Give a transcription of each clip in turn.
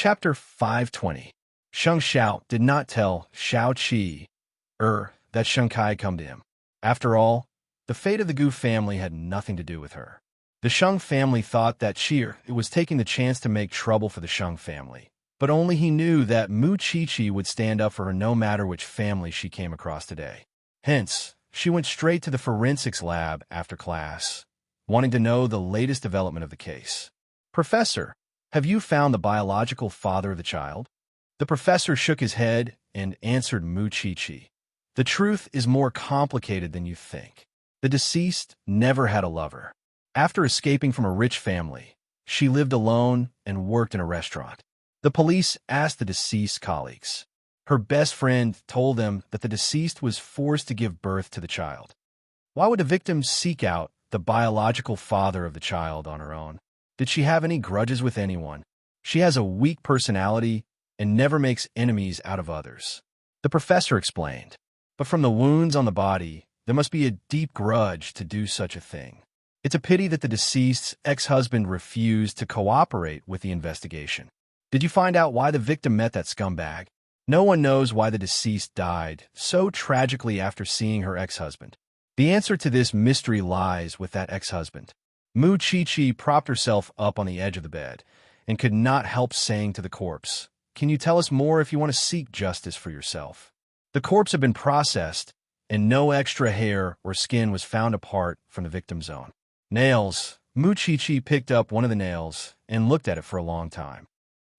Chapter 520. Sheng Xiao did not tell Xiao Qi that Sheng Kai come to him. After all, the fate of the Gu family had nothing to do with her. The Sheng family thought that Qi was taking the chance to make trouble for the Sheng family, but only he knew that Mu Qiqi would stand up for her no matter which family she came across today. Hence, she went straight to the forensics lab after class, wanting to know the latest development of the case. "Professor, have you found the biological father of the child?" The professor shook his head and answered Mu Qiqi. "The truth is more complicated than you think. The deceased never had a lover. After escaping from a rich family, she lived alone and worked in a restaurant. The police asked the deceased's colleagues. Her best friend told them that the deceased was forced to give birth to the child. Why would the victim seek out the biological father of the child on her own? Did she have any grudges with anyone? She has a weak personality and never makes enemies out of others," the professor explained. "But from the wounds on the body, there must be a deep grudge to do such a thing. It's a pity that the deceased's ex-husband refused to cooperate with the investigation. Did you find out why the victim met that scumbag? No one knows why the deceased died so tragically after seeing her ex-husband. The answer to this mystery lies with that ex-husband." Mu Qiqi propped herself up on the edge of the bed and could not help saying to the corpse, "Can you tell us more if you want to seek justice for yourself?" The corpse had been processed, and no extra hair or skin was found apart from the victim's own. "Nails." Mu Qiqi picked up one of the nails and looked at it for a long time.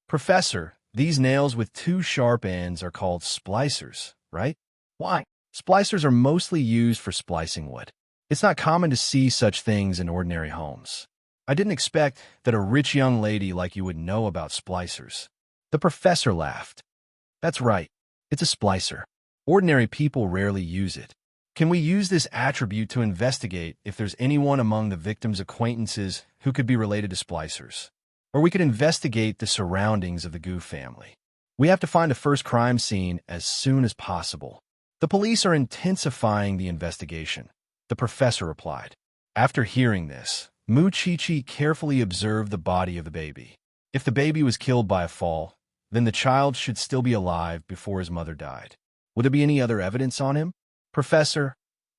"Professor, these nails with two sharp ends are called splicers, right?" "Why?" "Splicers are mostly used for splicing wood. It's not common to see such things in ordinary homes. I didn't expect that a rich young lady like you would know about splicers." The professor laughed. "That's right. It's a splicer. Ordinary people rarely use it. Can we use this attribute to investigate if there's anyone among the victim's acquaintances who could be related to splicers? Or we could investigate the surroundings of the Gu family. We have to find the first crime scene as soon as possible. The police are intensifying the investigation," the professor replied. After hearing this, Mu Qiqi carefully observed the body of the baby. If the baby was killed by a fall, then the child should still be alive before his mother died. Would there be any other evidence on him? "Professor,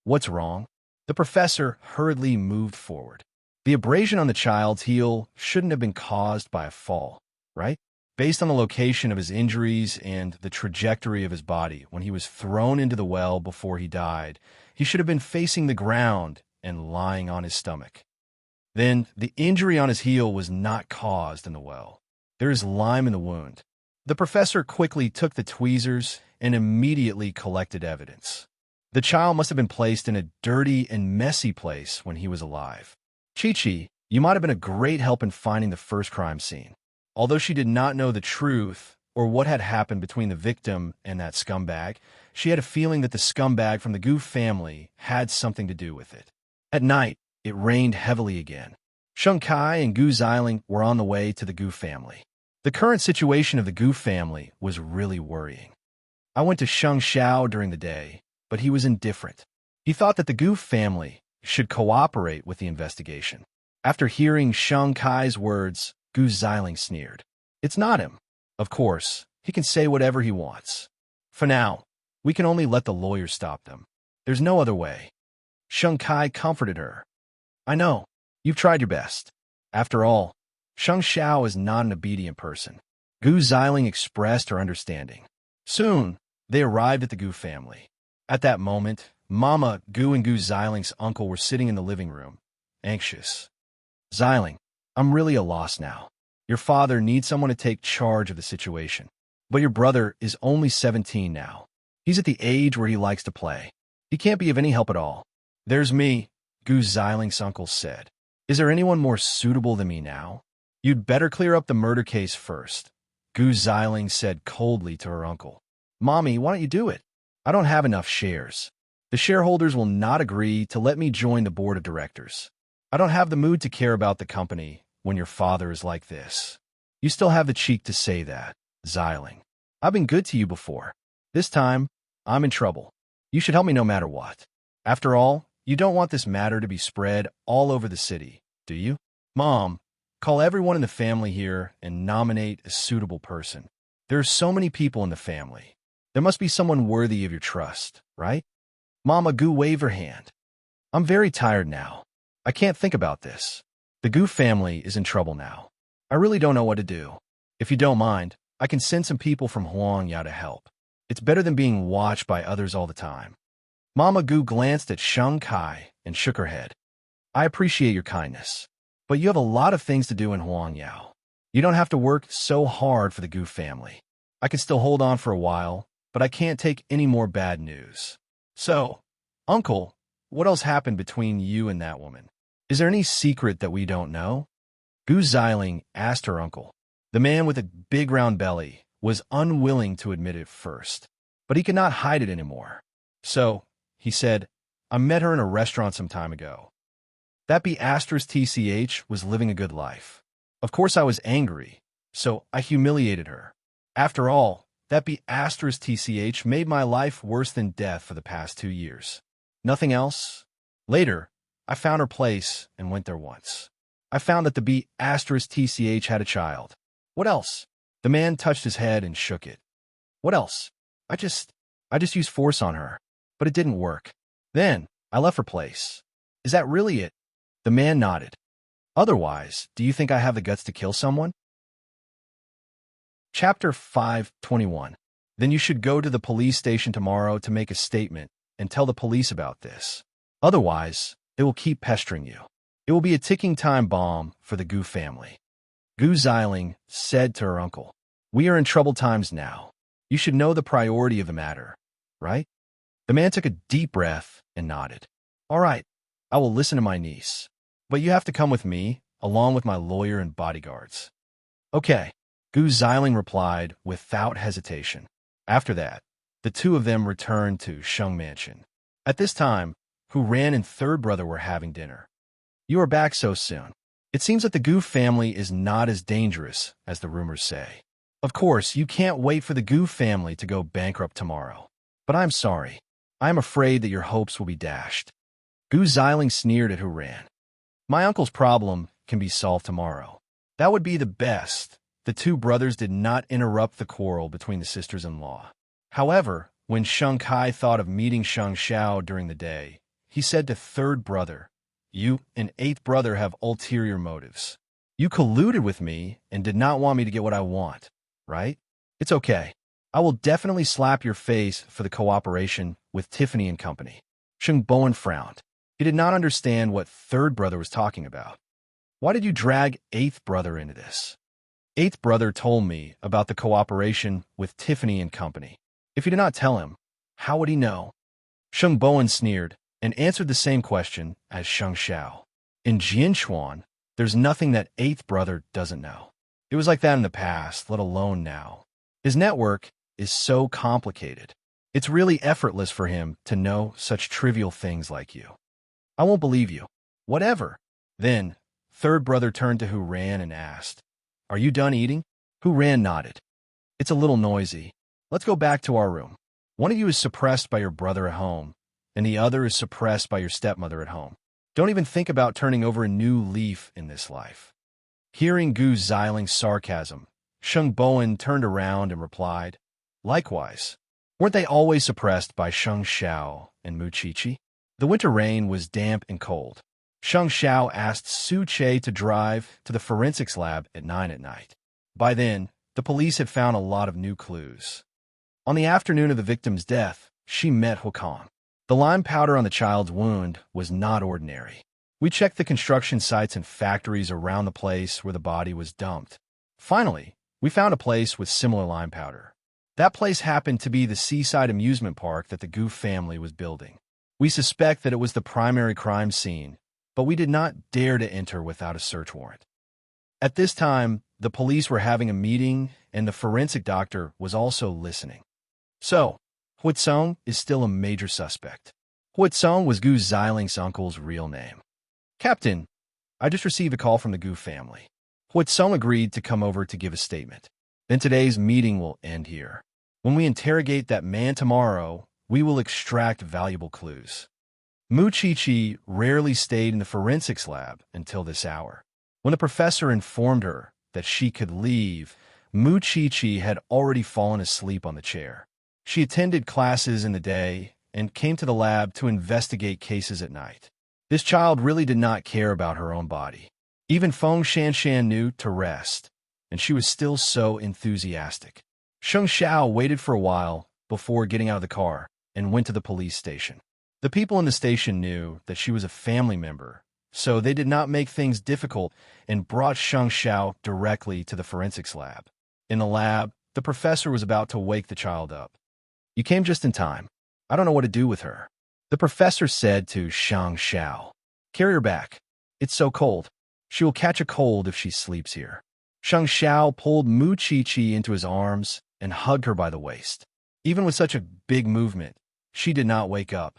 what's wrong?" The professor hurriedly moved forward. "The abrasion on the child's heel shouldn't have been caused by a fall, right? Based on the location of his injuries and the trajectory of his body when he was thrown into the well before he died, he should have been facing the ground and lying on his stomach. Then the injury on his heel was not caused in the well. There is lime in the wound." The professor quickly took the tweezers and immediately collected evidence. The child must have been placed in a dirty and messy place when he was alive. "Qiqi, you might have been a great help in finding the first crime scene." Although she did not know the truth or what had happened between the victim and that scumbag, she had a feeling that the scumbag from the Gu family had something to do with it. At night, it rained heavily again. Sheng Kai and Gu Xiling were on the way to the Gu family. The current situation of the Gu family was really worrying. "I went to Sheng Xiao during the day, but he was indifferent. He thought that the Gu family should cooperate with the investigation." After hearing Sheng Kai's words, Gu Xiling sneered. "It's not him. Of course, he can say whatever he wants. For now, we can only let the lawyers stop them. There's no other way." Sheng Kai comforted her. "I know. You've tried your best. After all, Sheng Xiao is not an obedient person." Gu Xiling expressed her understanding. Soon, they arrived at the Gu family. At that moment, Mama Gu and Gu Xiling's uncle were sitting in the living room, anxious. "Xiling, I'm really a loss now. Your father needs someone to take charge of the situation. But your brother is only 17 now. He's at the age where he likes to play. He can't be of any help at all. There's me," Gu Xiling's uncle said. "Is there anyone more suitable than me now?" "You'd better clear up the murder case first," Gu Xiling said coldly to her uncle. "Mommy, why don't you do it? I don't have enough shares. The shareholders will not agree to let me join the board of directors. I don't have the mood to care about the company when your father is like this." "You still have the cheek to say that, Xiling. I've been good to you before. This time, I'm in trouble. You should help me no matter what. After all, you don't want this matter to be spread all over the city, do you?" "Mom, Call everyone in the family here and nominate a suitable person. There are so many people in the family. There must be someone worthy of your trust, right? Mama Gu waved her hand. I'm very tired now. I can't think about this. The Gu family is in trouble now. I really don't know what to do. If you don't mind, I can send some people from Huangyao to help. It's better than being watched by others all the time. Mama Gu glanced at Sheng Kai and shook her head. I appreciate your kindness, but you have a lot of things to do in Huangyao. You don't have to work so hard for the Gu family. I can still hold on for a while, but I can't take any more bad news. So, Uncle, what else happened between you and that woman? Is there any secret that we don't know? Gu Xiling asked her uncle. The man with a big round belly was unwilling to admit it first, but he could not hide it anymore. So, he said, I met her in a restaurant some time ago. That be Astra's TCH was living a good life. Of course I was angry, so I humiliated her. After all, that be Astra's TCH made my life worse than death for the past 2 years. Nothing else? Later, I found her place and went there once. I found that the be Astra's TCH had a child. What else? The man touched his head and shook it. What else? I just used force on her, but it didn't work. Then, I left her place. Is that really it? The man nodded. Otherwise, do you think I have the guts to kill someone? Chapter 521. Then you should go to the police station tomorrow to make a statement and tell the police about this. Otherwise, they will keep pestering you. It will be a ticking time bomb for the Gu family. Gu Xiling said to her uncle, We are in troubled times now. You should know the priority of the matter, right? The man took a deep breath and nodded. All right, I will listen to my niece. But you have to come with me, along with my lawyer and bodyguards. Okay, Gu Xiling replied without hesitation. After that, the two of them returned to Sheng Mansion. At this time, Hu Ran and third brother were having dinner. You are back so soon. It seems that the Gu family is not as dangerous as the rumors say. Of course, you can't wait for the Gu family to go bankrupt tomorrow. But I'm sorry. I am afraid that your hopes will be dashed. Gu Xiling sneered at Hu Ran. My uncle's problem can be solved tomorrow. That would be the best. The two brothers did not interrupt the quarrel between the sisters-in-law. However, when Sheng Kai thought of meeting Sheng Xiao during the day, he said to third brother, You and eighth brother have ulterior motives. You colluded with me and did not want me to get what I want, right? It's okay. I will definitely slap your face for the cooperation with Tiffany and Company. Sheng Bowen frowned. He did not understand what third brother was talking about. Why did you drag eighth brother into this? Eighth brother told me about the cooperation with Tiffany and Company. If you did not tell him, how would he know? Sheng Bowen sneered and answered the same question as Sheng Xiao. In Jianchuan, there's nothing that eighth brother doesn't know. It was like that in the past, let alone now. His network is so complicated. It's really effortless for him to know such trivial things like you. I won't believe you. Whatever. Then, third brother turned to Hu Ran and asked, Are you done eating? Hu Ran nodded. It's a little noisy. Let's go back to our room. One of you is suppressed by your brother at home, and the other is suppressed by your stepmother at home. Don't even think about turning over a new leaf in this life. Hearing Gu Xiling's sarcasm, Sheng Bowen turned around and replied, Likewise. Weren't they always suppressed by Sheng Xiao and Mu Qiqi? The winter rain was damp and cold. Sheng Xiao asked Su Che to drive to the forensics lab at 9 at night. By then, the police had found a lot of new clues. On the afternoon of the victim's death, she met Huakong. The lime powder on the child's wound was not ordinary. We checked the construction sites and factories around the place where the body was dumped. Finally, we found a place with similar lime powder. That place happened to be the seaside amusement park that the Gu family was building. We suspect that it was the primary crime scene, but we did not dare to enter without a search warrant. At this time, the police were having a meeting, and the forensic doctor was also listening. So, Huitsong is still a major suspect. Huitsong was Gu Xiling's uncle's real name. Captain, I just received a call from the Gu family. Huitsong agreed to come over to give a statement. Then today's meeting will end here. When we interrogate that man tomorrow, we will extract valuable clues. Mu Qiqi rarely stayed in the forensics lab until this hour. When the professor informed her that she could leave, Chi had already fallen asleep on the chair. She attended classes in the day and came to the lab to investigate cases at night. This child really did not care about her own body. Even Feng Shanshan knew to rest, and she was still so enthusiastic. Sheng Xiao waited for a while before getting out of the car and went to the police station. The people in the station knew that she was a family member, so they did not make things difficult and brought Sheng Xiao directly to the forensics lab. In the lab, the professor was about to wake the child up. "You came just in time. I don't know what to do with her," the professor said to Sheng Xiao. "Carry her back. It's so cold. She will catch a cold if she sleeps here." Sheng Xiao pulled Chi into his arms and hugged her by the waist. Even with such a big movement, she did not wake up.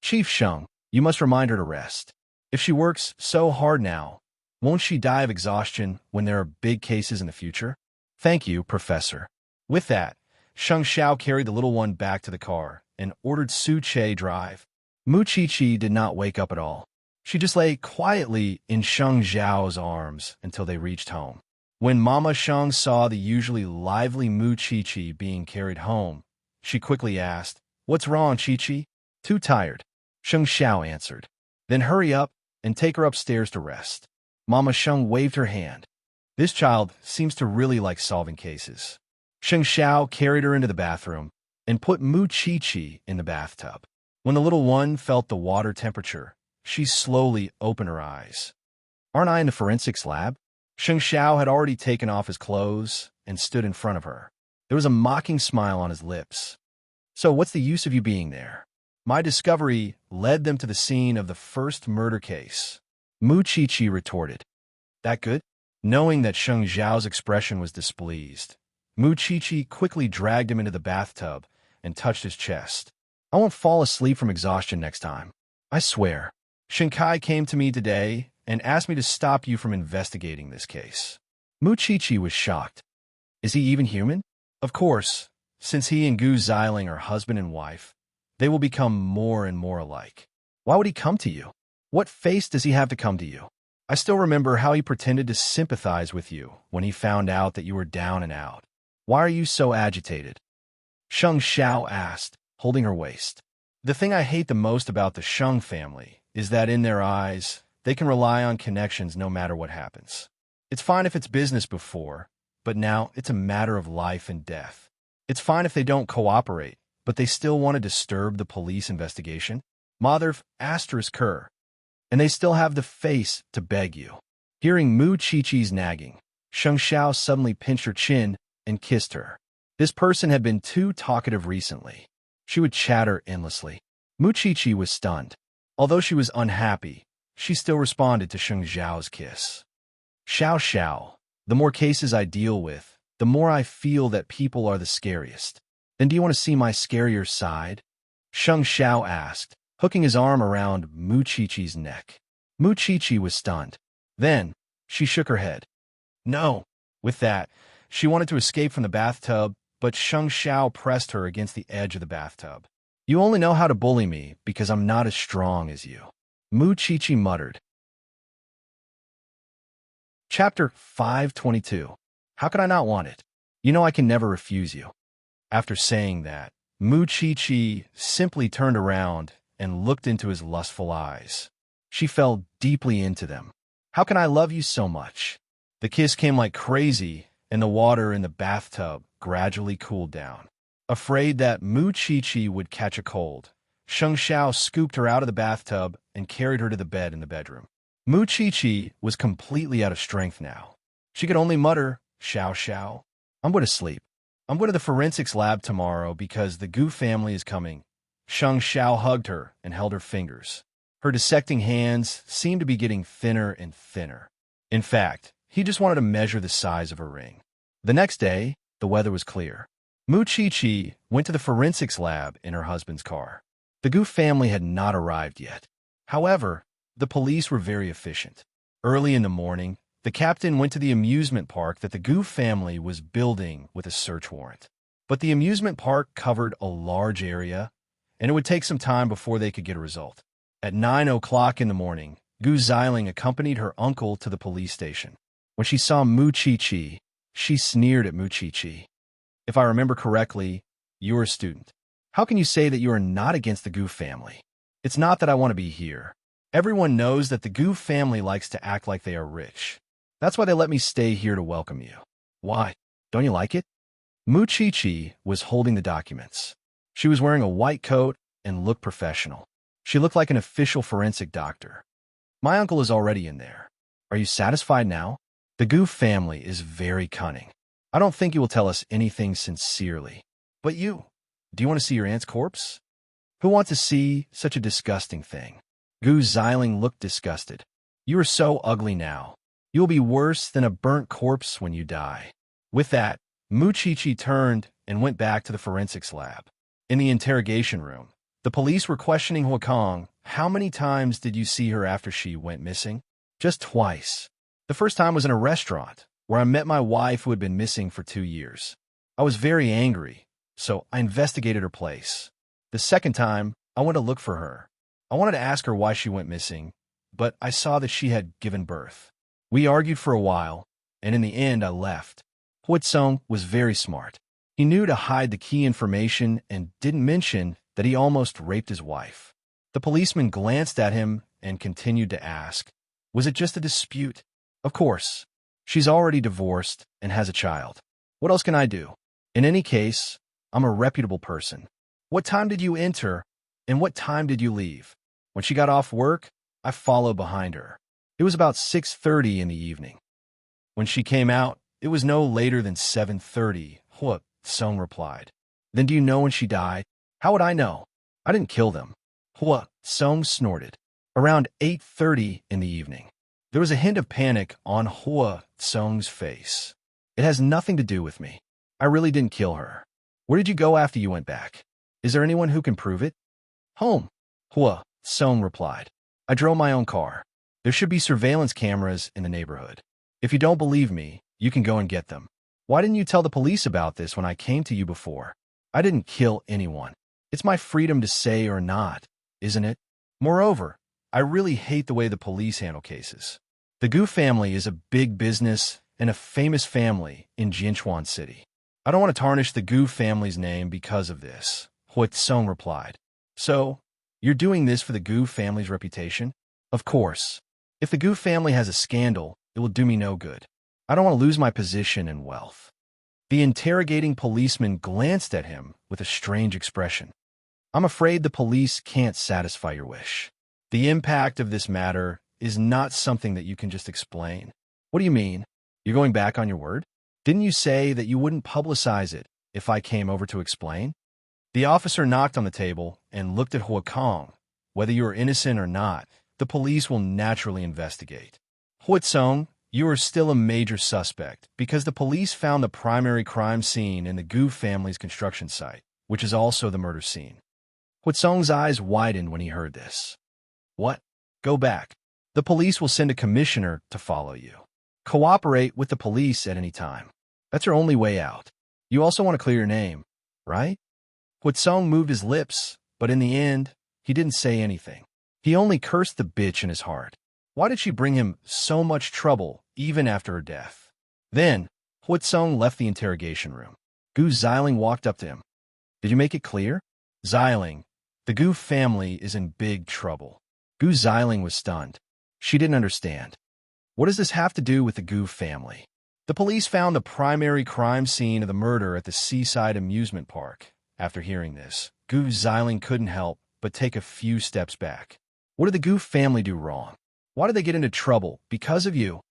"Chief Sheng, you must remind her to rest. If she works so hard now, won't she die of exhaustion when there are big cases in the future?" "Thank you, Professor." With that, Sheng Xiao carried the little one back to the car and ordered Su Che drive. Chi did not wake up at all. She just lay quietly in Sheng Xiao's arms until they reached home. When Mama Sheng saw the usually lively Chi being carried home, she quickly asked, "What's wrong, Chi?" "Too tired," Sheng Xiao answered. "Then hurry up and take her upstairs to rest." Mama Sheng waved her hand. This child seems to really like solving cases. Sheng Xiao carried her into the bathroom and put Chi in the bathtub. When the little one felt the water temperature, she slowly opened her eyes. "Aren't I in the forensics lab?" Sheng Xiao had already taken off his clothes and stood in front of her. There was a mocking smile on his lips. "So what's the use of you being there? My discovery led them to the scene of the first murder case." Chi retorted. "That good?" Knowing that Sheng Xiao's expression was displeased, Chi quickly dragged him into the bathtub and touched his chest. "I won't fall asleep from exhaustion next time. I swear." "Shen Kai came to me today and asked me to stop you from investigating this case." Chi was shocked. "Is he even human?" "Of course, since he and Gu Xiling are husband and wife, they will become more and more alike." "Why would he come to you? What face does he have to come to you?" "I still remember how he pretended to sympathize with you when he found out that you were down and out." "Why are you so agitated?" Sheng Xiao asked, holding her waist. "The thing I hate the most about the Sheng family is that in their eyes, they can rely on connections no matter what happens. It's fine if it's business before, but now it's a matter of life and death. It's fine if they don't cooperate, but they still want to disturb the police investigation. Madhav asterisk her. And they still have the face to beg you." Hearing Chi's nagging, Sheng Xiao suddenly pinched her chin and kissed her. This person had been too talkative recently. She would chatter endlessly. Chi was stunned. Although she was unhappy, she still responded to Sheng Xiao's kiss. "Xiao Xiao, the more cases I deal with, the more I feel that people are the scariest." "Then do you want to see my scarier side?" Sheng Xiao asked, hooking his arm around Chi's neck. Chi was stunned. Then, she shook her head. "No." With that, she wanted to escape from the bathtub, but Sheng Xiao pressed her against the edge of the bathtub. "You only know how to bully me because I'm not as strong as you," Chi muttered. Chapter 522. How could I not want it? You know I can never refuse you. After saying that, Chi simply turned around and looked into his lustful eyes. She fell deeply into them. "How can I love you so much?" The kiss came like crazy, and the water in the bathtub gradually cooled down. Afraid that Chi would catch a cold, Sheng Xiao scooped her out of the bathtub and carried her to the bed in the bedroom. Chi was completely out of strength now. She could only mutter, "Xiao Xiao, I'm going to sleep. I'm going to the forensics lab tomorrow because the Gu family is coming." Sheng Xiao hugged her and held her fingers. Her dissecting hands seemed to be getting thinner and thinner. In fact, he just wanted to measure the size of her ring. The next day, the weather was clear. Chi went to the forensics lab in her husband's car. The Gu family had not arrived yet. However, the police were very efficient. Early in the morning, the captain went to the amusement park that the Gu family was building with a search warrant. But the amusement park covered a large area, and it would take some time before they could get a result. At 9 o'clock in the morning, Gu Xiling accompanied her uncle to the police station. When she saw Mu Chi-Chi, she sneered at Mu Chi-Chi. If I remember correctly, you're a student. How can you say that you are not against the Gu family? It's not that I want to be here. Everyone knows that the Gu family likes to act like they are rich. That's why they let me stay here to welcome you. Why? Don't you like it? Mu Chi-Chi was holding the documents. She was wearing a white coat and looked professional. She looked like an official forensic doctor. My uncle is already in there. Are you satisfied now? The Gu family is very cunning. I don't think you will tell us anything sincerely. But you, do you want to see your aunt's corpse? Who wants to see such a disgusting thing? Gu Xiling looked disgusted. You are so ugly now. You will be worse than a burnt corpse when you die. With that, Mu Chi-Chi turned and went back to the forensics lab. In the interrogation room, the police were questioning Huakong. How many times did you see her after she went missing? Just twice. The first time was in a restaurant, where I met my wife who had been missing for 2 years. I was very angry, so I investigated her place. The second time, I went to look for her. I wanted to ask her why she went missing, but I saw that she had given birth. We argued for a while, and in the end I left. Huatsong was very smart. He knew to hide the key information and didn't mention that he almost raped his wife. The policeman glanced at him and continued to ask, was it just a dispute? Of course. She's already divorced and has a child. What else can I do? In any case, I'm a reputable person. What time did you enter, and what time did you leave? When she got off work, I followed behind her. It was about 6:30 in the evening. When she came out, it was no later than 7:30, Hua Song replied. Then do you know when she died? How would I know? I didn't kill them. Hua Song snorted. Around 8:30 in the evening. There was a hint of panic on Hua Song's face. It has nothing to do with me. I really didn't kill her. Where did you go after you went back? Is there anyone who can prove it? Home, Hua Song replied. I drove my own car. There should be surveillance cameras in the neighborhood. If you don't believe me, you can go and get them. Why didn't you tell the police about this when I came to you before? I didn't kill anyone. It's my freedom to say or not, isn't it? Moreover, I really hate the way the police handle cases. The Gu family is a big business and a famous family in Jinchuan City. I don't want to tarnish the Gu family's name because of this, Hua Song replied. So, you're doing this for the Gu family's reputation? Of course. If the Gu family has a scandal, it will do me no good. I don't want to lose my position and wealth. The interrogating policeman glanced at him with a strange expression. I'm afraid the police can't satisfy your wish. The impact of this matter is not something that you can just explain. What do you mean? You're going back on your word? Didn't you say that you wouldn't publicize it if I came over to explain? The officer knocked on the table and looked at Huakong. Whether you are innocent or not, the police will naturally investigate. Huatsong, you are still a major suspect because the police found the primary crime scene in the Gu family's construction site, which is also the murder scene. Huatsong's eyes widened when he heard this. What? Go back. The police will send a commissioner to follow you. Cooperate with the police at any time. That's your only way out. You also want to clear your name, right? Huatsong moved his lips, but in the end, he didn't say anything. He only cursed the bitch in his heart. Why did she bring him so much trouble, even after her death? Then, Huatsong left the interrogation room. Gu Xiling walked up to him. Did you make it clear? Xiling, the Gu family is in big trouble. Gu Xiling was stunned. She didn't understand. What does this have to do with the Gu family? The police found the primary crime scene of the murder at the seaside amusement park. After hearing this, Gu Xiling couldn't help but take a few steps back. What did the Gu family do wrong? Why did they get into trouble? Because of you?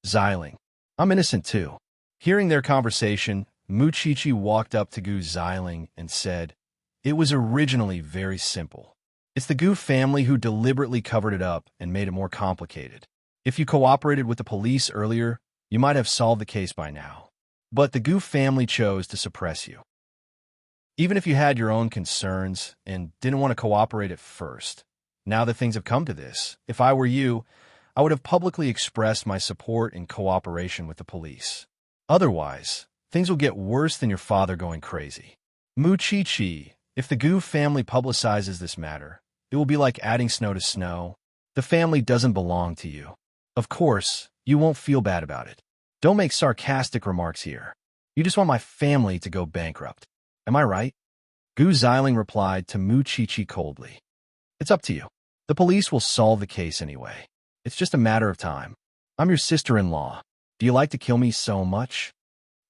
Xiling, I'm innocent too. Hearing their conversation, Mu Chi-Chi walked up to Gu Xiling and said, it was originally very simple. It's the Gu family who deliberately covered it up and made it more complicated. If you cooperated with the police earlier, you might have solved the case by now. But the Gu family chose to suppress you. Even if you had your own concerns and didn't want to cooperate at first, now that things have come to this, if I were you, I would have publicly expressed my support and cooperation with the police. Otherwise, things will get worse than your father going crazy. Mu Chi-Chi, if the Gu family publicizes this matter, it will be like adding snow to snow. The The family doesn't belong to you. Of course, you won't feel bad about it. Don't make sarcastic remarks here. You just want my family to go bankrupt. Am I right? Gu Xiling replied to Mu Qiqi coldly. It's up to you. The police will solve the case anyway. It's just a matter of time. I'm your sister-in-law. Do you like to kill me so much?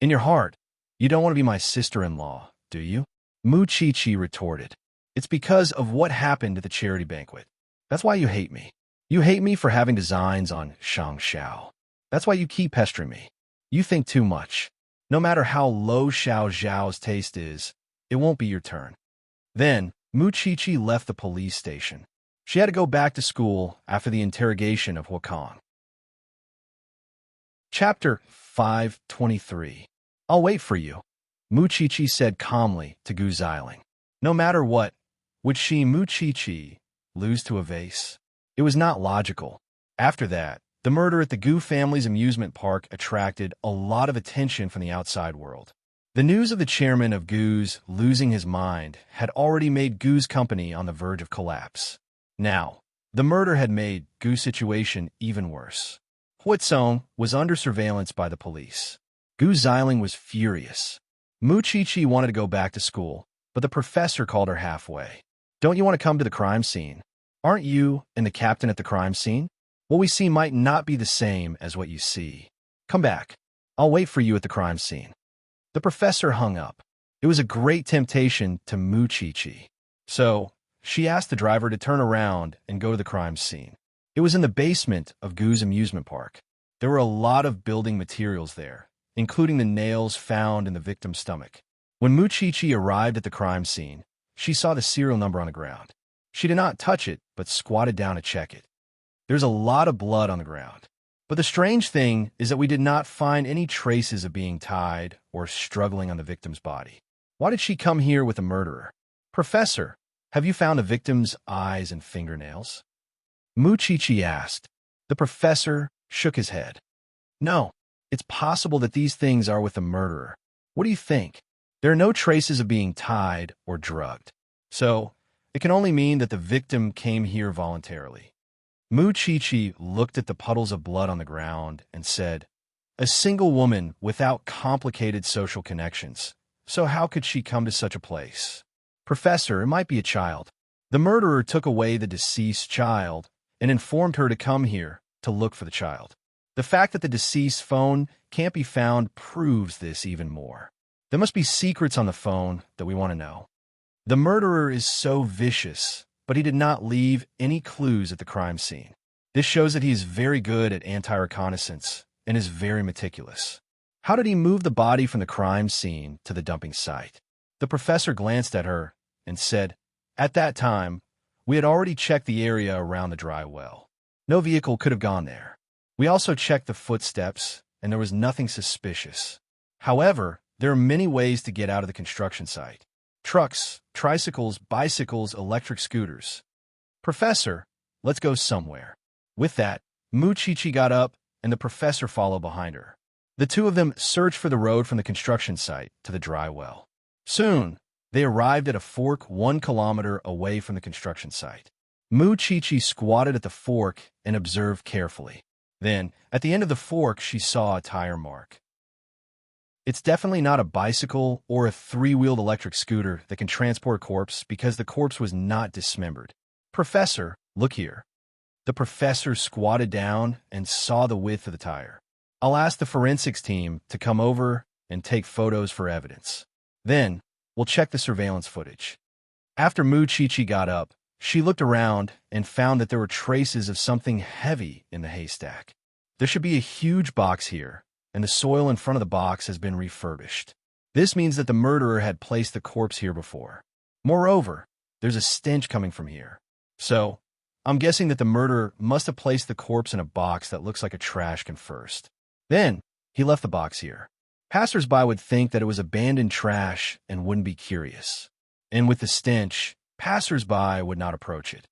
In your heart, you don't want to be my sister-in-law, do you? Mu Qiqi retorted. It's because of what happened at the charity banquet. That's why you hate me. You hate me for having designs on Shang Xiao. That's why you keep pestering me. You think too much. No matter how low Xiao Zhao's taste is, it won't be your turn. Then, Mu Qiqi left the police station. She had to go back to school after the interrogation of Huakong. Chapter 523. I'll wait for you, Mu Qiqi said calmly to Gu Xiling. No matter what, would she, Mu Qiqi, lose to a vase? It was not logical. After that, the murder at the Gu family's amusement park attracted a lot of attention from the outside world. The news of the chairman of Gu's losing his mind had already made Gu's company on the verge of collapse. Now, the murder had made Gu's situation even worse. Huizong was under surveillance by the police. Gu Xiling was furious. Mu Qiqi wanted to go back to school, but the professor called her halfway. Don't you want to come to the crime scene? Aren't you and the captain at the crime scene? What we see might not be the same as what you see. Come back. I'll wait for you at the crime scene. The professor hung up. It was a great temptation to Mu Qiqi. So, she asked the driver to turn around and go to the crime scene. It was in the basement of Gu's amusement park. There were a lot of building materials there, including the nails found in the victim's stomach. When Mu Qiqi arrived at the crime scene, she saw the serial number on the ground. She did not touch it, but squatted down to check it. There's a lot of blood on the ground. But the strange thing is that we did not find any traces of being tied or struggling on the victim's body. Why did she come here with a murderer? Professor, have you found the victim's eyes and fingernails? Mu Qiqi asked. The professor shook his head. No, it's possible that these things are with the murderer. What do you think? There are no traces of being tied or drugged. So, it can only mean that the victim came here voluntarily. Mu Qiqi looked at the puddles of blood on the ground and said, a single woman without complicated social connections. So how could she come to such a place? Professor, it might be a child. The murderer took away the deceased child and informed her to come here to look for the child. The fact that the deceased's phone can't be found proves this even more. There must be secrets on the phone that we want to know. The murderer is so vicious, but he did not leave any clues at the crime scene. This shows that he is very good at anti-reconnaissance and is very meticulous. How did he move the body from the crime scene to the dumping site? The professor glanced at her and said, at that time, we had already checked the area around the dry well. No vehicle could have gone there. We also checked the footsteps, and there was nothing suspicious. However, there are many ways to get out of the construction site. Trucks, tricycles, bicycles, electric scooters. Professor, let's go somewhere. With that, Mu Qiqi got up, and the professor followed behind her. The two of them searched for the road from the construction site to the dry well. Soon, they arrived at a fork 1 kilometer away from the construction site. Mu Qiqi squatted at the fork and observed carefully. Then, at the end of the fork, she saw a tire mark. It's definitely not a bicycle or a 3-wheeled electric scooter that can transport a corpse because the corpse was not dismembered. Professor, look here. The professor squatted down and saw the width of the tire. I'll ask the forensics team to come over and take photos for evidence. Then, we'll check the surveillance footage. After Mu Qiqi got up, she looked around and found that there were traces of something heavy in the haystack. There should be a huge box here, and the soil in front of the box has been refurbished. This means that the murderer had placed the corpse here before. Moreover, there's a stench coming from here. So, I'm guessing that the murderer must have placed the corpse in a box that looks like a trash can first. Then, he left the box here. Passers-by would think that it was abandoned trash and wouldn't be curious. And with the stench, passers-by would not approach it.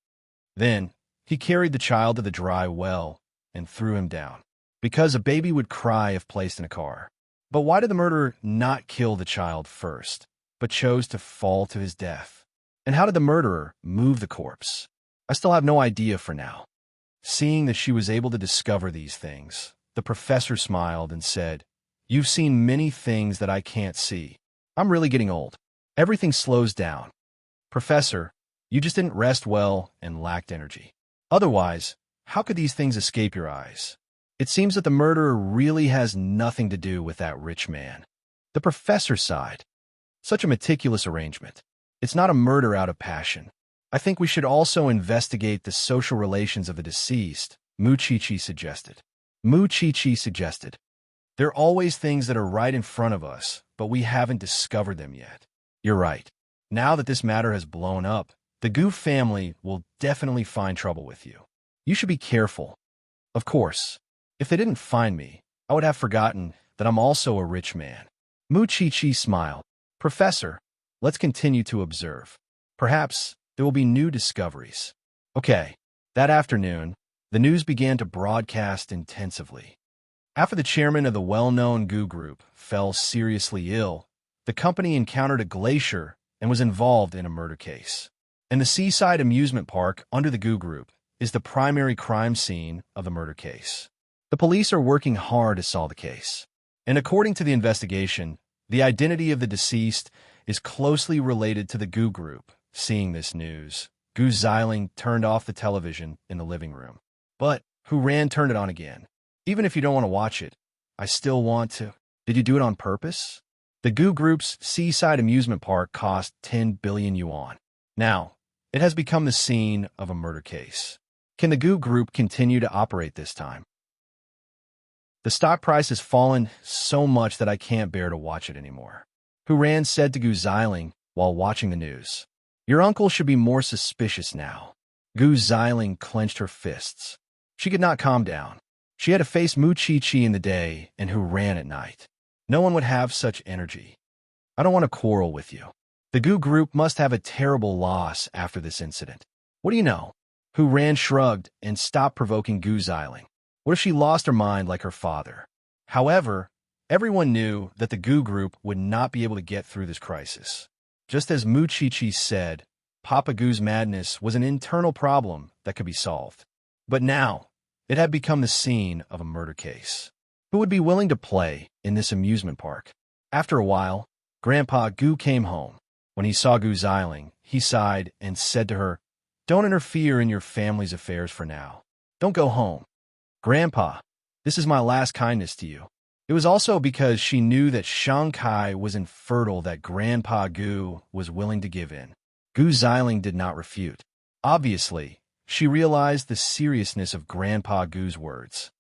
Then, he carried the child to the dry well and threw him down, because a baby would cry if placed in a car. But why did the murderer not kill the child first, but chose to fall to his death? And how did the murderer move the corpse? I still have no idea for now. Seeing that she was able to discover these things, the professor smiled and said, "You've seen many things that I can't see. I'm really getting old. Everything slows down. Professor, you just didn't rest well and lacked energy. Otherwise, how could these things escape your eyes? It seems that the murderer really has nothing to do with that rich man." The professor sighed. "Such a meticulous arrangement. It's not a murder out of passion. I think we should also investigate the social relations of the deceased," Muchichi suggested. "There are always things that are right in front of us, but we haven't discovered them yet." "You're right. Now that this matter has blown up, the Gu family will definitely find trouble with you. You should be careful." "Of course. If they didn't find me, I would have forgotten that I'm also a rich man." Muchichi smiled. "Professor, let's continue to observe. Perhaps there will be new discoveries." Okay. That afternoon, the news began to broadcast intensively. After the chairman of the well-known Gu group fell seriously ill, the company encountered a glacier and was involved in a murder case. And the seaside amusement park under the Gu group is the primary crime scene of the murder case. The police are working hard to solve the case. And according to the investigation, the identity of the deceased is closely related to the Gu group. Seeing this news, Gu Xiling turned off the television in the living room. But Hu Ran turned it on again. "Even if you don't want to watch it, I still want to." "Did you do it on purpose?" The Gu group's seaside amusement park cost 10 billion yuan. Now, it has become the scene of a murder case. Can the Gu group continue to operate this time? "The stock price has fallen so much that I can't bear to watch it anymore," Hu Ran said to Gu Xiling while watching the news. "Your uncle should be more suspicious now." Gu Xiling clenched her fists. She could not calm down. She had to face Muchichi in the day and Hu Ran at night. No one would have such energy. "I don't want to quarrel with you. The Gu group must have a terrible loss after this incident. What do you know?" Hu Ran shrugged and stopped provoking Gu Xiling. What if she lost her mind like her father? However, everyone knew that the Gu group would not be able to get through this crisis. Just as Muchichi said, Papa Gu's madness was an internal problem that could be solved. But now, it had become the scene of a murder case. Who would be willing to play in this amusement park? After a while, Grandpa Gu came home. When he saw Gu Xiling, he sighed and said to her, "Don't interfere in your family's affairs for now. Don't go home. Grandpa, this is my last kindness to you." It was also because she knew that Shanghai was infertile that Grandpa Gu was willing to give in. Gu Xiling did not refute. Obviously, she realized the seriousness of Grandpa Gu's words.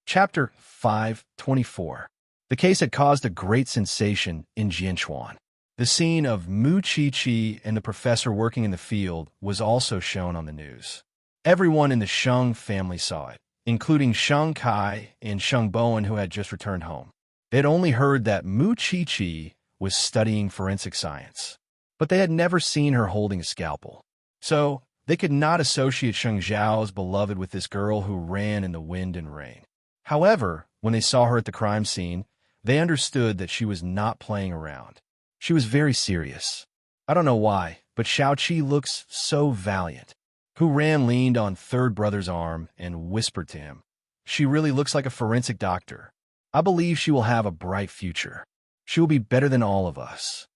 Chapter 5:24. The case had caused a great sensation in Jianchuan. The scene of Muchichi and the professor working in the field was also shown on the news. Everyone in the Sheng family saw it, including Sheng Kai and Sheng Bowen, who had just returned home. They had only heard that Muchichi was studying forensic science, but they had never seen her holding a scalpel. So, they could not associate Sheng Zhao's beloved with this girl who ran in the wind and rain. However, when they saw her at the crime scene, they understood that she was not playing around. She was very serious. I don't know why, but Xiaoqi looks so valiant. Hu Ran leaned on third brother's arm and whispered to him, "She really looks like a forensic doctor. I believe she will have a bright future. She will be better than all of us."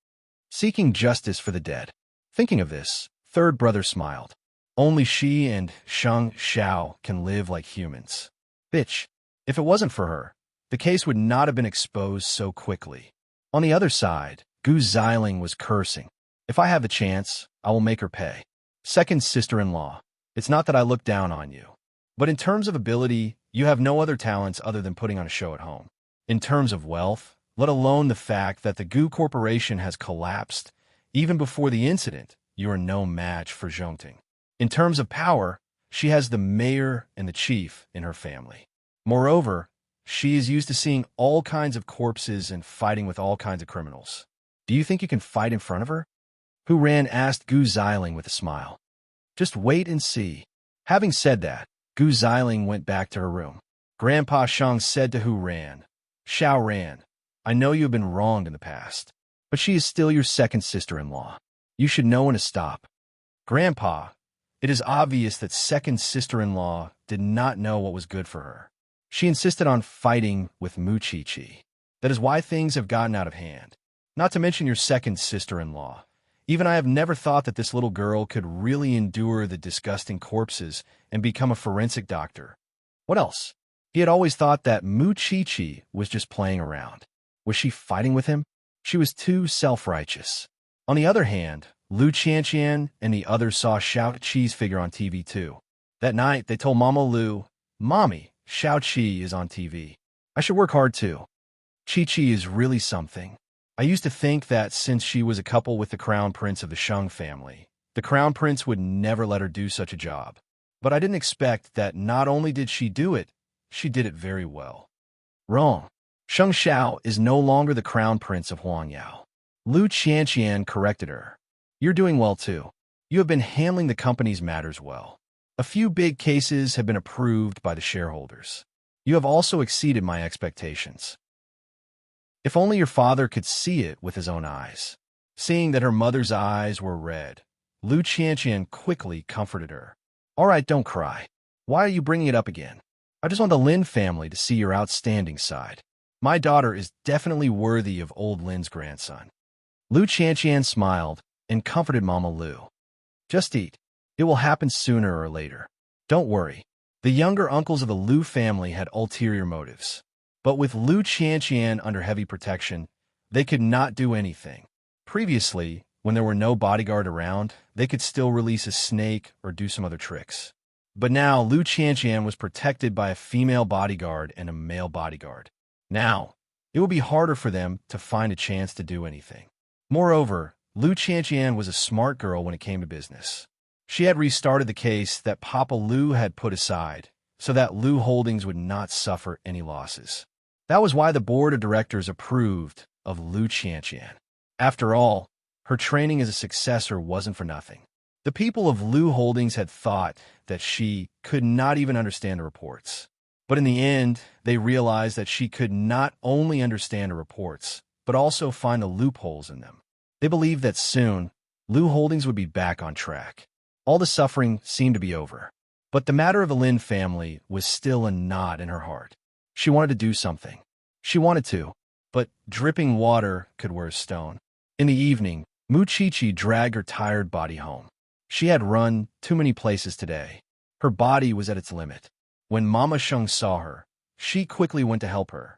Seeking justice for the dead. Thinking of this, third brother smiled. Only she and Sheng Xiao can live like humans. Bitch, if it wasn't for her, the case would not have been exposed so quickly. On the other side, Gu Xiling was cursing. "If I have the chance, I will make her pay. Second sister-in-law, it's not that I look down on you. But in terms of ability, you have no other talents other than putting on a show at home. In terms of wealth, let alone the fact that the Gu Corporation has collapsed, even before the incident, you are no match for Zhongting. In terms of power, she has the mayor and the chief in her family. Moreover, she is used to seeing all kinds of corpses and fighting with all kinds of criminals. Do you think you can fight in front of her?" Hu Ran asked Gu Xiling with a smile. "Just wait and see." Having said that, Gu Xiling went back to her room. Grandpa Shang said to Hu Ran, "Xiao Ran, I know you have been wronged in the past, but she is still your second sister-in-law. You should know when to stop." "Grandpa, It is obvious that second sister-in-law did not know what was good for her. She insisted on fighting with Cutie. That is why things have gotten out of hand. Not to mention your second sister-in-law. Even I have never thought that this little girl could really endure the disgusting corpses and become a forensic doctor. What else? He had always thought that Cutie was just playing around. Was she fighting with him? She was too self-righteous. On the other hand, Lu Qianqian and the others saw Xiao Qi's figure on TV too. That night, they told Mama Lu, "Mommy, Xiao Qi is on TV. I should work hard too. Qi is really something." I used to think that since she was a couple with the crown prince of the Shang family, the crown prince would never let her do such a job. But I didn't expect that not only did she do it, she did it very well. Wrong. Sheng Xiao is no longer the crown prince of Huangyao. Lu Qianqian corrected her. You're doing well too. You have been handling the company's matters well. A few big cases have been approved by the shareholders. You have also exceeded my expectations. If only your father could see it with his own eyes. Seeing that her mother's eyes were red, Lu Qianqian quickly comforted her. All right, don't cry. Why are you bringing it up again? I just want the Lin family to see your outstanding side. My daughter is definitely worthy of old Lin's grandson. Lu Qianqian smiled and comforted Mama Lu. Just eat. It will happen sooner or later. Don't worry. The younger uncles of the Lu family had ulterior motives. But with Lu Qianqian under heavy protection, they could not do anything. Previously, when there were no bodyguard around, they could still release a snake or do some other tricks. But now, Lu Qianqian was protected by a female bodyguard and a male bodyguard. Now, it would be harder for them to find a chance to do anything. Moreover, Lu Qianqian was a smart girl when it came to business. She had restarted the case that Papa Lu had put aside, so that Lu Holdings would not suffer any losses. That was why the board of directors approved of Lu Qianqian. After all, her training as a successor wasn't for nothing. The people of Lu Holdings had thought that she could not even understand the reports. But in the end, they realized that she could not only understand the reports, but also find the loopholes in them. They believed that soon, Lu Holdings would be back on track. All the suffering seemed to be over. But the matter of the Lin family was still a knot in her heart. She wanted to do something. She wanted to, but dripping water could wear a stone. In the evening, Muchichi dragged her tired body home. She had run too many places today. Her body was at its limit. When Mama Sheng saw her, she quickly went to help her.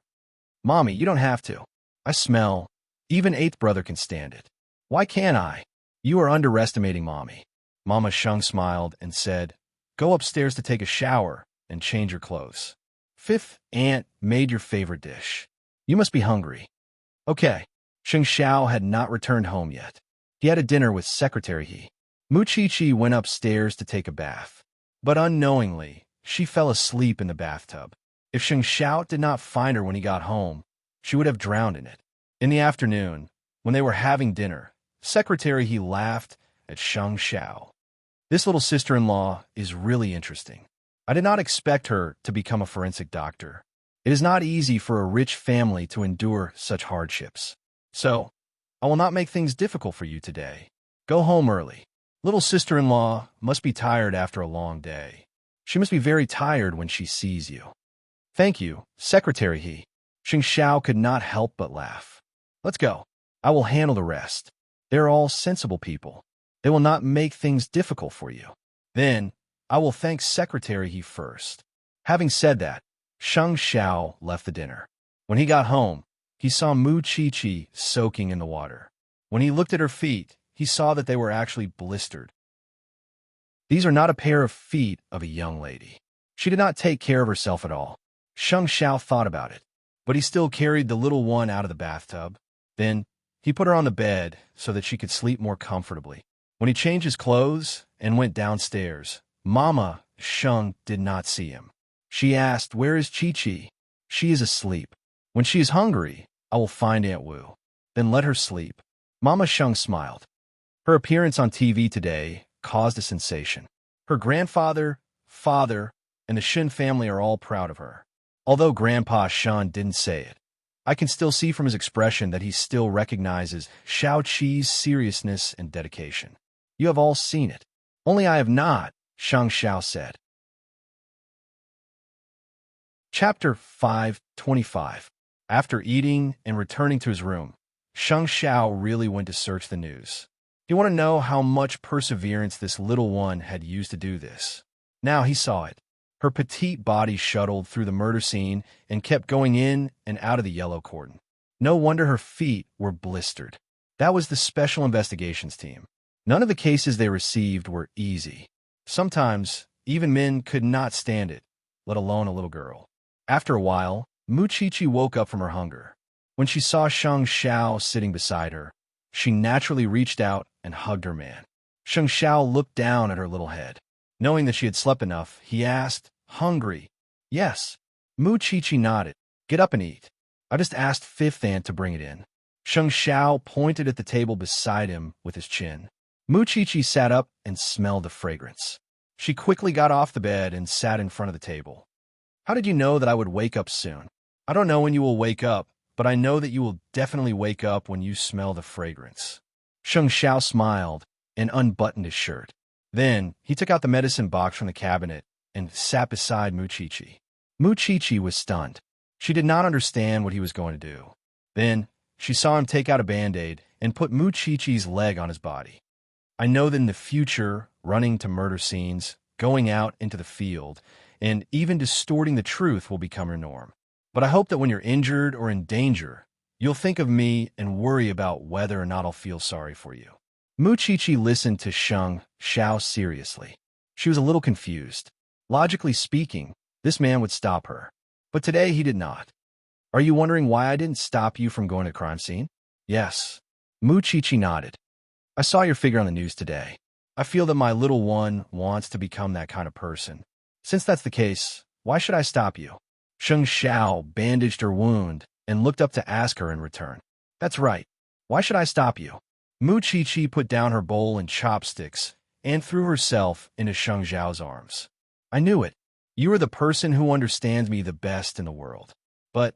Mommy, you don't have to. I smell. Even eighth brother can stand it. Why can't I? You are underestimating Mommy. Mama Sheng smiled and said, Go upstairs to take a shower and change your clothes. Fifth aunt made your favorite dish. You must be hungry. Okay. Sheng Xiao had not returned home yet. He had a dinner with Secretary He. Muchichi went upstairs to take a bath. But unknowingly, she fell asleep in the bathtub. If Sheng Xiao did not find her when he got home, she would have drowned in it. In the afternoon, when they were having dinner, Secretary He laughed at Sheng Xiao. This little sister-in-law is really interesting. I did not expect her to become a forensic doctor. It is not easy for a rich family to endure such hardships. So, I will not make things difficult for you today. Go home early. Little sister-in-law must be tired after a long day. She must be very tired when she sees you. Thank you, Secretary He. Sheng Xiao could not help but laugh. Let's go. I will handle the rest. They are all sensible people. They will not make things difficult for you. Then, I will thank Secretary He first. Having said that, Sheng Xiao left the dinner. When he got home, he saw Muchichi soaking in the water. When he looked at her feet, he saw that they were actually blistered. These are not a pair of feet of a young lady. She did not take care of herself at all. Sheng Xiao thought about it, but he still carried the little one out of the bathtub. Then, he put her on the bed so that she could sleep more comfortably. When he changed his clothes and went downstairs, Mama Sheng did not see him. She asked, Where is Qi? She is asleep. When she is hungry, I will find Aunt Wu. Then let her sleep. Mama Sheng smiled. Her appearance on TV today caused a sensation. Her grandfather, father, and the Shen family are all proud of her. Although Grandpa Shen didn't say it, I can still see from his expression that he still recognizes Xiao Qi's seriousness and dedication. You have all seen it. Only I have not, Shang Xiao said. Chapter 525. After eating and returning to his room, Shang Xiao really went to search the news. He wanted to know how much perseverance this little one had used to do this. Now he saw it. Her petite body shuttled through the murder scene and kept going in and out of the yellow cordon. No wonder her feet were blistered. That was the Special Investigations team. None of the cases they received were easy. Sometimes, even men could not stand it, let alone a little girl. After a while, Muchichi woke up from her hunger. When she saw Shang Xiao sitting beside her, she naturally reached out and hugged her man. Shang Xiao looked down at her little head. Knowing that she had slept enough, he asked, "Hungry?" "Yes." Muchichi nodded. "Get up and eat. I just asked Fifth Aunt to bring it in." Shang Xiao pointed at the table beside him with his chin. Muchichi sat up and smelled the fragrance. She quickly got off the bed and sat in front of the table. "How did you know that I would wake up soon?" "I don't know when you will wake up, but I know that you will definitely wake up when you smell the fragrance." Shang Xiao smiled and unbuttoned his shirt. Then he took out the medicine box from the cabinet and sat beside Muchichi. Muchichi was stunned. She did not understand what he was going to do. Then she saw him take out a Band-Aid and put Muchichi's leg on his body. "I know that in the future, running to murder scenes, going out into the field, and even distorting the truth will become your norm. But I hope that when you're injured or in danger, you'll think of me and worry about whether or not I'll feel sorry for you." Muchichi listened to Shang Xiao seriously. She was a little confused. Logically speaking, this man would stop her. But today he did not. "Are you wondering why I didn't stop you from going to the crime scene?" "Yes." Muchichi nodded. "I saw your figure on the news today. I feel that my little one wants to become that kind of person. Since that's the case, why should I stop you?" Shang Xiao bandaged her wound and looked up to ask her in return. "That's right. Why should I stop you?" Muchichi put down her bowl and chopsticks and threw herself into Shang Xiao's arms. "I knew it. You are the person who understands me the best in the world. But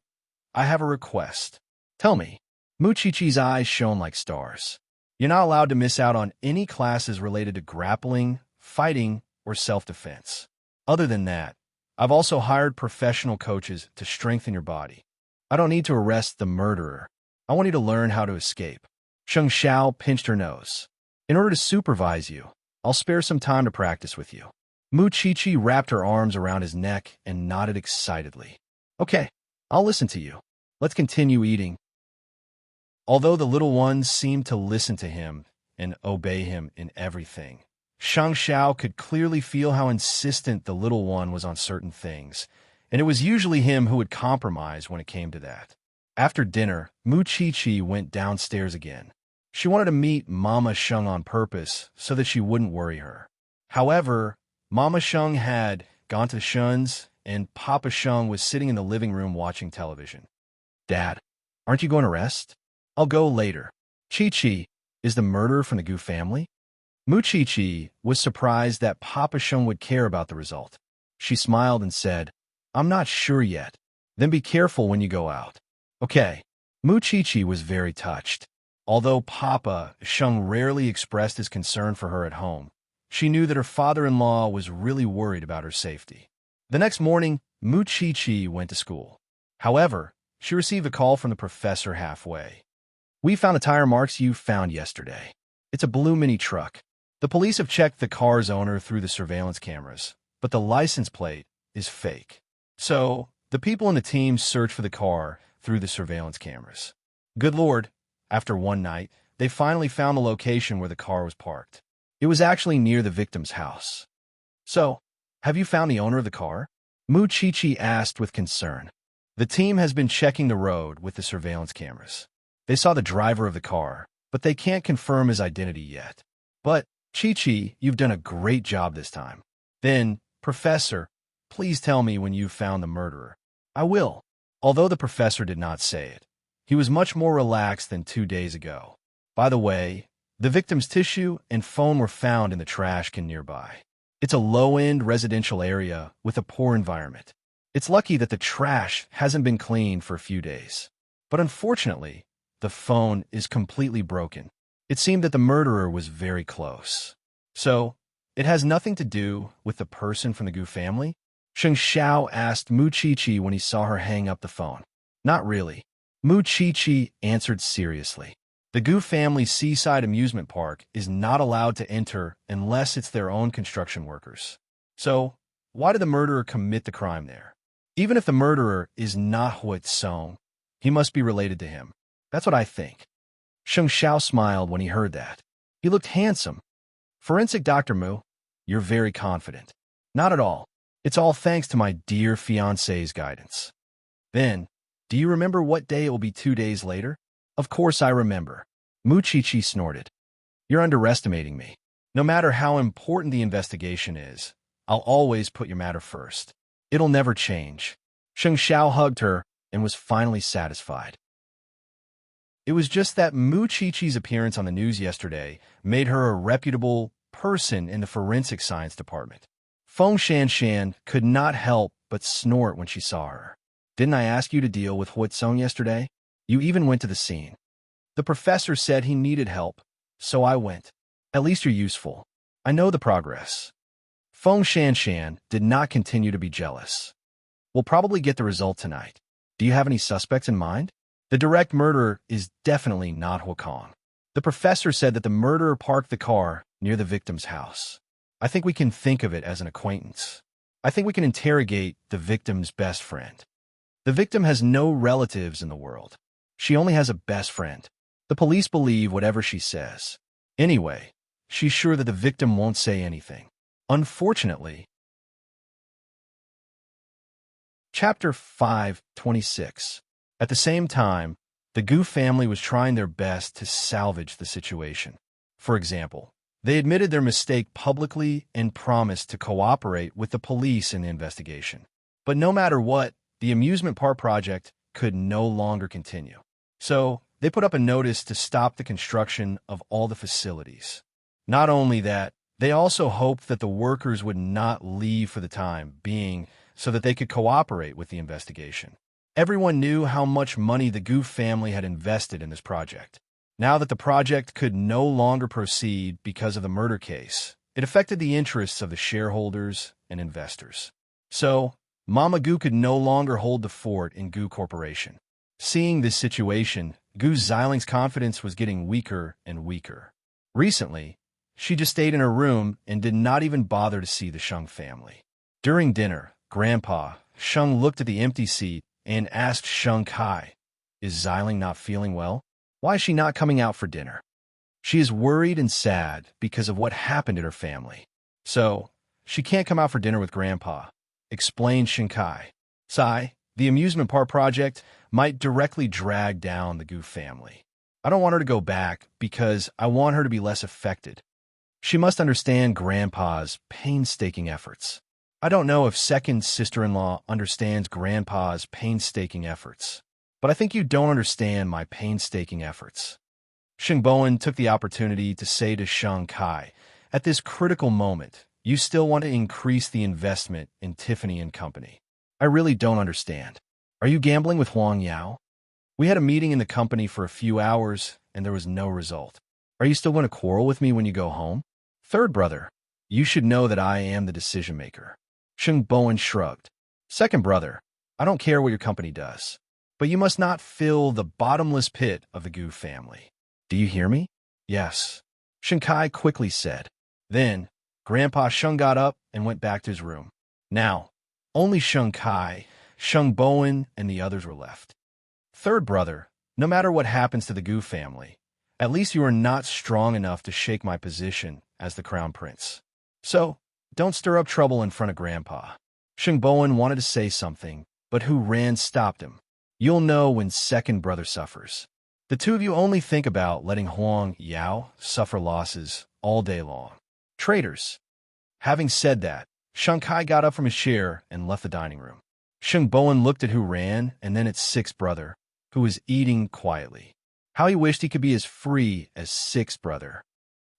I have a request." "Tell me." Muchichi's eyes shone like stars. "You're not allowed to miss out on any classes related to grappling, fighting, or self-defense. Other than that, I've also hired professional coaches to strengthen your body. I don't need to arrest the murderer. I want you to learn how to escape." Shang Xiao pinched her nose. "In order to supervise you, I'll spare some time to practice with you." Muchichi wrapped her arms around his neck and nodded excitedly. "Okay, I'll listen to you. Let's continue eating." Although the little ones seemed to listen to him and obey him in everything, Shang Xiao could clearly feel how insistent the little one was on certain things, and it was usually him who would compromise when it came to that. After dinner, Muchichi went downstairs again. She wanted to meet Mama Sheng on purpose so that she wouldn't worry her. However, Mama Sheng had gone to the Shun's, and Papa Sheng was sitting in the living room watching television. "Dad, aren't you going to rest?" "I'll go later." "Chi-Chi, is the murderer from the Gu family?" Muchichi was surprised that Papa Sheng would care about the result. She smiled and said, "I'm not sure yet. Then be careful when you go out." "Okay." Muchichi was very touched. Although Papa Sheng rarely expressed his concern for her at home, she knew that her father-in-law was really worried about her safety. The next morning, Muchichi went to school. However, she received a call from the professor halfway. "We found the tire marks you found yesterday. It's a blue mini truck. The police have checked the car's owner through the surveillance cameras, but the license plate is fake. So, the people in the team searched for the car through the surveillance cameras. Good Lord, after one night, they finally found the location where the car was parked. It was actually near the victim's house." "So, have you found the owner of the car?" Muchichi asked with concern. "The team has been checking the road with the surveillance cameras. They saw the driver of the car, but they can't confirm his identity yet. But, Chi-Chi, you've done a great job this time." "Then, Professor, please tell me when you've found the murderer." "I will." Although the professor did not say it, he was much more relaxed than 2 days ago. By the way, the victim's tissue and phone were found in the trash can nearby. It's a low-end residential area with a poor environment. It's lucky that the trash hasn't been cleaned for a few days. But unfortunately, the phone is completely broken. It seemed that the murderer was very close. So, It has nothing to do with the person from the Gu family? Sheng Xiao asked Mu Chi when he saw her hang up the phone. Not really. Mu Chi answered seriously. The Gu family's seaside amusement park is not allowed to enter unless it's their own construction workers. So, why did the murderer commit the crime there? Even if the murderer is not Hui Song, he must be related to him. That's what I think. Sheng Xiao smiled when he heard that. He looked handsome. Forensic Dr. Mu, you're very confident. Not at all. It's all thanks to my dear fiancé's guidance. Then, do you remember what day it will be 2 days later? Of course I remember. Mu Chi snorted. You're underestimating me. No matter how important the investigation is, I'll always put your matter first. It'll never change. Sheng Xiao hugged her and was finally satisfied. It was just that Mu Chi's appearance on the news yesterday made her a reputable person in the forensic science department. Feng Shanshan could not help but snort when she saw her. Didn't I ask you to deal with Hui Song yesterday? You even went to the scene. The professor said he needed help, so I went. At least you're useful. I know the progress. Feng Shanshan did not continue to be jealous. We'll probably get the result tonight. Do you have any suspects in mind? The direct murderer is definitely not Hu Kong. The professor said that the murderer parked the car near the victim's house. I think we can think of it as an acquaintance. I think we can interrogate the victim's best friend. The victim has no relatives in the world. She only has a best friend. The police believe whatever she says. Anyway, she's sure that the victim won't say anything. Unfortunately. Chapter 5:26. At the same time, the Gu family was trying their best to salvage the situation. For example, they admitted their mistake publicly and promised to cooperate with the police in the investigation. But no matter what, the amusement park project could no longer continue. So, they put up a notice to stop the construction of all the facilities. Not only that, they also hoped that the workers would not leave for the time being so that they could cooperate with the investigation. Everyone knew how much money the Gu family had invested in this project. Now that the project could no longer proceed because of the murder case, it affected the interests of the shareholders and investors. So, Mama Gu could no longer hold the fort in Gu Corporation. Seeing this situation, Gu Xiling's confidence was getting weaker and weaker. Recently, she just stayed in her room and did not even bother to see the Sheng family. During dinner, Grandpa, Sheng looked at the empty seat and asked Sheng Kai, "Is Xiling not feeling well? Why is she not coming out for dinner?" "She is worried and sad because of what happened at her family. So, she can't come out for dinner with Grandpa," explained Sheng Kai. "Sai, the amusement park project might directly drag down the Gu family. I don't want her to go back because I want her to be less affected. She must understand Grandpa's painstaking efforts. I don't know if second sister-in-law understands Grandpa's painstaking efforts, but I think you don't understand my painstaking efforts." Sheng Bowen took the opportunity to say to Sheng Kai, "At this critical moment, you still want to increase the investment in Tiffany and Company. I really don't understand. Are you gambling with Huang Yao? We had a meeting in the company for a few hours, and there was no result. Are you still going to quarrel with me when you go home? Third brother, you should know that I am the decision-maker." Sheng Bowen shrugged. "Second brother, I don't care what your company does, but you must not fill the bottomless pit of the Gu family. Do you hear me?" "Yes," Sheng Kai quickly said. Then, Grandpa Sheng got up and went back to his room. Now, only Sheng Kai, Sheng Bowen, and the others were left. "Third brother, no matter what happens to the Gu family, at least you are not strong enough to shake my position as the crown prince. So, don't stir up trouble in front of Grandpa." Sheng Bowen wanted to say something, but Hu Ran stopped him. "You'll know when second brother suffers. The two of you only think about letting Huang Yao suffer losses all day long. Traitors." Having said that, Sheng Kai got up from his chair and left the dining room. Sheng Bowen looked at Hu Ran and then at sixth brother, who was eating quietly. How he wished he could be as free as sixth brother.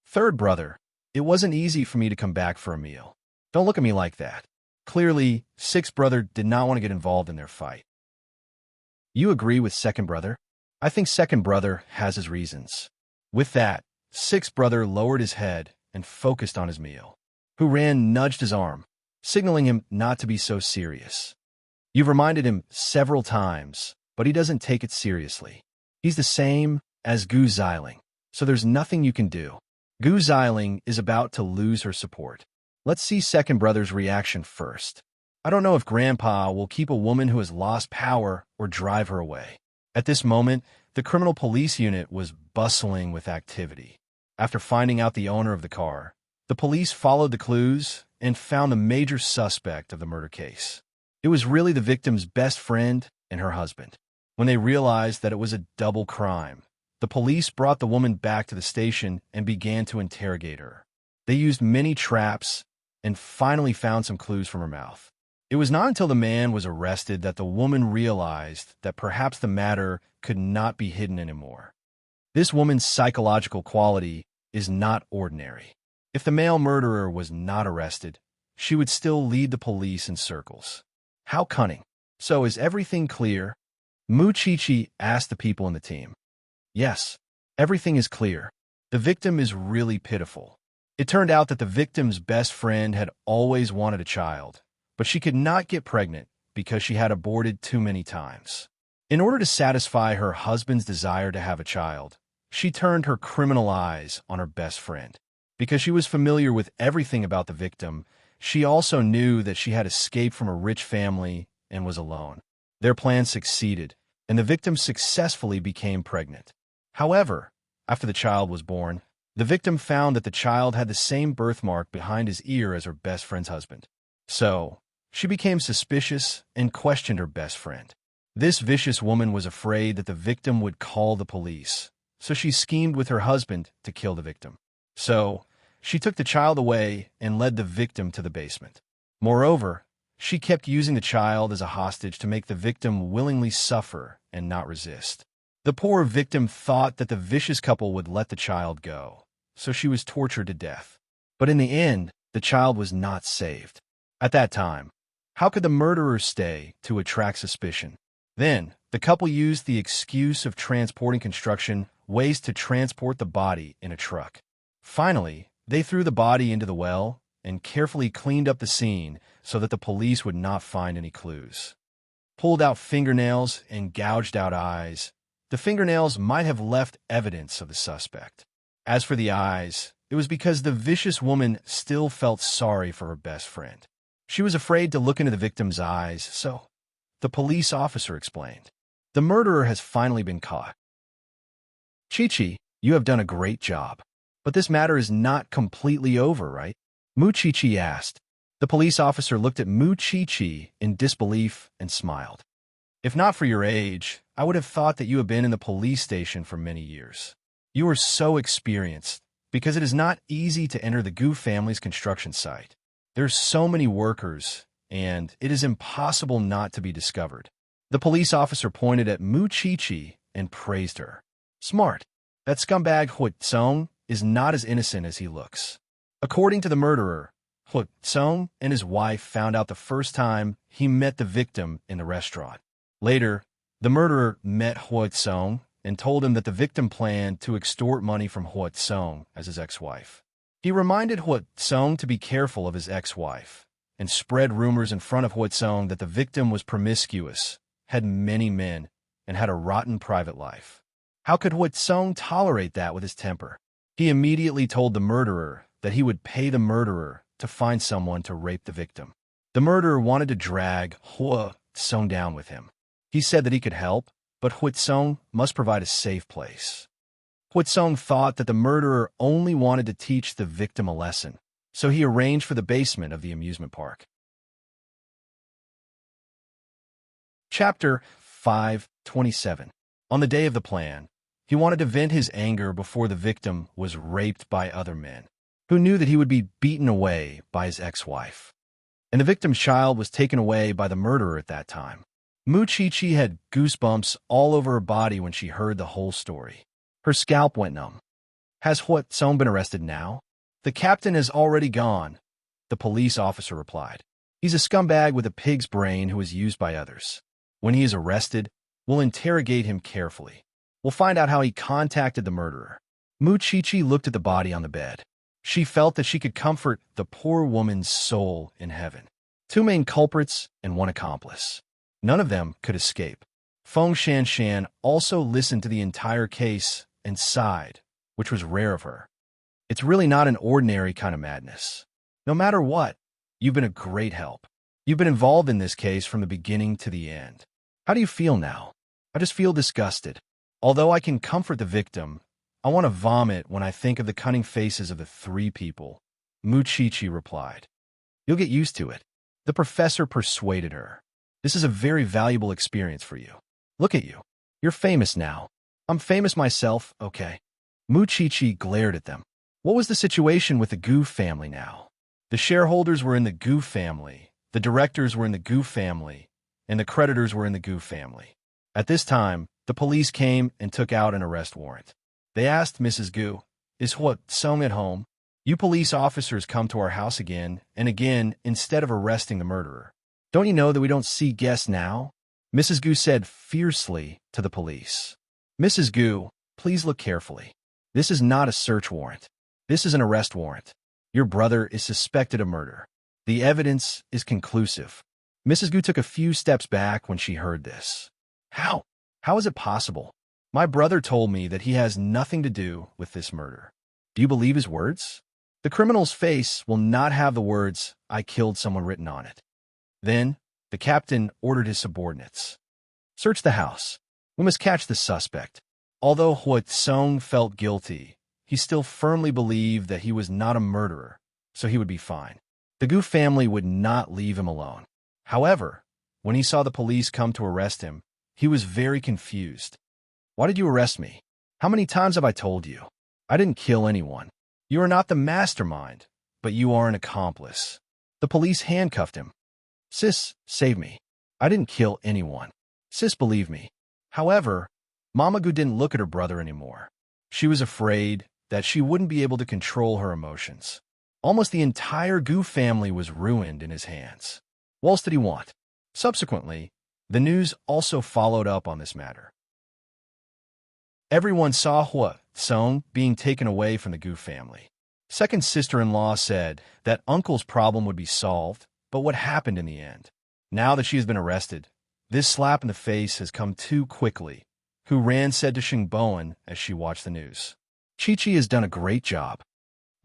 "Third brother, it wasn't easy for me to come back for a meal. Don't look at me like that." Clearly, sixth brother did not want to get involved in their fight. "You agree with second brother?" "I think second brother has his reasons." With that, sixth brother lowered his head and focused on his meal. who ran nudged his arm, signaling him not to be so serious. You've reminded him several times, but he doesn't take it seriously. He's the same as Gu Xiling, so there's nothing you can do. Gu Xiling is about to lose her support. Let's see second brother's reaction first. I don't know if Grandpa will keep a woman who has lost power or drive her away. At this moment, the criminal police unit was bustling with activity. After finding out the owner of the car, the police followed the clues and found the major suspect of the murder case. It was really the victim's best friend and her husband. When they realized that it was a double crime, the police brought the woman back to the station and began to interrogate her. They used many traps and finally found some clues from her mouth. It was not until the man was arrested that the woman realized that perhaps the matter could not be hidden anymore. This woman's psychological quality is not ordinary. If the male murderer was not arrested, she would still lead the police in circles. How cunning. So is everything clear? Mu Chi asked the people in the team. Yes, everything is clear. The victim is really pitiful. It turned out that the victim's best friend had always wanted a child, but she could not get pregnant because she had aborted too many times. In order to satisfy her husband's desire to have a child, she turned her criminal eyes on her best friend. Because she was familiar with everything about the victim, she also knew that she had escaped from a rich family and was alone. Their plan succeeded, and the victim successfully became pregnant. However, after the child was born, the victim found that the child had the same birthmark behind his ear as her best friend's husband. So, she became suspicious and questioned her best friend. This vicious woman was afraid that the victim would call the police, so she schemed with her husband to kill the victim. So, she took the child away and led the victim to the basement. Moreover, she kept using the child as a hostage to make the victim willingly suffer and not resist. The poor victim thought that the vicious couple would let the child go, so she was tortured to death. But in the end, the child was not saved. At that time, how could the murderer stay to attract suspicion? Then, the couple used the excuse of transporting construction waste to transport the body in a truck. Finally, they threw the body into the well and carefully cleaned up the scene so that the police would not find any clues. Pulled out fingernails and gouged out eyes, the fingernails might have left evidence of the suspect. As for the eyes, it was because the vicious woman still felt sorry for her best friend. She was afraid to look into the victim's eyes, so the police officer explained. The murderer has finally been caught. Chi-Chi, you have done a great job. But this matter is not completely over, right? Mu Chi-Chi asked. The police officer looked at Mu Chi-Chi in disbelief and smiled. If not for your age, I would have thought that you have been in the police station for many years. You are so experienced, because it is not easy to enter the Gu family's construction site. There's so many workers, and it is impossible not to be discovered. The police officer pointed at Mu Chi-Chi and praised her. Smart. That scumbag Hui Tsong is not as innocent as he looks. According to the murderer, Hui Tsong and his wife found out the first time he met the victim in the restaurant. Later, the murderer met Hui Tsong and told him that the victim planned to extort money from Hui Tsong as his ex-wife. He reminded Hui Tsong to be careful of his ex-wife and spread rumors in front of Hui Tsong that the victim was promiscuous, had many men, and had a rotten private life. How could Hui Tsong tolerate that with his temper? He immediately told the murderer that he would pay the murderer to find someone to rape the victim. The murderer wanted to drag Hui Tsong down with him. He said that he could help, but Hui Tsong must provide a safe place. Hui Tsong thought that the murderer only wanted to teach the victim a lesson, so he arranged for the basement of the amusement park. Chapter 5:27. On the day of the plan, he wanted to vent his anger before the victim was raped by other men, who knew that he would be beaten away by his ex-wife. And the victim's child was taken away by the murderer at that time. Mu Chi-Chi had goosebumps all over her body when she heard the whole story. Her scalp went numb. Has Hui Tsong been arrested now? The captain is already gone, the police officer replied. He's a scumbag with a pig's brain who is used by others. When he is arrested, we'll interrogate him carefully. We'll find out how he contacted the murderer. Mu Chi-Chi looked at the body on the bed. She felt that she could comfort the poor woman's soul in heaven. Two main culprits and one accomplice. None of them could escape. Feng Shanshan also listened to the entire case and sighed, which was rare of her. It's really not an ordinary kind of madness. No matter what, you've been a great help. You've been involved in this case from the beginning to the end. How do you feel now? I just feel disgusted. Although I can comfort the victim, I want to vomit when I think of the cunning faces of the three people. Mu Chi replied. You'll get used to it. The professor persuaded her. This is a very valuable experience for you. Look at you. You're famous now. I'm famous myself, okay? Mu Chi glared at them. What was the situation with the Gu family now? The shareholders were in the Gu family, the directors were in the Gu family, and the creditors were in the Gu family. At this time, the police came and took out an arrest warrant. They asked Mrs. Gu, "Is Hua Song at home? You police officers come to our house again and again instead of arresting the murderer. Don't you know that we don't see guests now?" Mrs. Gu said fiercely to the police. Mrs. Gu, please look carefully. This is not a search warrant. This is an arrest warrant. Your brother is suspected of murder. The evidence is conclusive. Mrs. Gu took a few steps back when she heard this. How? How is it possible? My brother told me that he has nothing to do with this murder. Do you believe his words? The criminal's face will not have the words, "I killed someone," written on it. Then, the captain ordered his subordinates. Search the house. We must catch the suspect. Although Hua Song felt guilty, he still firmly believed that he was not a murderer, so he would be fine. The Gu family would not leave him alone. However, when he saw the police come to arrest him, he was very confused. Why did you arrest me? How many times have I told you? I didn't kill anyone. You are not the mastermind, but you are an accomplice. The police handcuffed him. Sis, save me. I didn't kill anyone. Sis, believe me. However, Mama Gu didn't look at her brother anymore. She was afraid that she wouldn't be able to control her emotions. Almost the entire Gu family was ruined in his hands. What else did he want? Subsequently, the news also followed up on this matter. Everyone saw Hua Song being taken away from the Gu family. Second sister-in-law said that uncle's problem would be solved, but what happened in the end? Now that she has been arrested, this slap in the face has come too quickly, Hu Ran said to Xing Bowen as she watched the news. Chi-Chi has done a great job.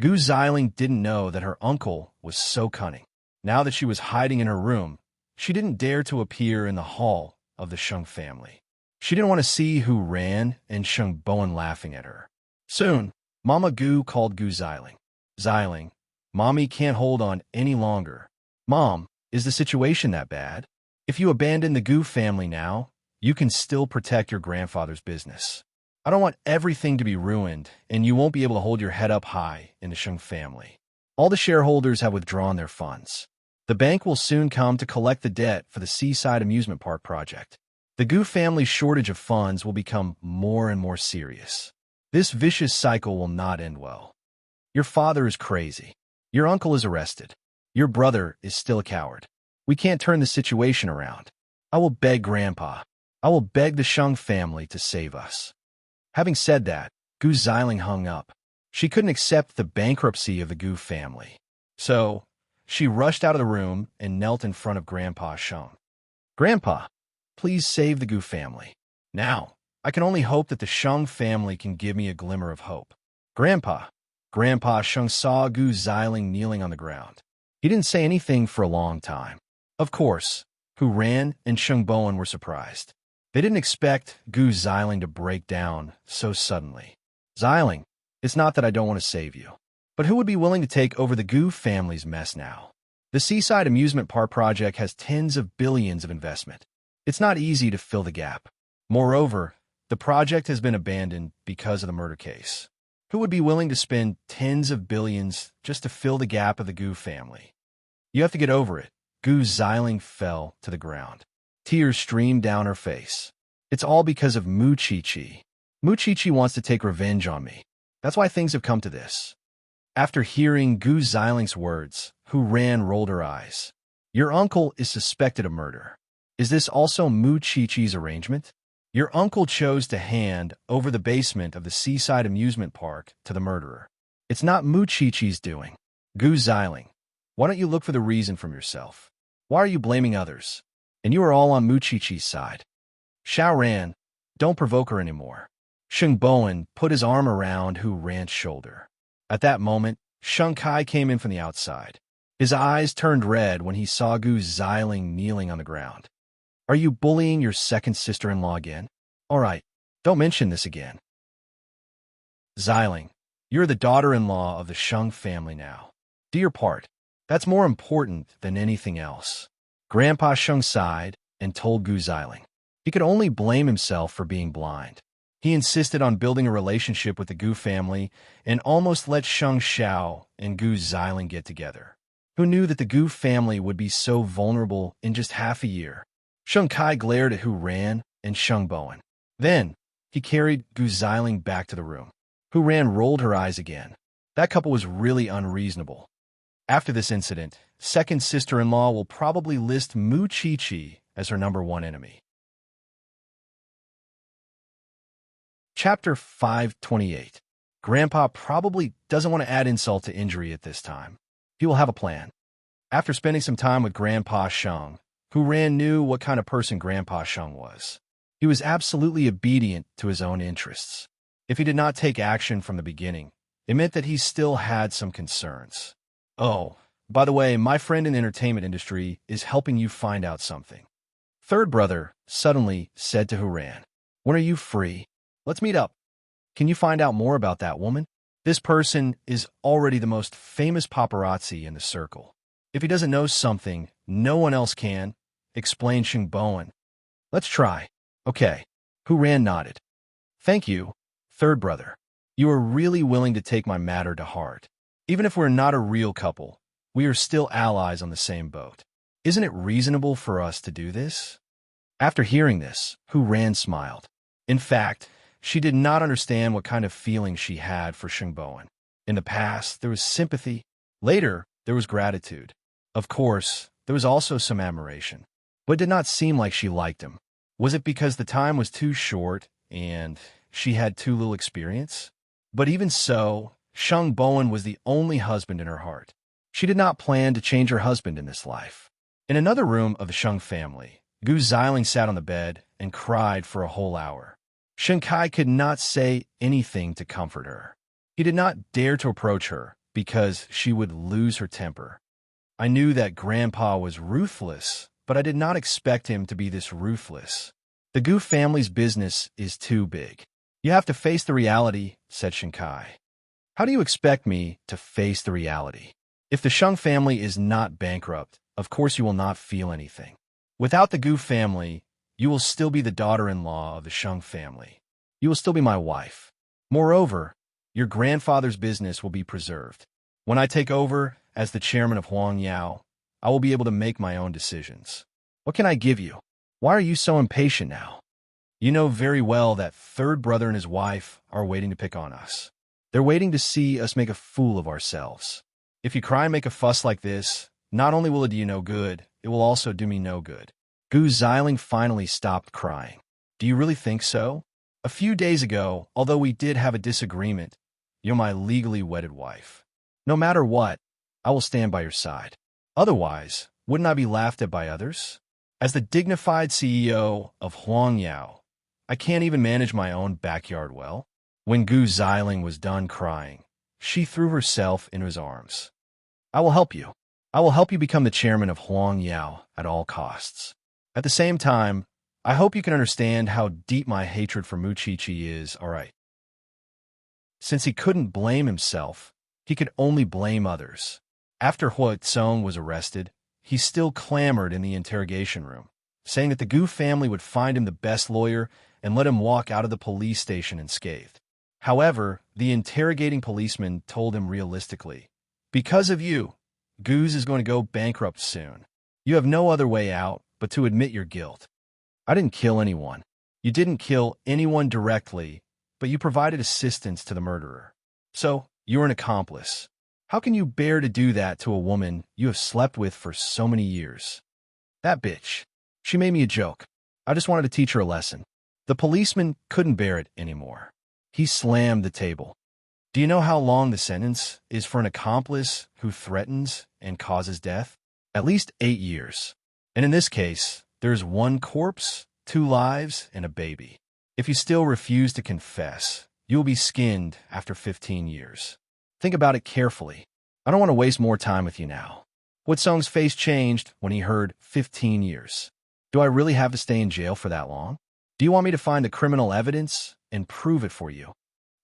Gu Xiling didn't know that her uncle was so cunning. Now that she was hiding in her room, she didn't dare to appear in the hall of the Sheng family. She didn't want to see Hu Ran and Xing Bowen laughing at her. Soon, Mama Gu called Gu Xiling. Xiling, Mommy can't hold on any longer. Mom, is the situation that bad? If you abandon the Gu family now, you can still protect your grandfather's business. I don't want everything to be ruined, and you won't be able to hold your head up high in the Sheng family. All the shareholders have withdrawn their funds. The bank will soon come to collect the debt for the Seaside Amusement Park project. The Gu family's shortage of funds will become more and more serious. This vicious cycle will not end well. Your father is crazy. Your uncle is arrested. Your brother is still a coward. We can't turn the situation around. I will beg Grandpa. I will beg the Sheng family to save us. Having said that, Gu Xiling hung up. She couldn't accept the bankruptcy of the Gu family. So, she rushed out of the room and knelt in front of Grandpa Sheng. Grandpa, please save the Gu family. Now, I can only hope that the Sheng family can give me a glimmer of hope. Grandpa Sheng saw Gu Xiling kneeling on the ground. He didn't say anything for a long time. Of course, Hu Ran and Xing Bowen were surprised. They didn't expect Gu Xiling to break down so suddenly. Xiling, it's not that I don't want to save you, but who would be willing to take over the Gu family's mess now? The Seaside Amusement Park project has tens of billions of investment. It's not easy to fill the gap. Moreover, the project has been abandoned because of the murder case. Who would be willing to spend tens of billions just to fill the gap of the Gu family? You have to get over it. Gu Xiling fell to the ground. Tears streamed down her face. It's all because of Mu Chi-Chi. Mu Chi-Chi wants to take revenge on me. That's why things have come to this. After hearing Gu Xiling's words, Hu Ran rolled her eyes. Your uncle is suspected of murder. Is this also Mu Chi-Chi's arrangement? Your uncle chose to hand over the basement of the Seaside Amusement Park to the murderer. It's not Mu Chi-Chi's doing. Gu Xiling, why don't you look for the reason from yourself? Why are you blaming others? And you are all on Mu Chi-Chi's side. Xiao Ran, don't provoke her anymore. Sheng Bowen put his arm around Hu Ran's shoulder. At that moment, Sheng Kai came in from the outside. His eyes turned red when he saw Gu Xiling kneeling on the ground. Are you bullying your second sister-in-law again? All right, don't mention this again. Xiling, you're the daughter-in-law of the Sheng family now. Do your part. That's more important than anything else. Grandpa Sheng sighed and told Gu Xiling. He could only blame himself for being blind. He insisted on building a relationship with the Gu family and almost let Sheng Xiao and Gu Xiling get together. Who knew that the Gu family would be so vulnerable in just half a year? Sheng Kai glared at Hu Ran and Sheng Bowen. Then, he carried Gu Xiling back to the room. Hu Ran rolled her eyes again. That couple was really unreasonable. After this incident, second sister-in-law will probably list Mu Chi-Chi as her #1 enemy. Chapter 528. Grandpa probably doesn't want to add insult to injury at this time. He will have a plan. After spending some time with Grandpa Sheng, Hu Ran knew what kind of person Grandpa Sheng was. He was absolutely obedient to his own interests. If he did not take action from the beginning, it meant that he still had some concerns. Oh, by the way, my friend in the entertainment industry is helping you find out something. Third brother suddenly said to Hu Ran, when are you free? Let's meet up. Can you find out more about that woman? This person is already the most famous paparazzi in the circle. If he doesn't know something, no one else can, explained Sheng Bowen. Let's try. Okay. Hu Ran nodded. Thank you, third brother. You are really willing to take my matter to heart. Even if we're not a real couple, we are still allies on the same boat. Isn't it reasonable for us to do this? After hearing this, Hu Ran smiled. In fact, she did not understand what kind of feeling she had for Sheng Bowen. In the past, there was sympathy. Later, there was gratitude. Of course, there was also some admiration. But it did not seem like she liked him. Was it because the time was too short and she had too little experience? But even so, Sheng Bowen was the only husband in her heart. She did not plan to change her husband in this life. In another room of the Sheng family, Gu Xiling sat on the bed and cried for a whole hour. Sheng Kai could not say anything to comfort her. He did not dare to approach her because she would lose her temper. I knew that Grandpa was ruthless, but I did not expect him to be this ruthless. The Gu family's business is too big. You have to face the reality, said Sheng Kai. How do you expect me to face the reality? If the Sheng family is not bankrupt, of course you will not feel anything. Without the Gu family, you will still be the daughter-in-law of the Sheng family. You will still be my wife. Moreover, your grandfather's business will be preserved. When I take over as the chairman of Huang Yao, I will be able to make my own decisions. What can I give you? Why are you so impatient now? You know very well that third brother and his wife are waiting to pick on us. They're waiting to see us make a fool of ourselves. If you cry and make a fuss like this, not only will it do you no good, it will also do me no good. Gu Xiling finally stopped crying. Do you really think so? A few days ago, although we did have a disagreement, you're my legally wedded wife. No matter what, I will stand by your side. Otherwise, wouldn't I be laughed at by others? As the dignified CEO of Huang Yao, I can't even manage my own backyard well. When Gu Xiling was done crying, she threw herself into his arms. I will help you. I will help you become the chairman of Huang Yao at all costs. At the same time, I hope you can understand how deep my hatred for Mu Chi-Chi is, all right? Since he couldn't blame himself, he could only blame others. After Hua Tsong was arrested, he still clamored in the interrogation room, saying that the Gu family would find him the best lawyer and let him walk out of the police station unscathed. However, the interrogating policeman told him realistically, because of you, Gu's is going to go bankrupt soon. You have no other way out but to admit your guilt. I didn't kill anyone. You didn't kill anyone directly, but you provided assistance to the murderer. So, you're an accomplice. How can you bear to do that to a woman you have slept with for so many years? That bitch. She made me a joke. I just wanted to teach her a lesson. The policeman couldn't bear it anymore. He slammed the table. Do you know how long the sentence is for an accomplice who threatens and causes death? At least 8 years. And in this case, there's 1 corpse, 2 lives, and a baby. If you still refuse to confess, you will be skinned after 15 years. Think about it carefully. I don't want to waste more time with you now. Huitsong's face changed when he heard 15 years. Do I really have to stay in jail for that long? Do you want me to find the criminal evidence and prove it for you?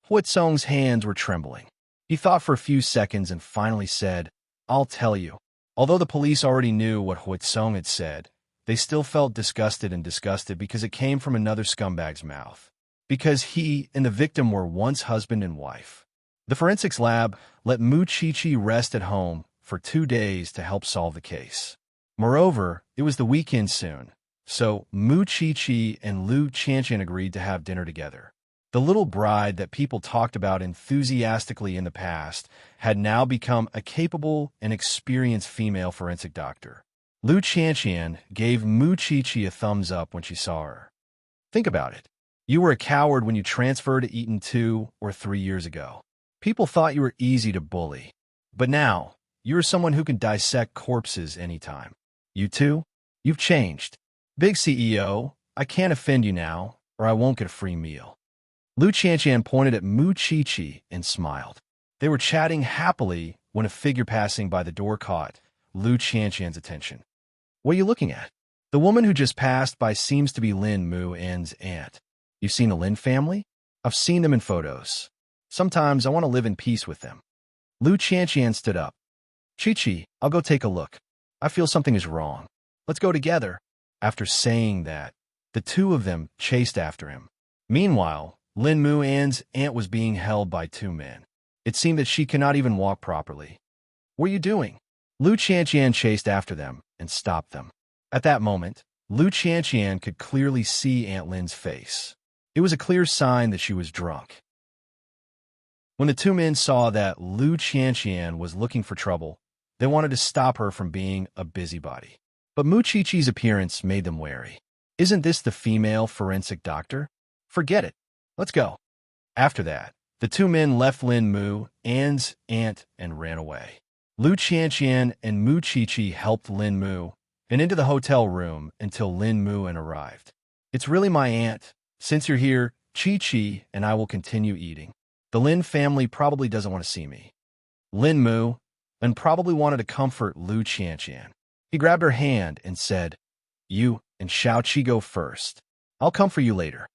Huitsong's hands were trembling. He thought for a few seconds and finally said, I'll tell you. Although the police already knew what Huitsong had said, they still felt disgusted because it came from another scumbag's mouth. Because he and the victim were once husband and wife. The forensics lab let Mu Chi-Chi rest at home for 2 days to help solve the case. Moreover, it was the weekend soon, so Mu Chi-Chi and Lu Qianqian agreed to have dinner together. The little bride that people talked about enthusiastically in the past had now become a capable and experienced female forensic doctor. Lu Qianqian gave Mu Chi-Chi a thumbs up when she saw her. Think about it. You were a coward when you transferred to Eton 2 or 3 years ago. People thought you were easy to bully. But now, you're someone who can dissect corpses anytime. You too? You've changed. Big CEO, I can't offend you now, or I won't get a free meal. Lu Qianqian pointed at Mu Chi-Chi and smiled. They were chatting happily when a figure passing by the door caught Lu Qianqian's attention. What are you looking at? The woman who just passed by seems to be Lin Mu An's aunt. You've seen the Lin family? I've seen them in photos. Sometimes I want to live in peace with them. Lu Qianqian stood up. Chi-Chi, I'll go take a look. I feel something is wrong. Let's go together. After saying that, the two of them chased after him. Meanwhile, Lin Mu An's aunt was being held by 2 men. It seemed that she could not even walk properly. What are you doing? Lu Qianqian chased after them and stopped them. At that moment, Lu Qianqian could clearly see Aunt Lin's face. It was a clear sign that she was drunk. When the 2 men saw that Lu Qianqian was looking for trouble, they wanted to stop her from being a busybody. But Mu Chi-Chi's appearance made them wary. Isn't this the female forensic doctor? Forget it. Let's go. After that, the 2 men left Lin Mu An's aunt and ran away. Lu Qianqian and Mu Chi-Chi helped Lin Mu and into the hotel room until Lin Mu An arrived. It's really my aunt. Since you're here, Chi-Chi and I will continue eating. The Lin family probably doesn't want to see me. Lin Mu An probably wanted to comfort Lu Qianqian. He grabbed her hand and said, You and Xiao Qi go first. I'll come for you later.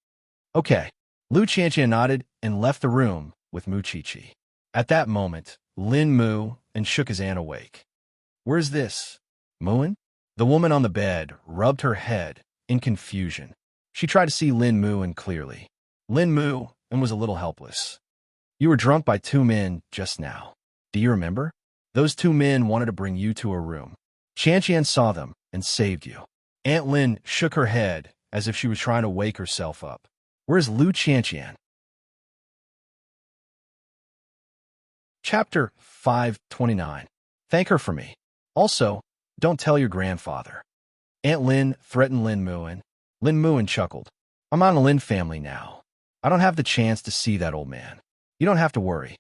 Okay. Lu Qianqian nodded and left the room with Mu Chi-Chi. At that moment, Lin Mu An shook his aunt awake. Where's this? Muan? The woman on the bed rubbed her head in confusion. She tried to see Lin Mu An clearly. Lin Mu An was a little helpless. You were drunk by 2 men just now. Do you remember? Those 2 men wanted to bring you to a room. Qianqian saw them and saved you. Aunt Lin shook her head as if she was trying to wake herself up. Where's Lu Qianqian? Chapter 529. Thank her for me. Also, don't tell your grandfather. Aunt Lin threatened Lin Mu An. Lin Mu An chuckled. I'm on the Lin family now. I don't have the chance to see that old man. You don't have to worry.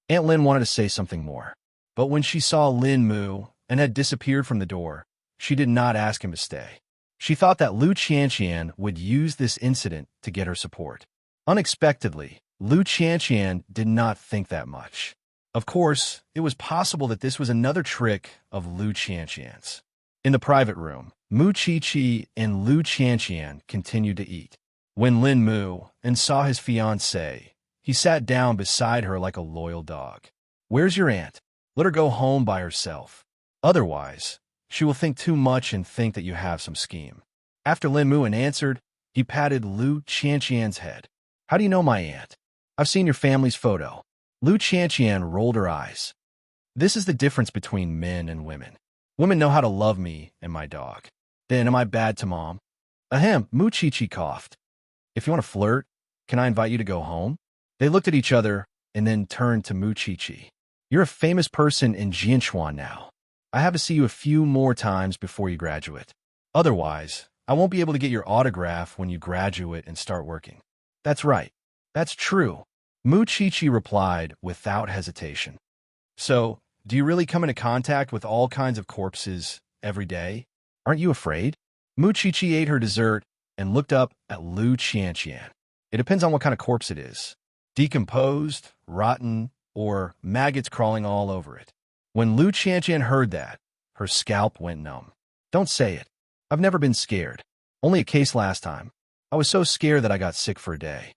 Aunt Lin wanted to say something more, but when she saw Lin Mu An had disappeared from the door, she did not ask him to stay. She thought that Lu Qianqian would use this incident to get her support. Unexpectedly, Lu Qianqian did not think that much. Of course, it was possible that this was another trick of Lu Qianqian's. In the private room, Mu Chi-Chi and Lu Qianqian continued to eat. When Lin Mu An saw his fiancée, he sat down beside her like a loyal dog. Where's your aunt? Let her go home by herself. Otherwise, she will think too much and think that you have some scheme. After Lin Mu An answered, he patted Lu Qianqian's head. How do you know my aunt? I've seen your family's photo. Lu Qianqian rolled her eyes. This is the difference between men and women. Women know how to love me and my dog. Then am I bad to mom? Ahem, Mu Chi-Chi coughed. If you want to flirt, can I invite you to go home? They looked at each other and then turned to Mu Chi-Chi. You're a famous person in Jianchuan now. I have to see you a few more times before you graduate. Otherwise, I won't be able to get your autograph when you graduate and start working. That's right. That's true. Mu Chi replied without hesitation. So, do you really come into contact with all kinds of corpses every day? Aren't you afraid? Mu Chi ate her dessert and looked up at Lu Qianqian. It depends on what kind of corpse it is. Decomposed, rotten, or maggots crawling all over it. When Lu Qianqian heard that, her scalp went numb. Don't say it. I've never been scared. Only a case last time. I was so scared that I got sick for a day.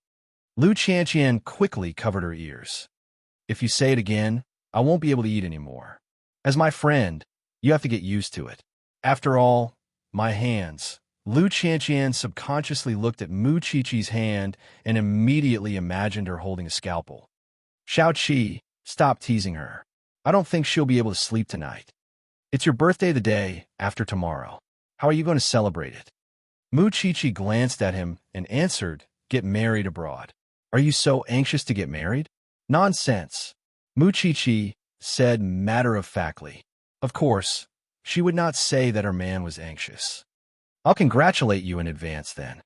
Lu Qianqian quickly covered her ears. If you say it again, I won't be able to eat anymore. As my friend, you have to get used to it. After all, my hands. Lu Qianqian subconsciously looked at Mu Chi-Chi's hand and immediately imagined her holding a scalpel. Xiao Qi, stop teasing her. I don't think she'll be able to sleep tonight. It's your birthday the day after tomorrow. How are you going to celebrate it? Mu Chi-Chi glanced at him and answered, get married abroad. Are you so anxious to get married? Nonsense. Mu Chi-Chi said matter-of-factly. Of course, she would not say that her man was anxious. I'll congratulate you in advance then.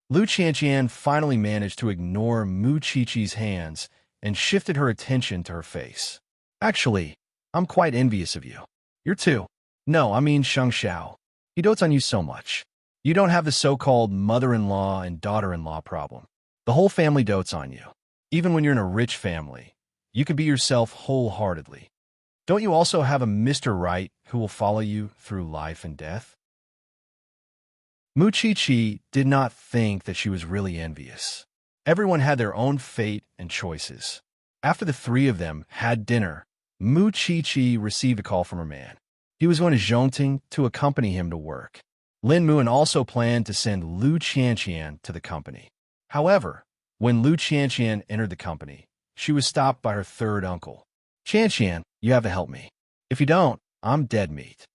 Lu Qianqian finally managed to ignore Mu Chi-Chi's hands and shifted her attention to her face. Actually, I'm quite envious of you. You're too. No, I mean Sheng Xiao. He dotes on you so much. You don't have the so-called mother-in-law and daughter-in-law problem. The whole family dotes on you. Even when you're in a rich family, you can be yourself wholeheartedly. Don't you also have a Mr. Right who will follow you through life and death? Mu Chi did not think that she was really envious. Everyone had their own fate and choices. After the three of them had dinner, Mu Chi received a call from her man. He was going to Zhongting to accompany him to work. Lin Muan also planned to send Lu Qianqian to the company. However, when Lu Qianqian entered the company, she was stopped by her third uncle. Qianqian, you have to help me. If you don't, I'm dead meat.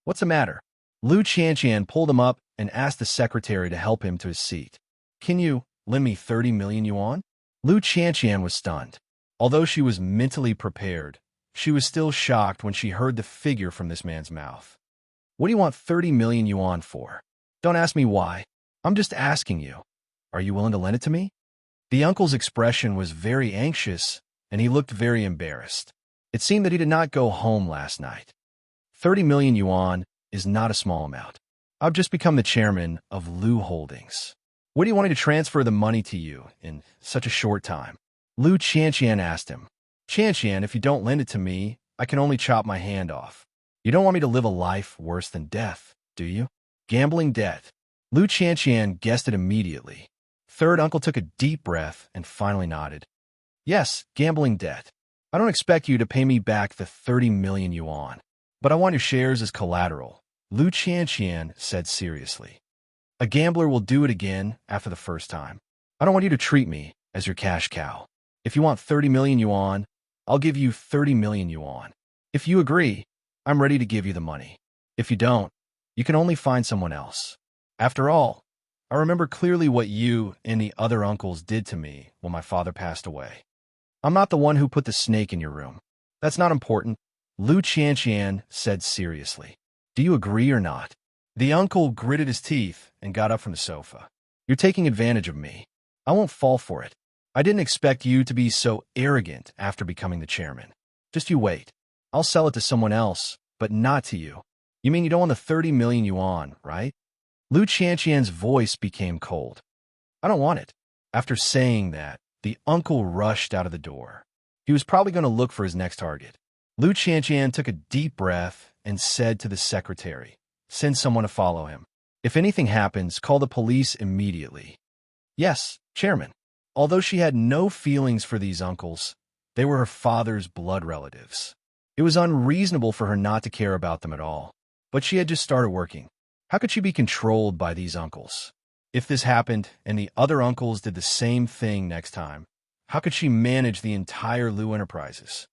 What's the matter? Lu Qianqian pulled him up and asked the secretary to help him to his seat. Can you lend me 30 million yuan? Lu Qianqian was stunned. Although she was mentally prepared, she was still shocked when she heard the figure from this man's mouth. What do you want 30 million yuan for? Don't ask me why. I'm just asking you. Are you willing to lend it to me? The uncle's expression was very anxious, and he looked very embarrassed. It seemed that he did not go home last night. 30 million yuan is not a small amount. I've just become the chairman of Lu Holdings. What do you want me to transfer the money to you in such a short time? Lu Qianqian asked him. Qianqian, if you don't lend it to me, I can only chop my hand off. You don't want me to live a life worse than death, do you? Gambling debt. Lu Qianqian guessed it immediately. Third uncle took a deep breath and finally nodded. Yes, gambling debt. I don't expect you to pay me back the 30 million yuan, but I want your shares as collateral, Lu Qianqian said seriously. A gambler will do it again after the first time. I don't want you to treat me as your cash cow. If you want 30 million yuan, I'll give you 30 million yuan. If you agree, I'm ready to give you the money. If you don't, you can only find someone else. After all, I remember clearly what you and the other uncles did to me when my father passed away. I'm not the one who put the snake in your room. That's not important, Lu Qianqian said seriously. Do you agree or not? The uncle gritted his teeth and got up from the sofa. You're taking advantage of me. I won't fall for it. I didn't expect you to be so arrogant after becoming the chairman. Just you wait. I'll sell it to someone else, but not to you. You mean you don't want the 30 million yuan, right? Lu Qianqian's voice became cold. I don't want it. After saying that, the uncle rushed out of the door. He was probably going to look for his next target. Lu Qianqian took a deep breath and said to the secretary, send someone to follow him. If anything happens, call the police immediately. Yes, Chairman. Although she had no feelings for these uncles, they were her father's blood relatives. It was unreasonable for her not to care about them at all. But she had just started working. How could she be controlled by these uncles? If this happened and the other uncles did the same thing next time, how could she manage the entire Lu Enterprises?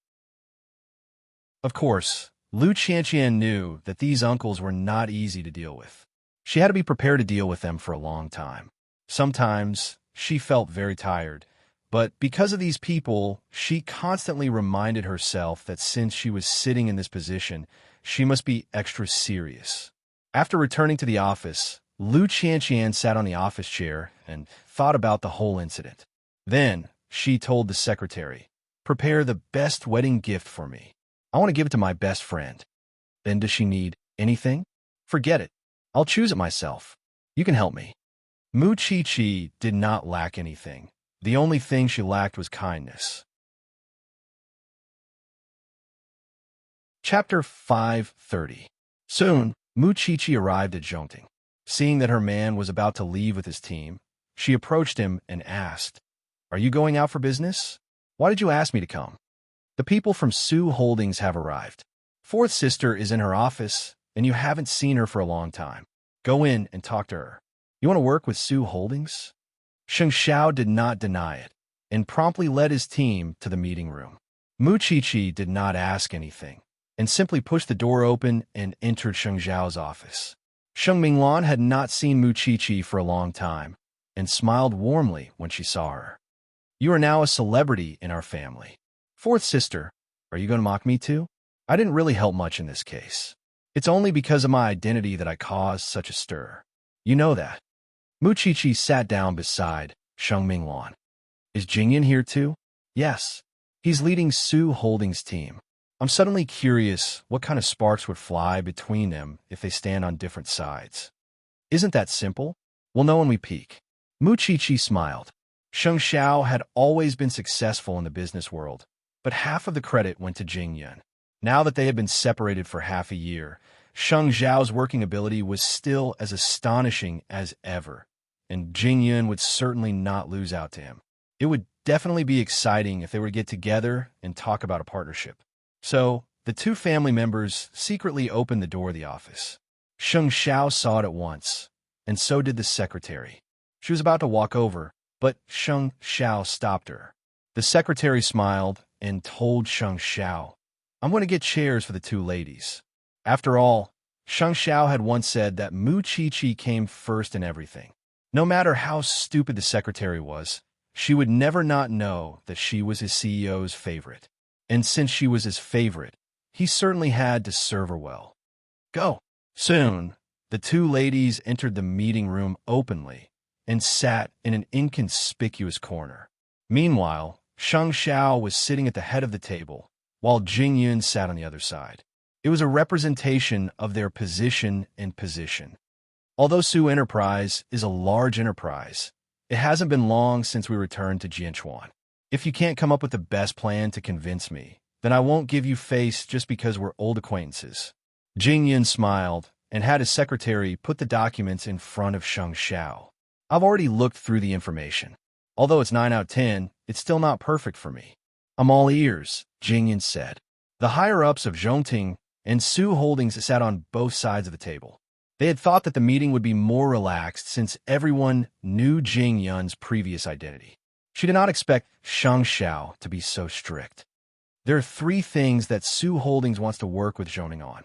Of course, Lu Qianqian knew that these uncles were not easy to deal with. She had to be prepared to deal with them for a long time. Sometimes she felt very tired, but because of these people, she constantly reminded herself that since she was sitting in this position, she must be extra serious. After returning to the office, Lu Qianqian sat on the office chair and thought about the whole incident. Then, she told the secretary. Prepare the best wedding gift for me. I want to give it to my best friend. Then does she need anything? Forget it. I'll choose it myself. You can help me. Chi did not lack anything. The only thing she lacked was kindness. Chapter 530. Soon, Chi arrived at Zhongting. Seeing that her man was about to leave with his team, she approached him and asked, "Are you going out for business? Why did you ask me to come?" "The people from Su Holdings have arrived. Fourth sister is in her office, and you haven't seen her for a long time. Go in and talk to her. You want to work with Su Holdings?" Sheng Xiao did not deny it, and promptly led his team to the meeting room. Chi did not ask anything, and simply pushed the door open and entered Sheng Xiao's office. Sheng Minglan had not seen Chi for a long time, and smiled warmly when she saw her. "You are now a celebrity in our family. Fourth sister, are you going to mock me too? I didn't really help much in this case. It's only because of my identity that I caused such a stir. You know that." Chi sat down beside Sheng Minglan. "Is Jingyan here too?" "Yes. He's leading Su Holdings' team. I'm suddenly curious what kind of sparks would fly between them if they stand on different sides. Isn't that simple? We'll know when we peek." Chi smiled. Sheng Xiao had always been successful in the business world, but half of the credit went to Jingyan. Now that they had been separated for half a year, Sheng Xiao's working ability was still as astonishing as ever, and Jingyan would certainly not lose out to him. It would definitely be exciting if they were to get together and talk about a partnership. So, the two family members secretly opened the door of the office. Sheng Xiao saw it at once, and so did the secretary. She was about to walk over, but Sheng Xiao stopped her. The secretary smiled and told Sheng Xiao, "I'm going to get chairs for the two ladies." After all, Sheng Xiao had once said that Chi came first in everything. No matter how stupid the secretary was, she would never not know that she was his CEO's favorite. And since she was his favorite, he certainly had to serve her well. "Go." Soon, the two ladies entered the meeting room openly and sat in an inconspicuous corner. Meanwhile, Sheng Xiao was sitting at the head of the table, while Jingyan sat on the other side. It was a representation of their position and position. Although Su Enterprise is a large enterprise, it hasn't been long since we returned to Jianchuan. If you can't come up with the best plan to convince me, then I won't give you face just because we're old acquaintances. Jingyan smiled and had his secretary put the documents in front of Sheng Xiao. "I've already looked through the information. Although it's 9 out of 10, it's still not perfect for me." "I'm all ears," Jingyan said. The higher-ups of Zhongting and Su Holdings sat on both sides of the table. They had thought that the meeting would be more relaxed since everyone knew Jingyan's previous identity. She did not expect Sheng Xiao to be so strict. There are 3 things that Su Holdings wants to work with Zhongting on.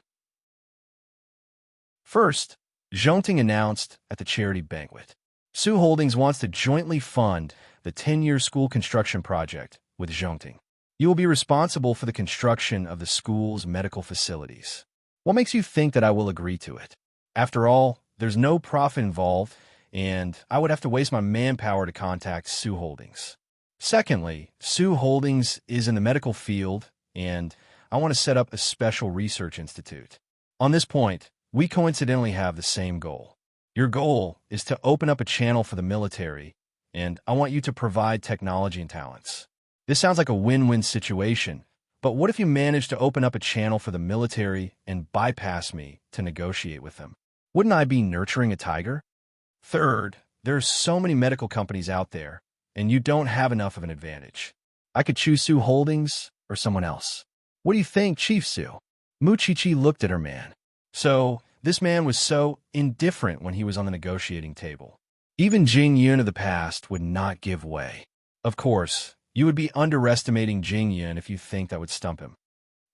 First, Zhongting announced at the charity banquet. Su Holdings wants to jointly fund the 10-year school construction project with Zhongting. You will be responsible for the construction of the school's medical facilities. What makes you think that I will agree to it? After all, there's no profit involved, and I would have to waste my manpower to contact Su Holdings. Secondly, Su Holdings is in the medical field, and I want to set up a special research institute. On this point, we coincidentally have the same goal. Your goal is to open up a channel for the military, and I want you to provide technology and talents. This sounds like a win-win situation, but what if you manage to open up a channel for the military and bypass me to negotiate with them? Wouldn't I be nurturing a tiger? Third, there are so many medical companies out there, and you don't have enough of an advantage. I could choose Su Holdings or someone else. What do you think, Chief Su? Chi looked at her man. So, this man was so indifferent when he was on the negotiating table. Even Jing Yun of the past would not give way. Of course, you would be underestimating Jing Yun if you think that would stump him.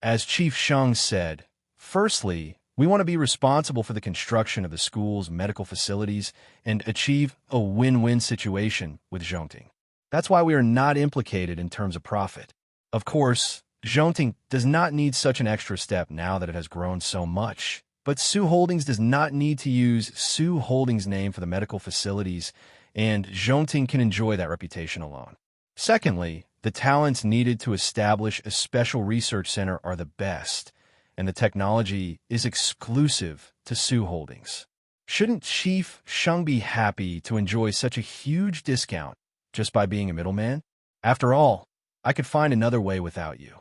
As Chief Sheng said, firstly, we want to be responsible for the construction of the school's medical facilities and achieve a win-win situation with Zhongting. That's why we are not implicated in terms of profit. Of course, Zhongting does not need such an extra step now that it has grown so much, but Su Holdings does not need to use Su Holdings' name for the medical facilities, and Zhongting can enjoy that reputation alone. Secondly, the talents needed to establish a special research center are the best, and the technology is exclusive to Sue Holdings. Shouldn't Chief Shung be happy to enjoy such a huge discount just by being a middleman? After all, I could find another way without you.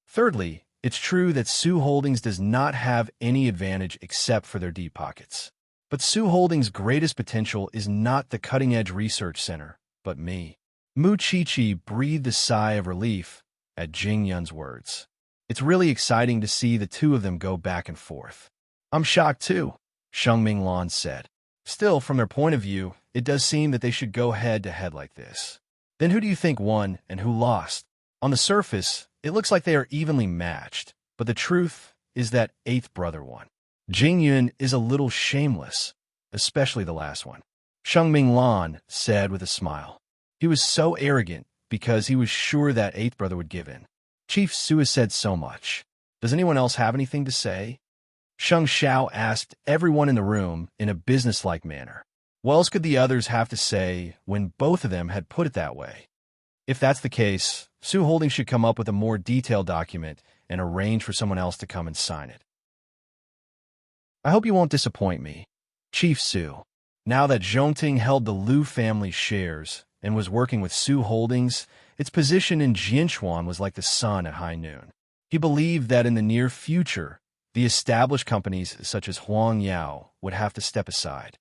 Thirdly, it's true that Sue Holdings does not have any advantage except for their deep pockets. But Sue Holdings' greatest potential is not the cutting-edge research center, but me. Mu Chi-Chi breathed a sigh of relief at Jing Yun's words. It's really exciting to see the two of them go back and forth. I'm shocked too, Sheng Minglan said. Still, from their point of view, it does seem that they should go head-to-head like this. Then who do you think won and who lost? On the surface, it looks like they are evenly matched, but the truth is that eighth brother won. Jing Yun is a little shameless, especially the last one, Sheng Minglan said with a smile. He was so arrogant because he was sure that eighth brother would give in. Chief Su has said so much. Does anyone else have anything to say? Sheng Xiao asked everyone in the room in a businesslike manner. What else could the others have to say when both of them had put it that way? If that's the case, Sue Holdings should come up with a more detailed document and arrange for someone else to come and sign it. I hope you won't disappoint me, Chief Su. Now that Zhongting held the Liu family shares and was working with Sue Holdings, its position in Jianchuan was like the sun at high noon. He believed that in the near future, the established companies such as Huang Yao would have to step aside.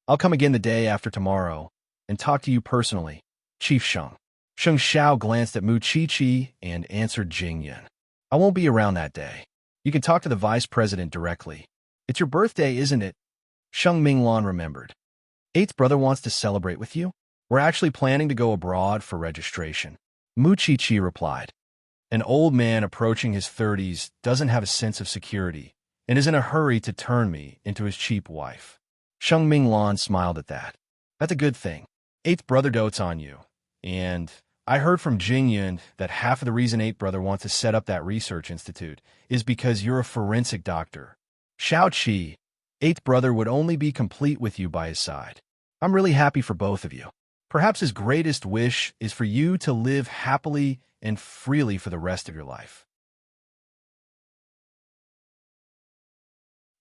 I'll come again the day after tomorrow and talk to you personally, Chief Sheng. Sheng Xiao glanced at Mu Chi-Chi and answered Jing Yun. I won't be around that day. You can talk to the vice president directly. It's your birthday, isn't it? Sheng Minglan remembered. Eighth brother wants to celebrate with you? We're actually planning to go abroad for registration. Mu Chi-Chi replied. An old man approaching his 30s doesn't have a sense of security and is in a hurry to turn me into his cheap wife. Sheng Minglan smiled at that. That's a good thing. Eighth brother dotes on you. And I heard from Jing Yun that half of the reason eighth brother wants to set up that research institute is because you're a forensic doctor. Xiao Qi, eighth brother would only be complete with you by his side. I'm really happy for both of you. Perhaps his greatest wish is for you to live happily and freely for the rest of your life.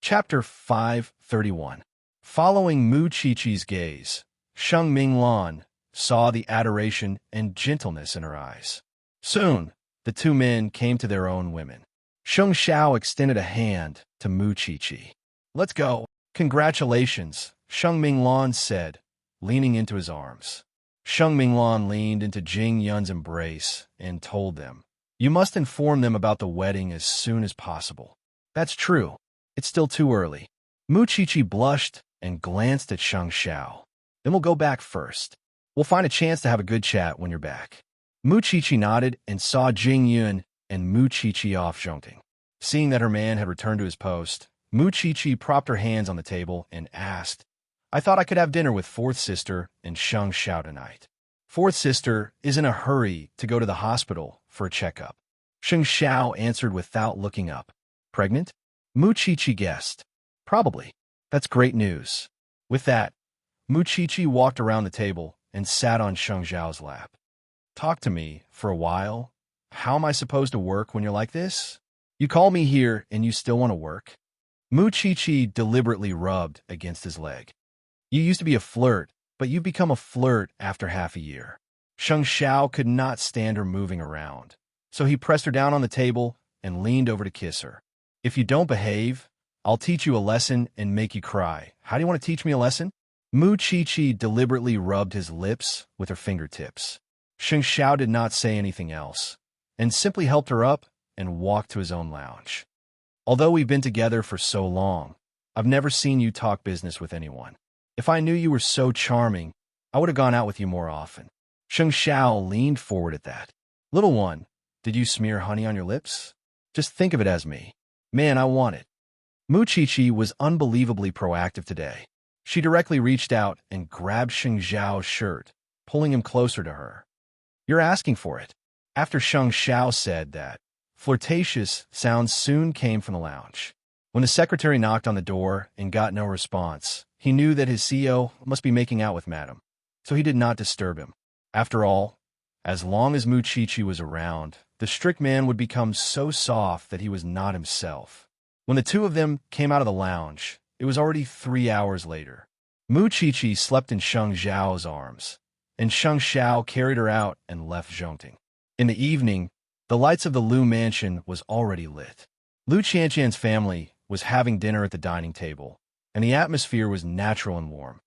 Chapter 531. Following Mu Chi-Chi's gaze, Sheng Minglan saw the adoration and gentleness in her eyes. Soon, the two men came to their own women. Sheng Xiao extended a hand to Mu Chi-Chi. Let's go. Congratulations, Sheng Minglan said, leaning into his arms. Sheng Minglan leaned into Jing Yun's embrace and told them, you must inform them about the wedding as soon as possible. That's true. It's still too early. Mu Chi-Chi blushed and glanced at Sheng Xiao. Then we'll go back first. We'll find a chance to have a good chat when you're back. Mu Chi-Chi nodded and saw Jing Yun and Mu Chi-Chi off Zhongting. Seeing that her man had returned to his post, Mu Chi-Chi propped her hands on the table and asked, I thought I could have dinner with fourth sister and Sheng Xiao tonight. Fourth sister is in a hurry to go to the hospital for a checkup. Sheng Xiao answered without looking up. Pregnant? Mu Chi-Chi guessed. Probably. That's great news. With that, Mu Chi-Chi walked around the table and sat on Sheng Xiao's lap. Talk to me for a while. How am I supposed to work when you're like this? You call me here and you still want to work? Mu Chi-Chi deliberately rubbed against his leg. You used to be a flirt, but you've become a flirt after half a year. Sheng Xiao could not stand her moving around, so he pressed her down on the table and leaned over to kiss her. If you don't behave, I'll teach you a lesson and make you cry. How do you want to teach me a lesson? Mu Chi-Chi deliberately rubbed his lips with her fingertips. Sheng Xiao did not say anything else, and simply helped her up and walked to his own lounge. Although we've been together for so long, I've never seen you talk business with anyone. If I knew you were so charming, I would have gone out with you more often. Sheng Xiao leaned forward at that. Little one, did you smear honey on your lips? Just think of it as me. Man, I want it. Mu Chi-Chi was unbelievably proactive today. She directly reached out and grabbed Sheng Xiao's shirt, pulling him closer to her. You're asking for it. After Sheng Xiao said that, flirtatious sounds soon came from the lounge. When the secretary knocked on the door and got no response, he knew that his CEO must be making out with Madame, so he did not disturb him. After all, As long as Mu Chi was around, the strict man would become so soft that he was not himself. When the two of them came out of the lounge, it was already 3 hours later. Mu Chi slept in Sheng Xiao's arms, and Sheng Xiao carried her out and left Zhongting. In the evening, the lights of the Lu mansion was already lit. Lu Qianqian's family was having dinner at the dining table, and the atmosphere was natural and warm.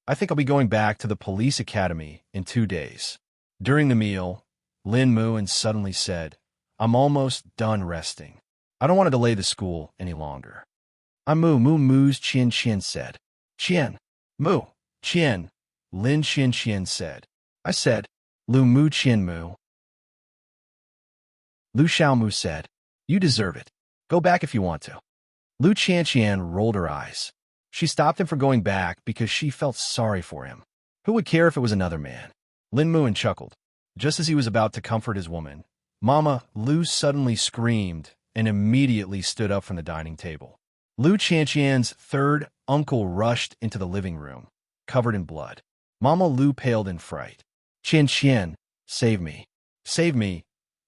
I think I'll be going back to the police academy in 2 days. During the meal, Lin Muan suddenly said, I'm almost done resting. I don't want to delay the school any longer. I'm Mu's Qian said. Qian. Mu. Qian. Lin Qian said. I said, Lu Mu Qian Mu. Lu Xiaomu said, You deserve it. Go back if you want to. Lu Qian rolled her eyes. She stopped him from going back because she felt sorry for him. Who would care if it was another man? Lin Muan chuckled. Just as he was about to comfort his woman, Mama Lu suddenly screamed and immediately stood up from the dining table. Lu Qianqian's third uncle rushed into the living room, covered in blood. Mama Lu paled in fright. Qian, save me. Save me.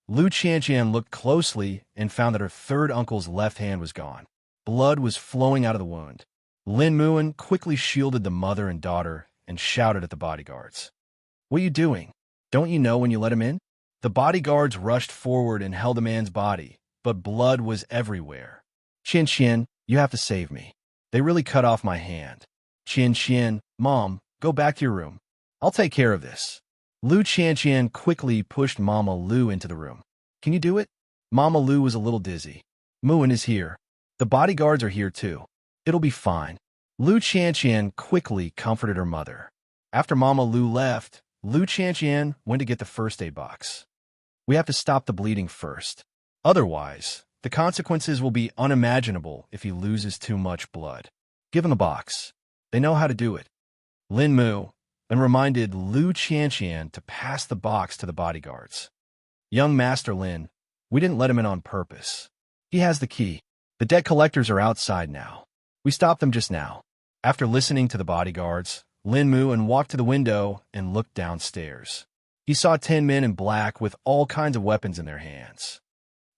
Lu Qianqian looked closely and found that her third uncle's left hand was gone. Blood was flowing out of the wound. Lin Muan quickly shielded the mother and daughter and shouted at the bodyguards. What are you doing? Don't you know when you let him in? The bodyguards rushed forward and held the man's body, but blood was everywhere. Qian, you have to save me. They really cut off my hand. Qian, Mom, go back to your room. I'll take care of this. Lu Qianqian quickly pushed Mama Lu into the room. Can you do it? Mama Lu was a little dizzy. Muan is here. The bodyguards are here too. It'll be fine. Lu Qianqian quickly comforted her mother. After Mama Lu left, Lu Qianqian went to get the first aid box. We have to stop the bleeding first. Otherwise, the consequences will be unimaginable if he loses too much blood. Give him the box. They know how to do it. Lin Mu and reminded Lu Qianqian to pass the box to the bodyguards. Young Master Lin, we didn't let him in on purpose. He has the key. The debt collectors are outside now. We stopped them just now. After listening to the bodyguards, Lin Muan walked to the window and looked downstairs. He saw 10 men in black with all kinds of weapons in their hands.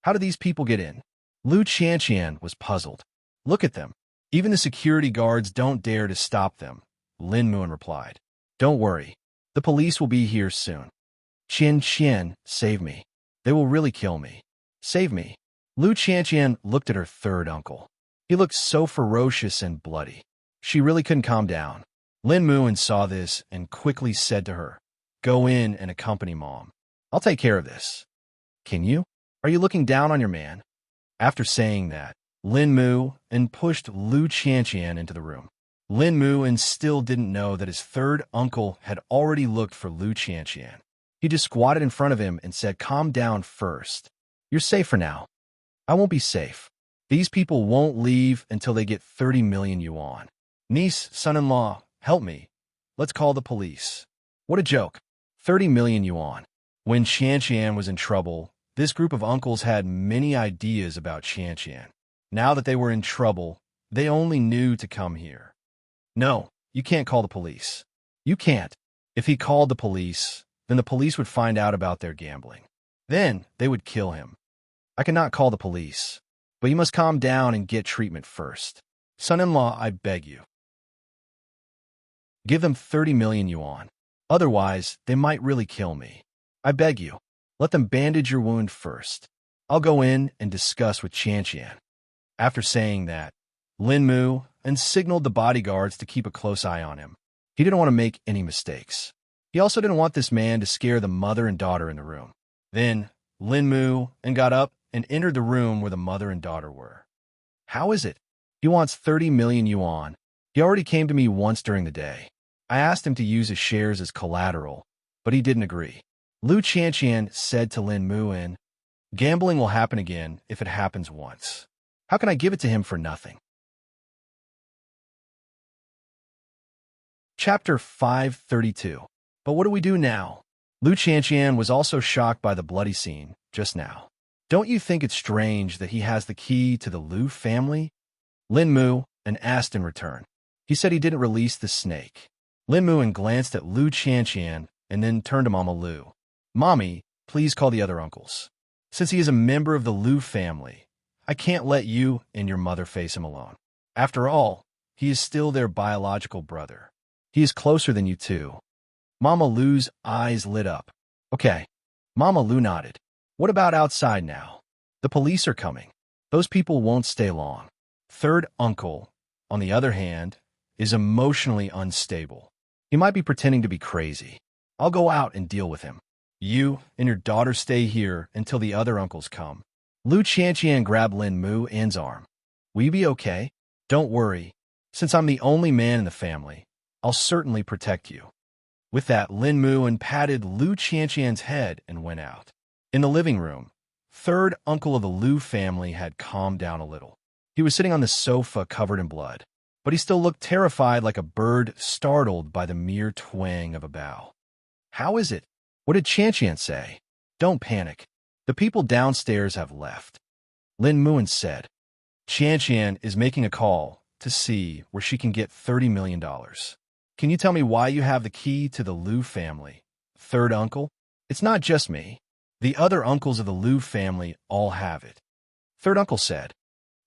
How did these people get in? Lu Qianqian was puzzled. Look at them. Even the security guards don't dare to stop them, Lin Muan replied. Don't worry. The police will be here soon. Qian, save me. They will really kill me. Save me. Lu Qianqian looked at her third uncle. He looked so ferocious and bloody. She really couldn't calm down. Lin Muan saw this and quickly said to her, Go in and accompany Mom. I'll take care of this. Can you? Are you looking down on your man? After saying that, Lin Muan pushed Lu Qianqian into the room. Lin Muan still didn't know that his third uncle had already looked for Lu Qianqian. He just squatted in front of him and said, Calm down first. You're safe for now. I won't be safe. These people won't leave until they get 30 million yuan. Niece, son-in-law, help me. Let's call the police. What a joke. 30 million yuan. When Qianqian was in trouble, this group of uncles had many ideas about Qianqian. Now that they were in trouble, they only knew to come here. No, you can't call the police. You can't. If he called the police, then the police would find out about their gambling. Then they would kill him. I cannot call the police, but you must calm down and get treatment first. Son-in-law, I beg you. Give them 30 million yuan. Otherwise, they might really kill me. I beg you. Let them bandage your wound first. I'll go in and discuss with Qianqian. After saying that, Lin Muan signaled the bodyguards to keep a close eye on him. He didn't want to make any mistakes. He also didn't want this man to scare the mother and daughter in the room. Then, Lin Muan got up and entered the room where the mother and daughter were. How is it? He wants 30 million yuan. He already came to me once during the day. I asked him to use his shares as collateral, but he didn't agree. Lu Qianqian said to Lin Muan, Gambling will happen again if it happens once. How can I give it to him for nothing? Chapter 532. But what do we do now? Lu Qianqian was also shocked by the bloody scene just now. Don't you think it's strange that he has the key to the Lu family? Lin Muan asked in return. He said he didn't release the snake. Lin Muan glanced at Lu Qianqian and then turned to Mama Lu. Mommy, please call the other uncles. Since he is a member of the Liu family, I can't let you and your mother face him alone. After all, he is still their biological brother. He is closer than you two. Mama Lu's eyes lit up. Okay. Mama Lu nodded. What about outside now? The police are coming. Those people won't stay long. Third uncle, on the other hand, is emotionally unstable. He might be pretending to be crazy. I'll go out and deal with him. You and your daughter stay here until the other uncles come. Lu Qianqian grabbed Lin Mu An's arm. Will you be okay? Don't worry. Since I'm the only man in the family, I'll certainly protect you. With that, Lin Mu An patted Lu Qianqian's head and went out. In the living room, third uncle of the Liu family had calmed down a little. He was sitting on the sofa covered in blood, but he still looked terrified like a bird startled by the mere twang of a bough. How is it? What did Qianqian say? Don't panic. The people downstairs have left. Lin Muan said. Qianqian is making a call to see where she can get $30 million. Can you tell me why you have the key to the Liu family? Third uncle? It's not just me. The other uncles of the Liu family all have it. Third uncle said,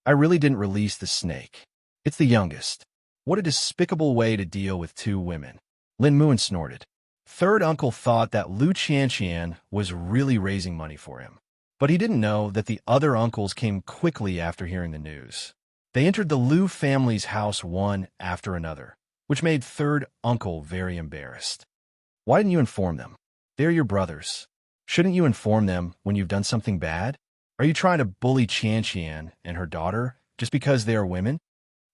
I really didn't release the snake. It's the youngest. What a despicable way to deal with two women. Lin Muan snorted. Third uncle thought that Lu Qianqian was really raising money for him. But he didn't know that the other uncles came quickly after hearing the news. They entered the Liu family's house one after another, which made third uncle very embarrassed. Why didn't you inform them? They're your brothers. Shouldn't you inform them when you've done something bad? Are you trying to bully Qianqian and her daughter just because they are women?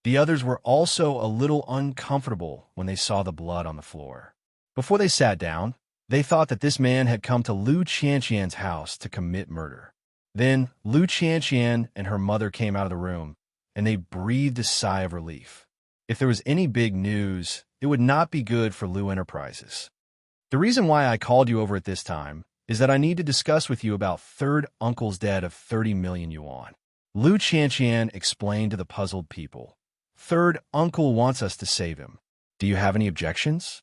The others were also a little uncomfortable when they saw the blood on the floor. Before they sat down, they thought that this man had come to Lu Qianqian's house to commit murder. Then Lu Qianqian and her mother came out of the room, and they breathed a sigh of relief. If there was any big news, it would not be good for Liu Enterprises. The reason why I called you over at this time is that I need to discuss with you about third uncle's debt of 30 million yuan. Lu Qianqian explained to the puzzled people. Third uncle wants us to save him. Do you have any objections?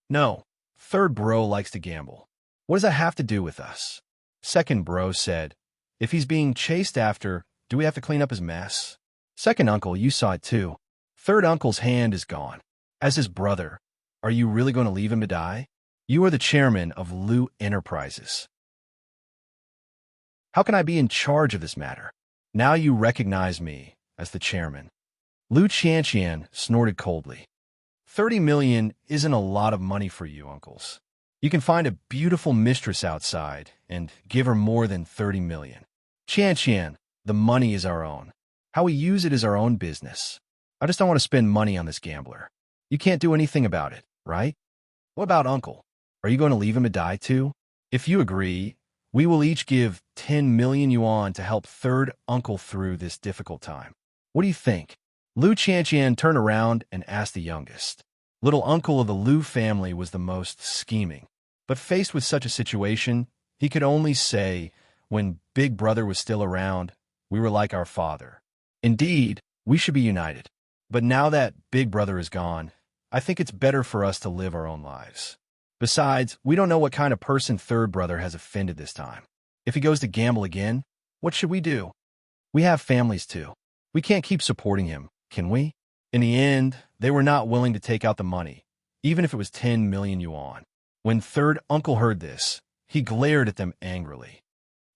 No. Third bro likes to gamble. What does that have to do with us? Second bro said, if he's being chased after, do we have to clean up his mess? Second uncle, you saw it too. Third uncle's hand is gone. As his brother, are you really going to leave him to die? You are the chairman of Liu Enterprises. How can I be in charge of this matter? Now you recognize me as the chairman. Lu Qianqian snorted coldly. 30 million isn't a lot of money for you, uncles. You can find a beautiful mistress outside and give her more than 30 million. Qianqian, the money is our own. How we use it is our own business. I just don't want to spend money on this gambler. You can't do anything about it, right? What about uncle? Are you going to leave him to die too? If you agree, we will each give 10 million yuan to help third uncle through this difficult time. What do you think? Lu Qianqian turned around and asked the youngest. Little uncle of the Liu family was the most scheming, but faced with such a situation, he could only say, when Big Brother was still around, we were like our father. Indeed, we should be united. But now that Big Brother is gone, I think it's better for us to live our own lives. Besides, we don't know what kind of person third brother has offended this time. If he goes to gamble again, what should we do? We have families too. We can't keep supporting him, can we? In the end, they were not willing to take out the money, even if it was 10 million yuan. When third uncle heard this, he glared at them angrily.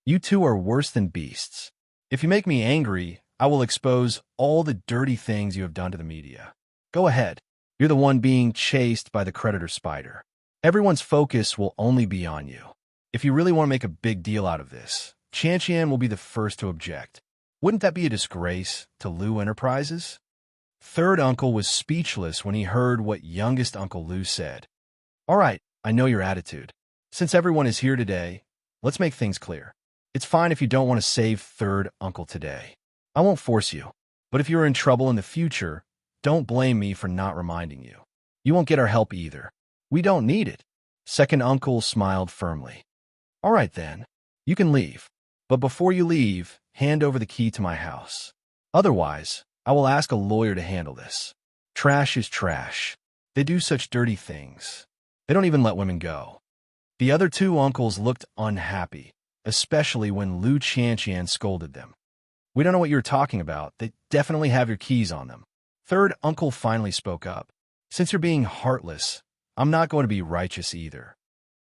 You two are worse than beasts. If you make me angry, I will expose all the dirty things you have done to the media. Go ahead. You're the one being chased by the creditor spider. Everyone's focus will only be on you. If you really want to make a big deal out of this, Qianqian will be the first to object. Wouldn't that be a disgrace to Liu Enterprises? Third uncle was speechless when he heard what youngest uncle Liu said. All right, I know your attitude. Since everyone is here today, let's make things clear. It's fine if you don't want to save third uncle today. I won't force you. But if you're in trouble in the future, don't blame me for not reminding you. You won't get our help either. We don't need it. Second uncle smiled firmly. All right then, you can leave. But before you leave, hand over the key to my house. Otherwise, I will ask a lawyer to handle this. Trash is trash. They do such dirty things. They don't even let women go. The other two uncles looked unhappy, especially when Lu Qianqian scolded them. We don't know what you're talking about. They definitely have your keys on them. Third uncle finally spoke up. Since you're being heartless, I'm not going to be righteous either.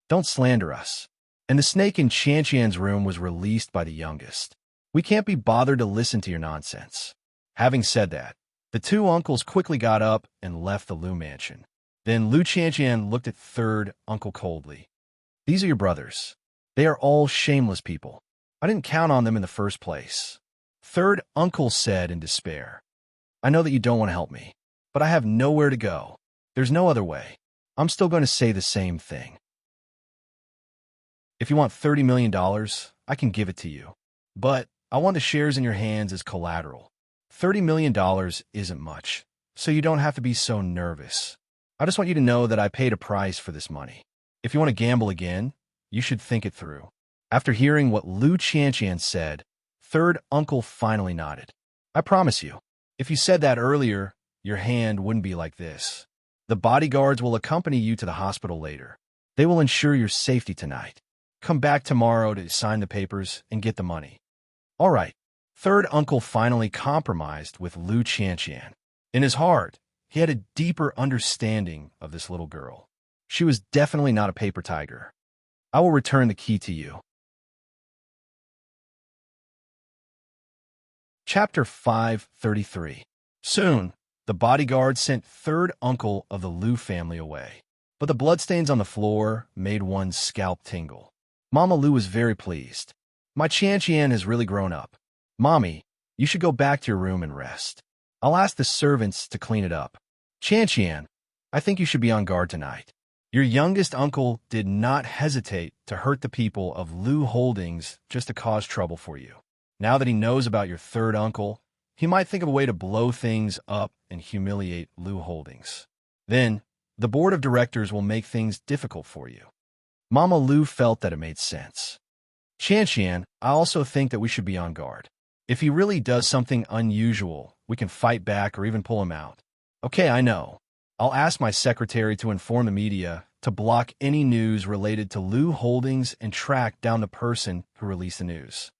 Don't slander us. And the snake in Qianqian's room was released by the youngest. We can't be bothered to listen to your nonsense. Having said that, the two uncles quickly got up and left the Lu mansion. Then Lu Qianqian looked at third uncle coldly. These are your brothers. They are all shameless people. I didn't count on them in the first place. Third uncle said in despair. I know that you don't want to help me, but I have nowhere to go. There's no other way. I'm still going to say the same thing. If you want $30 million, I can give it to you. But I want the shares in your hands as collateral. $30 million isn't much, so you don't have to be so nervous. I just want you to know that I paid a price for this money. If you want to gamble again, you should think it through. After hearing what Lu Qianqian said, third uncle finally nodded. I promise you, if you said that earlier, your hand wouldn't be like this. The bodyguards will accompany you to the hospital later. They will ensure your safety tonight. Come back tomorrow to sign the papers and get the money. All right. Third uncle finally compromised with Lu Qianqian. In his heart, he had a deeper understanding of this little girl. She was definitely not a paper tiger. I will return the key to you. Chapter 533. Soon, the bodyguard sent third uncle of the Lu family away. But the bloodstains on the floor made one's scalp tingle. Mama Lu was very pleased. My Qianqian has really grown up. Mommy, you should go back to your room and rest. I'll ask the servants to clean it up. Qianqian, I think you should be on guard tonight. Your youngest uncle did not hesitate to hurt the people of Lu Holdings just to cause trouble for you. Now that he knows about your third uncle, he might think of a way to blow things up and humiliate Lu Holdings. Then, the board of directors will make things difficult for you. Mama Lu felt that it made sense. Qianqian, I also think that we should be on guard. If he really does something unusual, we can fight back or even pull him out. Okay, I know. I'll ask my secretary to inform the media to block any news related to Lu Holdings and track down the person who released the news.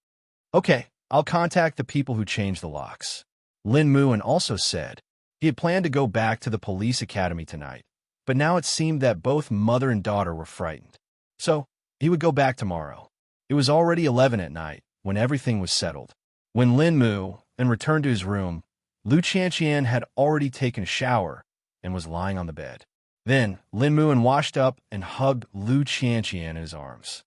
Okay, I'll contact the people who changed the locks. Lin Muan also said he had planned to go back to the police academy tonight, but now it seemed that both mother and daughter were frightened. So, he would go back tomorrow. It was already 11 at night when everything was settled. When Lin Mu returned to his room, Lu Qianqian had already taken a shower and was lying on the bed. Then, Lin Muan washed up and hugged Lu Qianqian in his arms.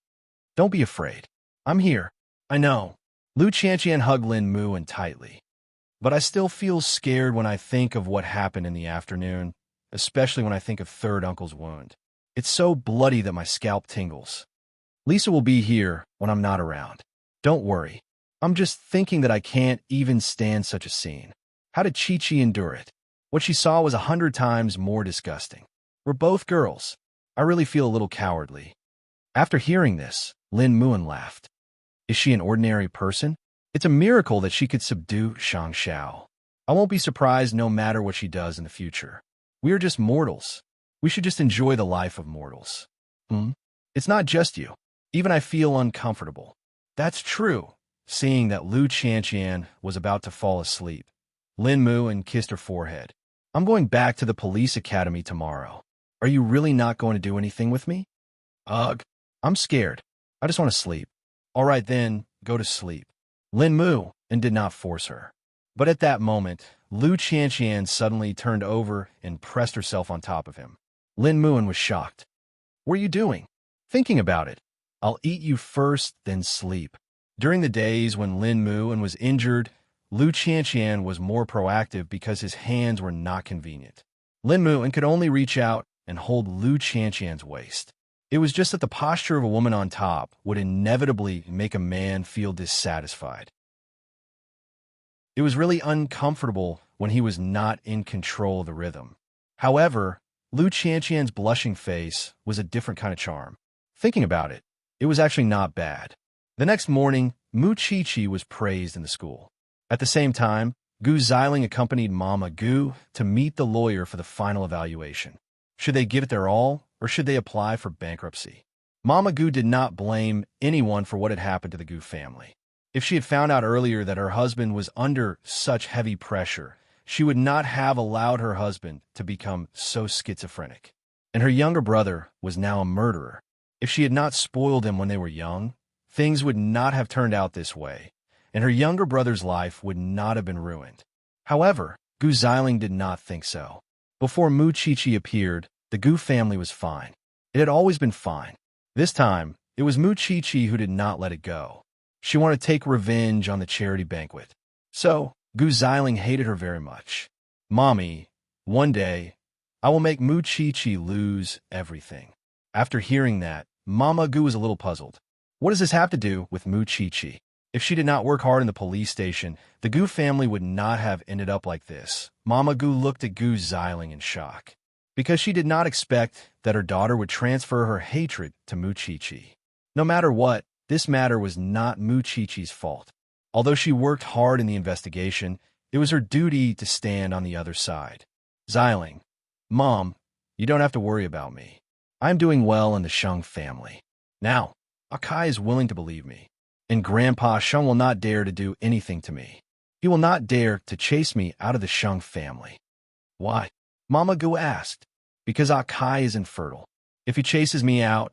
Don't be afraid. I'm here. I know. Lu Qianqian hugged Lin Muan tightly. But I still feel scared when I think of what happened in the afternoon, especially when I think of third uncle's wound. It's so bloody that my scalp tingles. Lisa will be here when I'm not around. Don't worry. I'm just thinking that I can't even stand such a scene. How did Chi-Chi endure it? What she saw was 100 times more disgusting. We're both girls. I really feel a little cowardly. After hearing this, Lin Muan laughed. Is she an ordinary person? It's a miracle that she could subdue Shang Xiao. I won't be surprised no matter what she does in the future. We are just mortals. We should just enjoy the life of mortals. It's not just you. Even I feel uncomfortable. That's true. Seeing that Lu Qianqian was about to fall asleep, Lin Muan kissed her forehead. I'm going back to the police academy tomorrow. Are you really not going to do anything with me? Ugh, I'm scared. I just want to sleep. All right then, go to sleep. Lin Muan did not force her. But at that moment, Lu Qianqian suddenly turned over and pressed herself on top of him. Lin Muan was shocked. What are you doing? Thinking about it. I'll eat you first, then sleep. During the days when Lin Muan was injured, Lu Qianqian was more proactive because his hands were not convenient. Lin Muan could only reach out and hold Lu Qianqian's waist. It was just that the posture of a woman on top would inevitably make a man feel dissatisfied. It was really uncomfortable when he was not in control of the rhythm. However, Lu Qianqian's blushing face was a different kind of charm. Thinking about it, it was actually not bad. The next morning, Mu Chi-Chi was praised in the school. At the same time, Gu Xiling accompanied Mama Gu to meet the lawyer for the final evaluation. Should they give it their all, or should they apply for bankruptcy? Mama Gu did not blame anyone for what had happened to the Gu family. If she had found out earlier that her husband was under such heavy pressure, she would not have allowed her husband to become so schizophrenic. And her younger brother was now a murderer. If she had not spoiled him when they were young, things would not have turned out this way, and her younger brother's life would not have been ruined. However, Gu Xiling did not think so. Before Mu Qiqi appeared, the Gu family was fine. It had always been fine. This time, it was Mu Qiqi who did not let it go. She wanted to take revenge on the charity banquet. So, Gu Xiling hated her very much. Mommy, one day, I will make Mu Qiqi lose everything. After hearing that, Mama Gu was a little puzzled. What does this have to do with Mu Qiqi? If she did not work hard in the police station, the Gu family would not have ended up like this. Mama Gu looked at Gu Xiling in shock, because she did not expect that her daughter would transfer her hatred to Mu Qiqi. No matter what, this matter was not Mu Qiqi's fault. Although she worked hard in the investigation, it was her duty to stand on the other side. Xiling, Mom, you don't have to worry about me. I'm doing well in the Sheng family. Now, Akai is willing to believe me, and Grandpa Sheng will not dare to do anything to me. He will not dare to chase me out of the Sheng family. Why? Mama Gu asked. Because Akai is infertile. If he chases me out,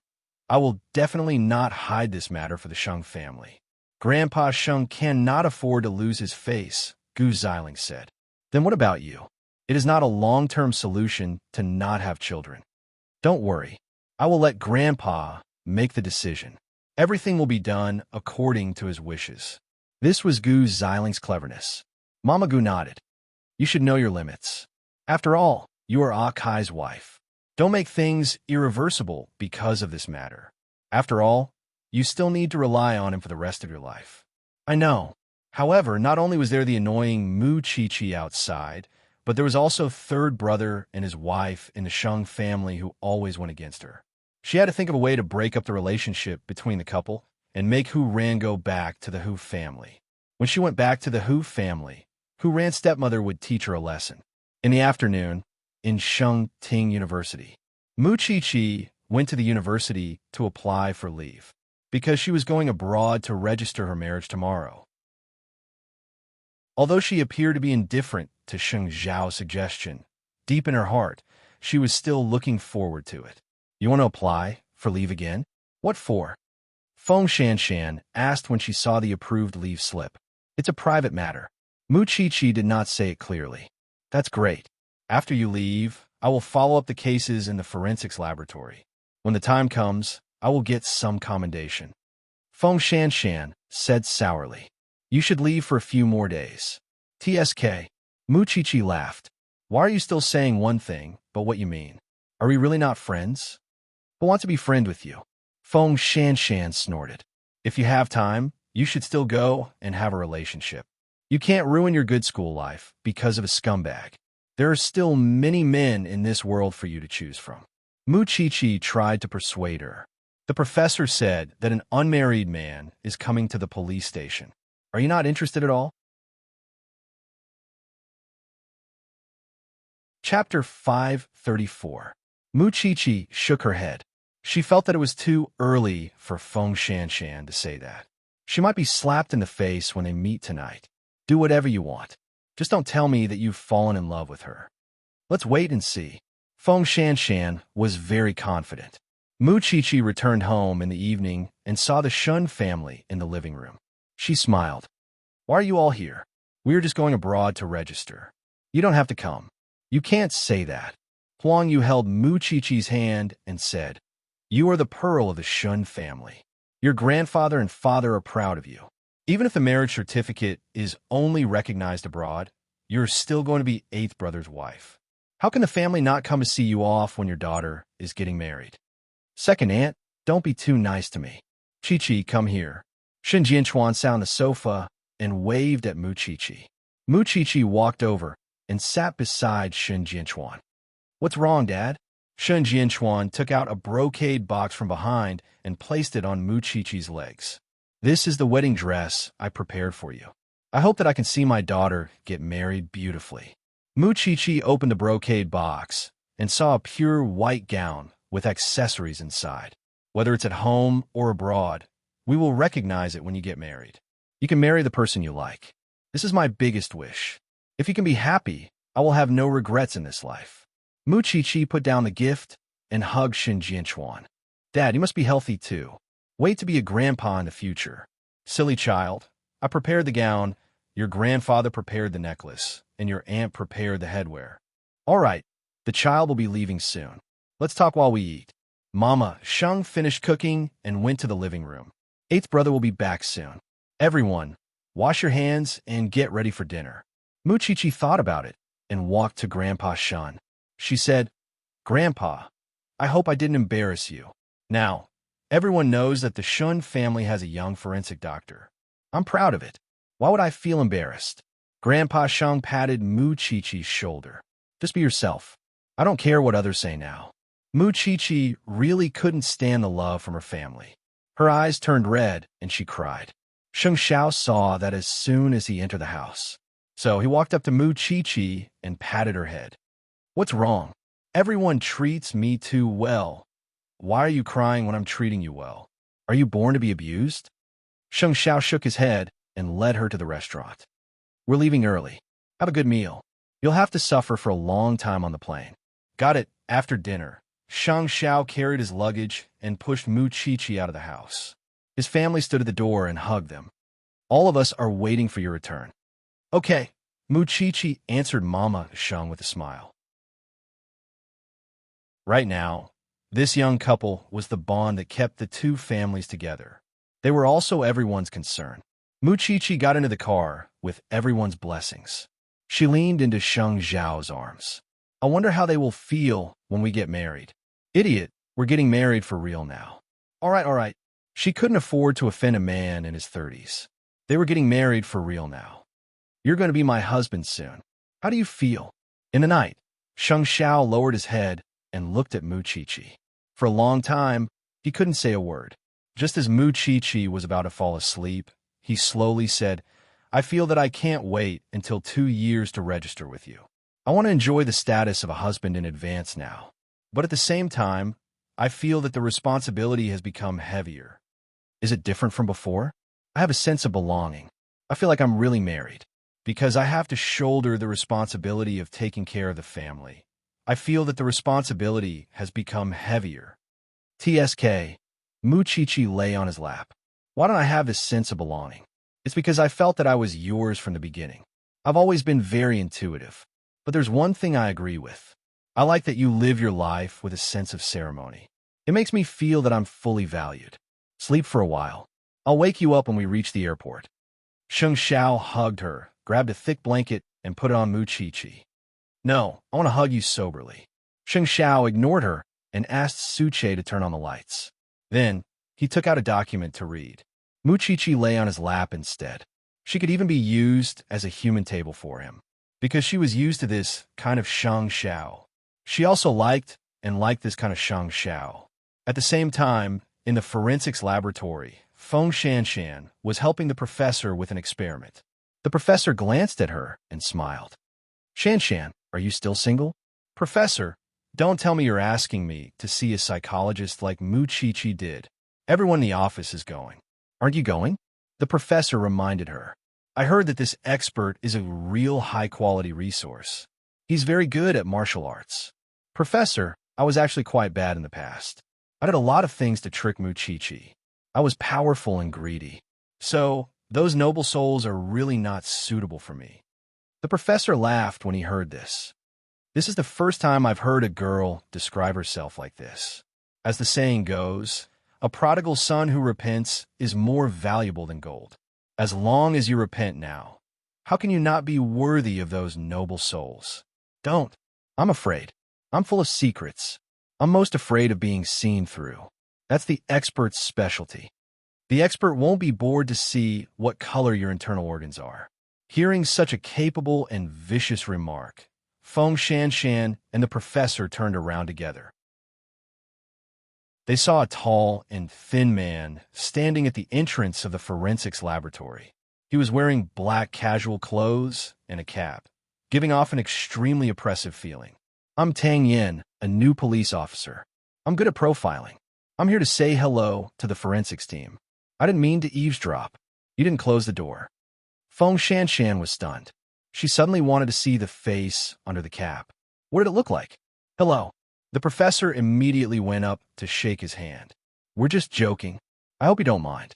I will definitely not hide this matter for the Sheng family. Grandpa Sheng cannot afford to lose his face, Gu Xiling said. Then what about you? It is not a long-term solution to not have children. Don't worry. I will let Grandpa make the decision. Everything will be done according to his wishes. This was Gu Xiling's cleverness. Mama Gu nodded. You should know your limits. After all, you are Akai's wife. Don't make things irreversible because of this matter. After all, you still need to rely on him for the rest of your life. I know. However, not only was there the annoying Mu Qiqi outside, but there was also third brother and his wife in the Sheng family who always went against her. She had to think of a way to break up the relationship between the couple and make Hu Ran go back to the Hu family. When she went back to the Hu family, Hu Ran's stepmother would teach her a lesson. In the afternoon, in Sheng Ting University, Mu Qiqi went to the university to apply for leave because she was going abroad to register her marriage tomorrow. Although she appeared to be indifferent to Sheng Zhao's suggestion, deep in her heart, she was still looking forward to it. You want to apply for leave again? What for? Feng Shanshan asked when she saw the approved leave slip. It's a private matter. Mu Qiqi did not say it clearly. That's great. After you leave, I will follow up the cases in the forensics laboratory. When the time comes, I will get some commendation. Feng Shanshan said sourly. You should leave for a few more days. TSK. Mu Qiqi laughed. Why are you still saying one thing, but what you mean? Are we really not friends? I want to be friend with you. Feng Shanshan snorted. If you have time, you should still go and have a relationship. You can't ruin your good school life because of a scumbag. There are still many men in this world for you to choose from. Mu Qiqi tried to persuade her. The professor said that an unmarried man is coming to the police station. Are you not interested at all? Chapter 534. Mu Qiqi shook her head. She felt that it was too early for Feng Shanshan to say that. She might be slapped in the face when they meet tonight. Do whatever you want. Just don't tell me that you've fallen in love with her. Let's wait and see. Feng Shanshan was very confident. Mu Qiqi returned home in the evening and saw the Shun family in the living room. She smiled. Why are you all here? We are just going abroad to register. You don't have to come. You can't say that. Huang Yu held Mu Qiqi's hand and said, You are the pearl of the Shun family. Your grandfather and father are proud of you. Even if the marriage certificate is only recognized abroad, you're still going to be eighth brother's wife. How can the family not come to see you off when your daughter is getting married? Second aunt, don't be too nice to me. Qiqi, come here. Shen Jianchuan sat on the sofa and waved at Mu Qiqi. Mu Qiqi walked over and sat beside Shen Jianchuan. What's wrong, Dad? Shen Jianchuan took out a brocade box from behind and placed it on Mu Qiqi's legs. This is the wedding dress I prepared for you. I hope that I can see my daughter get married beautifully. Mu Qiqi opened the brocade box and saw a pure white gown with accessories inside. Whether it's at home or abroad, we will recognize it when you get married. You can marry the person you like. This is my biggest wish. If you can be happy, I will have no regrets in this life. Mu Qiqi put down the gift and hugged Shin Jianchuan. Dad, you must be healthy too. Wait to be a grandpa in the future. Silly child, I prepared the gown, your grandfather prepared the necklace, and your aunt prepared the headwear. All right, the child will be leaving soon. Let's talk while we eat. Mama, Sheng finished cooking and went to the living room. Eighth brother will be back soon. Everyone, wash your hands and get ready for dinner. Mu Qiqi thought about it and walked to Grandpa Shun. She said, Grandpa, I hope I didn't embarrass you. Now, everyone knows that the Shun family has a young forensic doctor. I'm proud of it. Why would I feel embarrassed? Grandpa Sheng patted Mu Qiqi's shoulder. Just be yourself. I don't care what others say now. Mu Qiqi really couldn't stand the love from her family. Her eyes turned red and she cried. Sheng Xiao saw that as soon as he entered the house. So he walked up to Mu Qiqi and patted her head. What's wrong? Everyone treats me too well. Why are you crying when I'm treating you well? Are you born to be abused? Sheng Xiao shook his head and led her to the restaurant. We're leaving early. Have a good meal. You'll have to suffer for a long time on the plane. Got it. After dinner, Sheng Xiao carried his luggage and pushed Mu Qiqi out of the house. His family stood at the door and hugged them. All of us are waiting for your return. Okay, Mu Qiqi answered Mama Sheng with a smile. Right now, this young couple was the bond that kept the two families together. They were also everyone's concern. Mu Qiqi got into the car with everyone's blessings. She leaned into Sheng Xiao's arms. I wonder how they will feel when we get married. Idiot, we're getting married for real now. All right. She couldn't afford to offend a man in his 30s. They were getting married for real now. You're going to be my husband soon. How do you feel? In the night, Sheng Xiao lowered his head and looked at Mu Qiqi. For a long time, he couldn't say a word. Just as Mu Qiqi was about to fall asleep, he slowly said, I feel that I can't wait until 2 years to register with you. I want to enjoy the status of a husband in advance now. But at the same time, I feel that the responsibility has become heavier. Is it different from before? I have a sense of belonging. I feel like I'm really married, because I have to shoulder the responsibility of taking care of the family. I feel that the responsibility has become heavier. TSK, Mu Qiqi lay on his lap. Why don't I have this sense of belonging? It's because I felt that I was yours from the beginning. I've always been very intuitive. But there's one thing I agree with. I like that you live your life with a sense of ceremony. It makes me feel that I'm fully valued. Sleep for a while. I'll wake you up when we reach the airport. Sheng Xiao hugged her, grabbed a thick blanket, and put it on Mu Qiqi. No, I want to hug you soberly. Sheng Xiao ignored her and asked Suche to turn on the lights. Then, he took out a document to read. Mu Qiqi lay on his lap instead. She could even be used as a human table for him, because she was used to this kind of Sheng Xiao. She also liked this kind of Sheng Xiao. At the same time, in the forensics laboratory, Feng Shanshan was helping the professor with an experiment. The professor glanced at her and smiled. Shanshan, are you still single? Professor, don't tell me you're asking me to see a psychologist like Mu Qiqi did. Everyone in the office is going. Aren't you going? The professor reminded her. I heard that this expert is a real high-quality resource. He's very good at martial arts. Professor, I was actually quite bad in the past. I did a lot of things to trick Mu Qiqi. I was powerful and greedy. So, those noble souls are really not suitable for me. The professor laughed when he heard this. This is the first time I've heard a girl describe herself like this. As the saying goes, a prodigal son who repents is more valuable than gold. As long as you repent now, how can you not be worthy of those noble souls? Don't. I'm afraid. I'm full of secrets. I'm most afraid of being seen through. That's the expert's specialty. The expert won't be bored to see what color your internal organs are. Hearing such a capable and vicious remark, Feng Shanshan and the professor turned around together. They saw a tall and thin man standing at the entrance of the forensics laboratory. He was wearing black casual clothes and a cap, giving off an extremely oppressive feeling. I'm Tang Yin, a new police officer. I'm good at profiling. I'm here to say hello to the forensics team. I didn't mean to eavesdrop. You didn't close the door. Feng Shanshan was stunned. She suddenly wanted to see the face under the cap. What did it look like? Hello. The professor immediately went up to shake his hand. We're just joking. I hope you don't mind.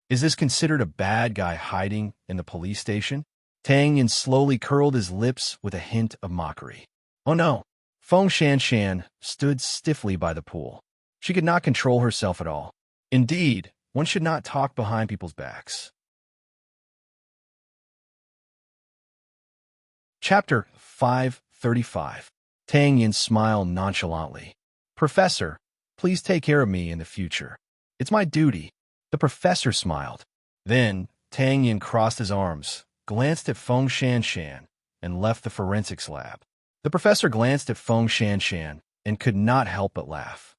Is this considered a bad guy hiding in the police station? Tang Yin slowly curled his lips with a hint of mockery. Oh no. Feng Shanshan stood stiffly by the pool. She could not control herself at all. Indeed, one should not talk behind people's backs. Chapter 535. Tang Yin smiled nonchalantly. Professor, please take care of me in the future. It's my duty. The professor smiled. Then, Tang Yin crossed his arms, glanced at Feng Shanshan, and left the forensics lab. The professor glanced at Feng Shanshan and could not help but laugh.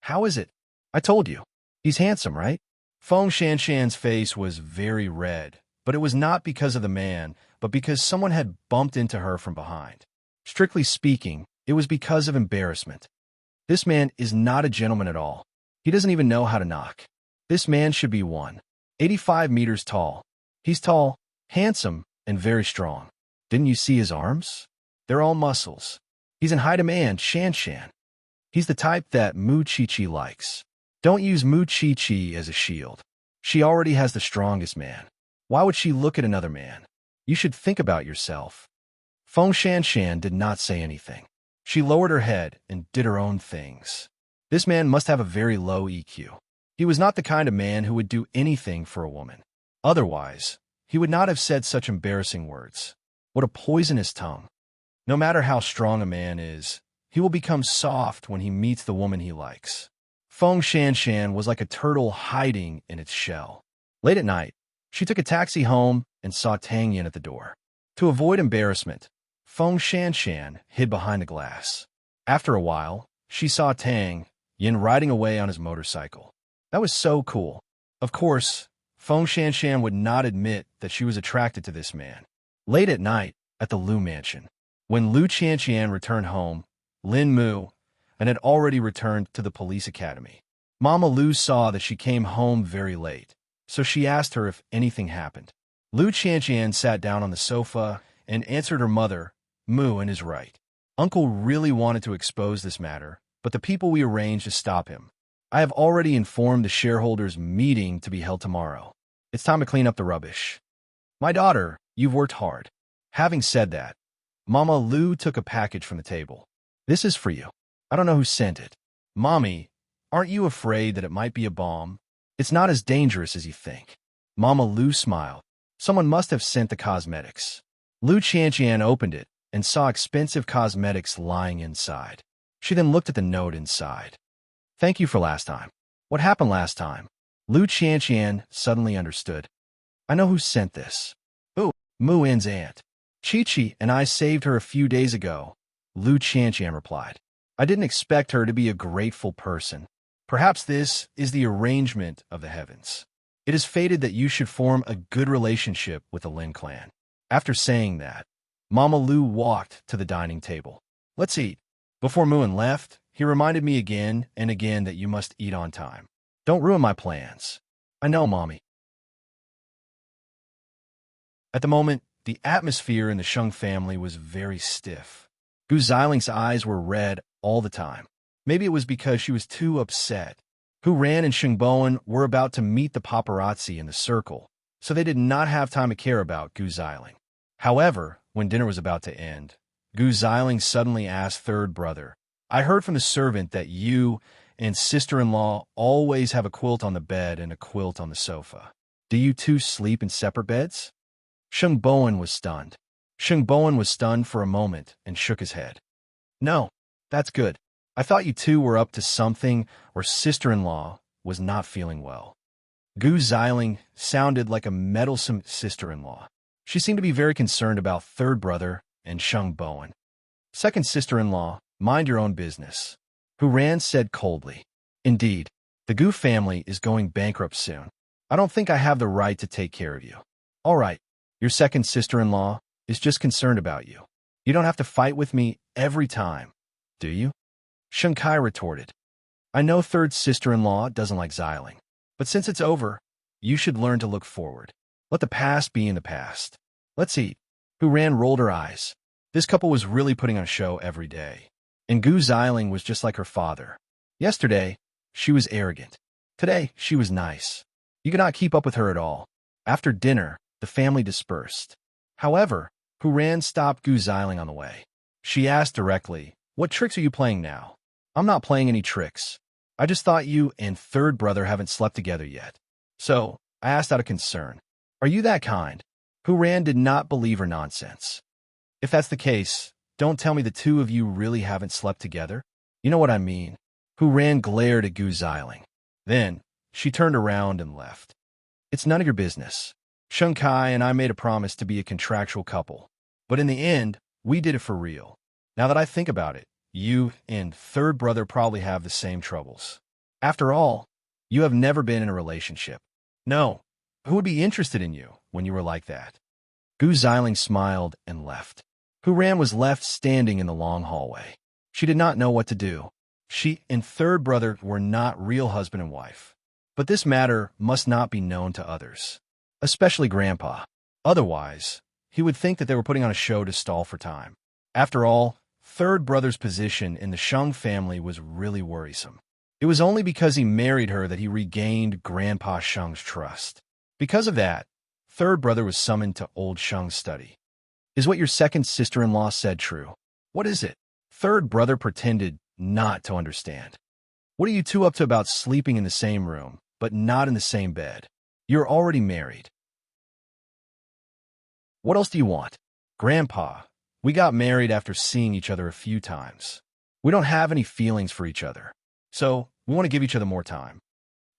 How is it? I told you. He's handsome, right? Feng Shanshan's face was very red, but it was not because of the man, but because someone had bumped into her from behind. Strictly speaking, it was because of embarrassment. This man is not a gentleman at all. He doesn't even know how to knock. This man should be 185 meters tall. He's tall, handsome, and very strong. Didn't you see his arms? They're all muscles. He's in high demand, Shanshan. He's the type that Mu Chi-Chi likes. Don't use Mu Chi-Chi as a shield. She already has the strongest man. Why would she look at another man? You should think about yourself. Feng Shanshan did not say anything. She lowered her head and did her own things. This man must have a very low EQ. He was not the kind of man who would do anything for a woman. Otherwise, he would not have said such embarrassing words. What a poisonous tongue. No matter how strong a man is, he will become soft when he meets the woman he likes. Feng Shanshan was like a turtle hiding in its shell. Late at night, she took a taxi home and saw Tang Yin at the door. To avoid embarrassment, Feng Shanshan hid behind the glass. After a while, she saw Tang Yin riding away on his motorcycle. That was so cool. Of course, Feng Shanshan would not admit that she was attracted to this man. Late at night, at the Lu mansion, when Lu Qianqian returned home, Lin Mu and had already returned to the police academy. Mama Lu saw that she came home very late, so she asked her if anything happened. Lu Qianqian sat down on the sofa and answered her mother, Mu and is right. Uncle really wanted to expose this matter, but the people we arranged to stop him. I have already informed the shareholders' meeting to be held tomorrow. It's time to clean up the rubbish. My daughter, you've worked hard. Having said that, Mama Lu took a package from the table. This is for you. I don't know who sent it. Mommy, aren't you afraid that it might be a bomb? It's not as dangerous as you think. Mama Lu smiled. Someone must have sent the cosmetics. Lu Qianqian opened it and saw expensive cosmetics lying inside. She then looked at the note inside. Thank you for last time. What happened last time? Lu Qianqian suddenly understood. I know who sent this. Oh, Mu In's aunt. Chi-Chi and I saved her a few days ago, Lu Qianqian replied. I didn't expect her to be a grateful person. Perhaps this is the arrangement of the heavens. It is fated that you should form a good relationship with the Lin clan. After saying that, Mama Lu walked to the dining table. Let's eat. Before Muin left, he reminded me again and again that you must eat on time. Don't ruin my plans. I know, Mommy. At the moment, the atmosphere in the Sheng family was very stiff. Gu Ziling's eyes were red all the time. Maybe it was because she was too upset. Hu Ran and Sheng Bowen were about to meet the paparazzi in the circle, so they did not have time to care about Gu Ziling. However, when dinner was about to end, Gu Ziling suddenly asked third brother, I heard from the servant that you and sister-in-law always have a quilt on the bed and a quilt on the sofa. Do you two sleep in separate beds? Sheng Bowen was stunned. Sheng Bowen was stunned for a moment and shook his head. No, that's good. I thought you two were up to something or sister-in-law was not feeling well. Gu Ziling sounded like a meddlesome sister-in-law. She seemed to be very concerned about third brother and Sheng Bowen. Second sister-in-law, mind your own business. Hu Ran said coldly. Indeed, the Gu family is going bankrupt soon. I don't think I have the right to take care of you. All right, your second sister-in-law is just concerned about you. You don't have to fight with me every time, do you? Sheng Kai retorted. I know third sister-in-law doesn't like Xiling, but since it's over, you should learn to look forward. Let the past be in the past. Let's eat. Hu Ran rolled her eyes. This couple was really putting on a show every day. And Gu Xiling was just like her father. Yesterday, she was arrogant. Today, she was nice. You could not keep up with her at all. After dinner, the family dispersed. However, Hu Ran stopped Gu Xiling on the way. She asked directly, "What tricks are you playing now?" "I'm not playing any tricks. I just thought you and third brother haven't slept together yet. So, I asked out of concern. Are you that kind?" Hu Ran did not believe her nonsense. "If that's the case, don't tell me the two of you really haven't slept together. You know what I mean." Hu Ran glared at Gu Xiling. Then, she turned around and left. "It's none of your business. Sheng Kai and I made a promise to be a contractual couple. But in the end, we did it for real. Now that I think about it, you and third brother probably have the same troubles. After all, you have never been in a relationship. No, who would be interested in you when you were like that?" Gu Xiling smiled and left. Hu Ran was left standing in the long hallway. She did not know what to do. She and third brother were not real husband and wife. But this matter must not be known to others, especially Grandpa. Otherwise, he would think that they were putting on a show to stall for time. After all, third brother's position in the Sheng family was really worrisome. It was only because he married her that he regained Grandpa Sheng's trust. Because of that, third brother was summoned to old Sheng's study. "Is what your second sister-in-law said true?" "What is it?" Third brother pretended not to understand. "What are you two up to about sleeping in the same room, but not in the same bed? You're already married. What else do you want?" "Grandpa, we got married after seeing each other a few times. We don't have any feelings for each other. So, we want to give each other more time."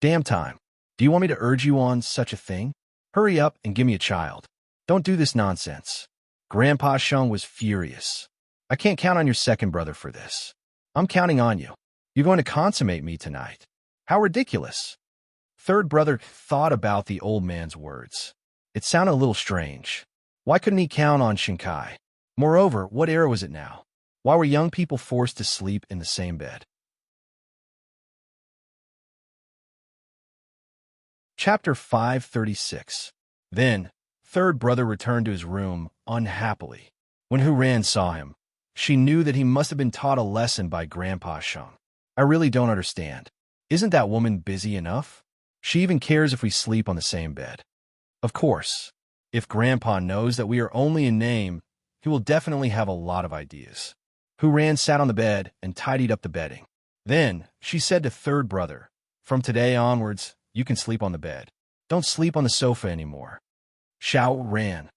"Damn time. Do you want me to urge you on such a thing? Hurry up and give me a child. Don't do this nonsense." Grandpa Sheng was furious. "I can't count on your second brother for this. I'm counting on you. You're going to consummate me tonight." "How ridiculous." Third brother thought about the old man's words. It sounded a little strange. Why couldn't he count on Shinkai? Moreover, what era was it now? Why were young people forced to sleep in the same bed? Chapter 536. Then, third brother returned to his room unhappily. When Hu Ran saw him, she knew that he must have been taught a lesson by Grandpa Sheng. "I really don't understand. Isn't that woman busy enough? She even cares if we sleep on the same bed." "Of course. If Grandpa knows that we are only in name, he will definitely have a lot of ideas." Hu Ran sat on the bed and tidied up the bedding. Then, she said to third brother, "From today onwards, you can sleep on the bed. Don't sleep on the sofa anymore." Xiao Ran,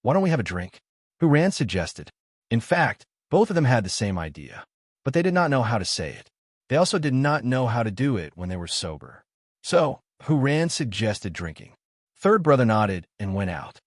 "Why don't we have a drink?" Hu Ran suggested. In fact, both of them had the same idea, but they did not know how to say it. They also did not know how to do it when they were sober. So, Hu Ran suggested drinking. Third brother nodded and went out.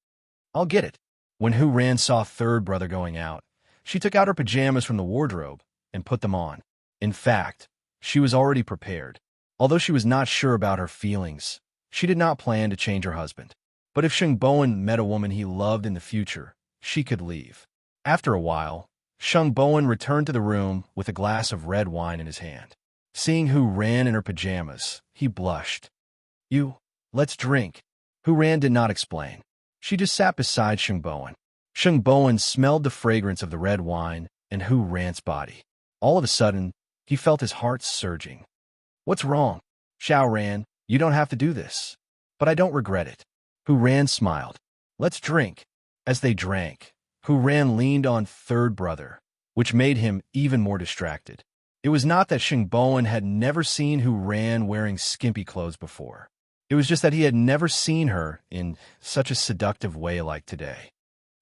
"I'll get it." When Hu Ran saw third brother going out, she took out her pajamas from the wardrobe and put them on. In fact, she was already prepared. Although she was not sure about her feelings, she did not plan to change her husband. But if Sheng Bowen met a woman he loved in the future, she could leave. After a while, Sheng Bowen returned to the room with a glass of red wine in his hand. Seeing Hu Ran in her pajamas, he blushed. Let's drink." Hu Ran did not explain. She just sat beside Sheng Bowen. Sheng Bowen smelled the fragrance of the red wine and Hu Ran's body. All of a sudden, he felt his heart surging. "What's wrong?" "Xiao Ran, you don't have to do this. But I don't regret it." Hu Ran smiled. "Let's drink." As they drank, Hu Ran leaned on third brother, which made him even more distracted. It was not that Sheng Bowen had never seen Hu Ran wearing skimpy clothes before. It was just that he had never seen her in such a seductive way like today.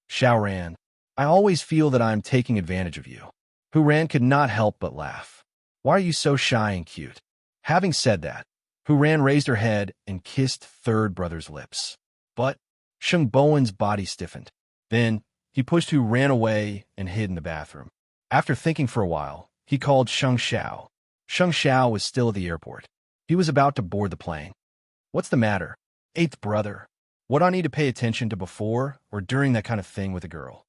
"Xiao Ran, I always feel that I am taking advantage of you." Hu Ran could not help but laugh. "Why are you so shy and cute?" Having said that, Hu Ran raised her head and kissed third brother's lips. But Sheng Bowen's body stiffened. Then he pushed Hu Ran away and hid in the bathroom. After thinking for a while, he called Sheng Xiao. Sheng Xiao was still at the airport. He was about to board the plane. "What's the matter?" "Eighth brother. What do I need to pay attention to before or during that kind of thing with a girl?"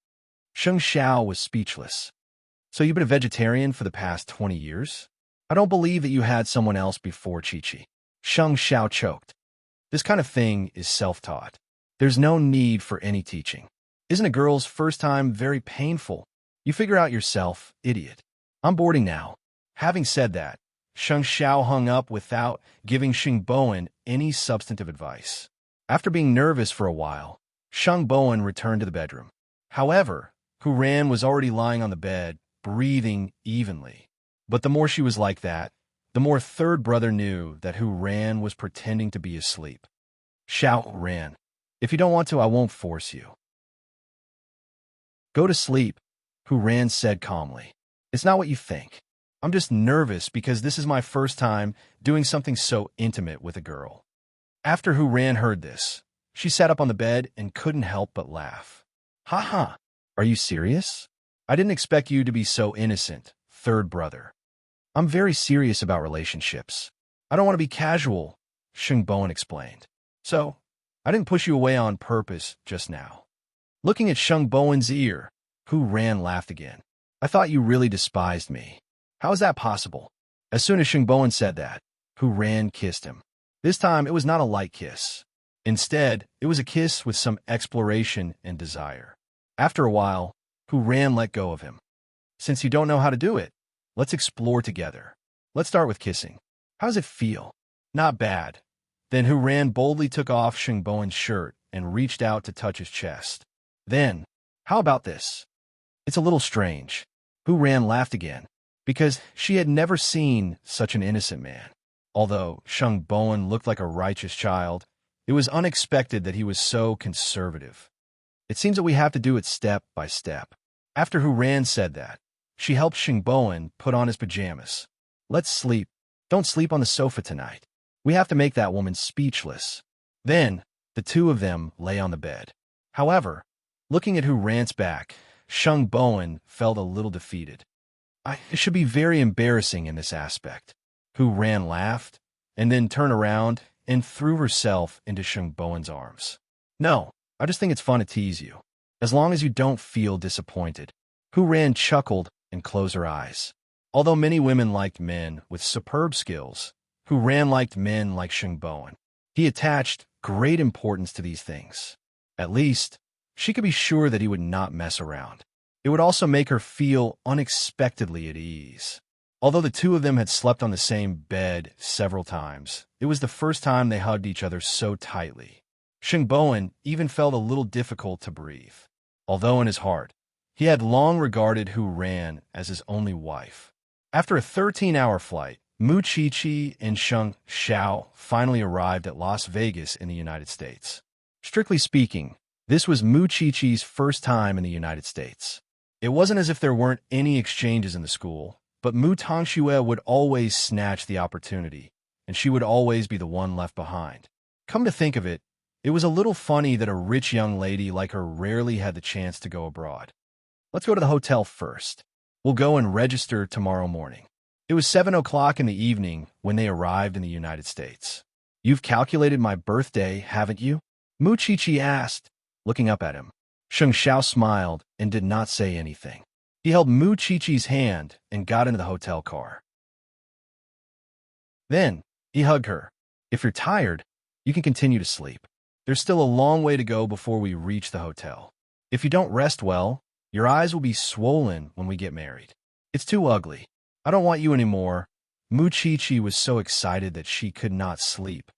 Sheng Xiao was speechless. "So you've been a vegetarian for the past 20 years? I don't believe that you had someone else before Chi-Chi. Sheng Xiao choked. This kind of thing is self-taught. There's no need for any teaching. Isn't a girl's first time very painful? You figure out yourself, idiot. I'm boarding now. Having said that, Sheng Xiao hung up without giving Sheng Bowen any substantive advice. After being nervous for a while, Sheng Bowen returned to the bedroom. However, Hu Ran was already lying on the bed, breathing evenly. But the more she was like that, the more third brother knew that Hu Ran was pretending to be asleep. Xiao Ran, if you don't want to, I won't force you. Go to sleep, Hu Ran said calmly. It's not what you think. I'm just nervous because this is my first time doing something so intimate with a girl. After Hu Ran heard this, she sat up on the bed and couldn't help but laugh. Ha ha, are you serious? I didn't expect you to be so innocent, third brother. I'm very serious about relationships. I don't want to be casual, Sheng Bowen explained. So, I didn't push you away on purpose just now. Looking at Sheng Bowen's ear, Hu Ran laughed again. I thought you really despised me. How is that possible? As soon as Sheng Bowen said that, Hu Ran kissed him. This time, it was not a light kiss. Instead, it was a kiss with some exploration and desire. After a while, Hu Ran let go of him. Since you don't know how to do it, let's explore together. Let's start with kissing. How does it feel? Not bad. Then Hu Ran boldly took off Sheng Bowen's shirt and reached out to touch his chest. Then, how about this? It's a little strange. Hu Ran laughed again, because she had never seen such an innocent man. Although Sheng Bowen looked like a righteous child, it was unexpected that he was so conservative. It seems that we have to do it step by step. After Hu Ran said that, she helped Sheng Bowen put on his pajamas. Let's sleep. Don't sleep on the sofa tonight. We have to make that woman speechless. Then, the two of them lay on the bed. However, looking at Hu Ran's back, Sheng Bowen felt a little defeated. It should be very embarrassing in this aspect. Hu Ran laughed, and then turned around and threw herself into Sheng Bowen's arms. No, I just think it's fun to tease you. As long as you don't feel disappointed. Hu Ran chuckled and closed her eyes. Although many women liked men with superb skills, Hu Ran liked men like Sheng Bowen. He attached great importance to these things. At least, she could be sure that he would not mess around. It would also make her feel unexpectedly at ease. Although the two of them had slept on the same bed several times, it was the first time they hugged each other so tightly. Sheng Bowen even felt a little difficult to breathe. Although in his heart, he had long regarded Hu Ran as his only wife. After a 13-hour flight, Mu Chi-Chi and Sheng Xiao finally arrived at Las Vegas in the United States. Strictly speaking, this was Mu Chi-Chi's first time in the United States. It wasn't as if there weren't any exchanges in the school, but Mu Tongxue would always snatch the opportunity, and she would always be the one left behind. Come to think of it, it was a little funny that a rich young lady like her rarely had the chance to go abroad. Let's go to the hotel first. We'll go and register tomorrow morning. It was 7 o'clock in the evening when they arrived in the United States. You've calculated my birthday, haven't you? Mu Chi-Chi asked, looking up at him. Sheng Xiao smiled and did not say anything. He held Mu Chi-Chi's hand and got into the hotel car. Then, he hugged her. If you're tired, you can continue to sleep. There's still a long way to go before we reach the hotel. If you don't rest well, your eyes will be swollen when we get married. It's too ugly. I don't want you anymore. Mu Chi-Chi was so excited that she could not sleep.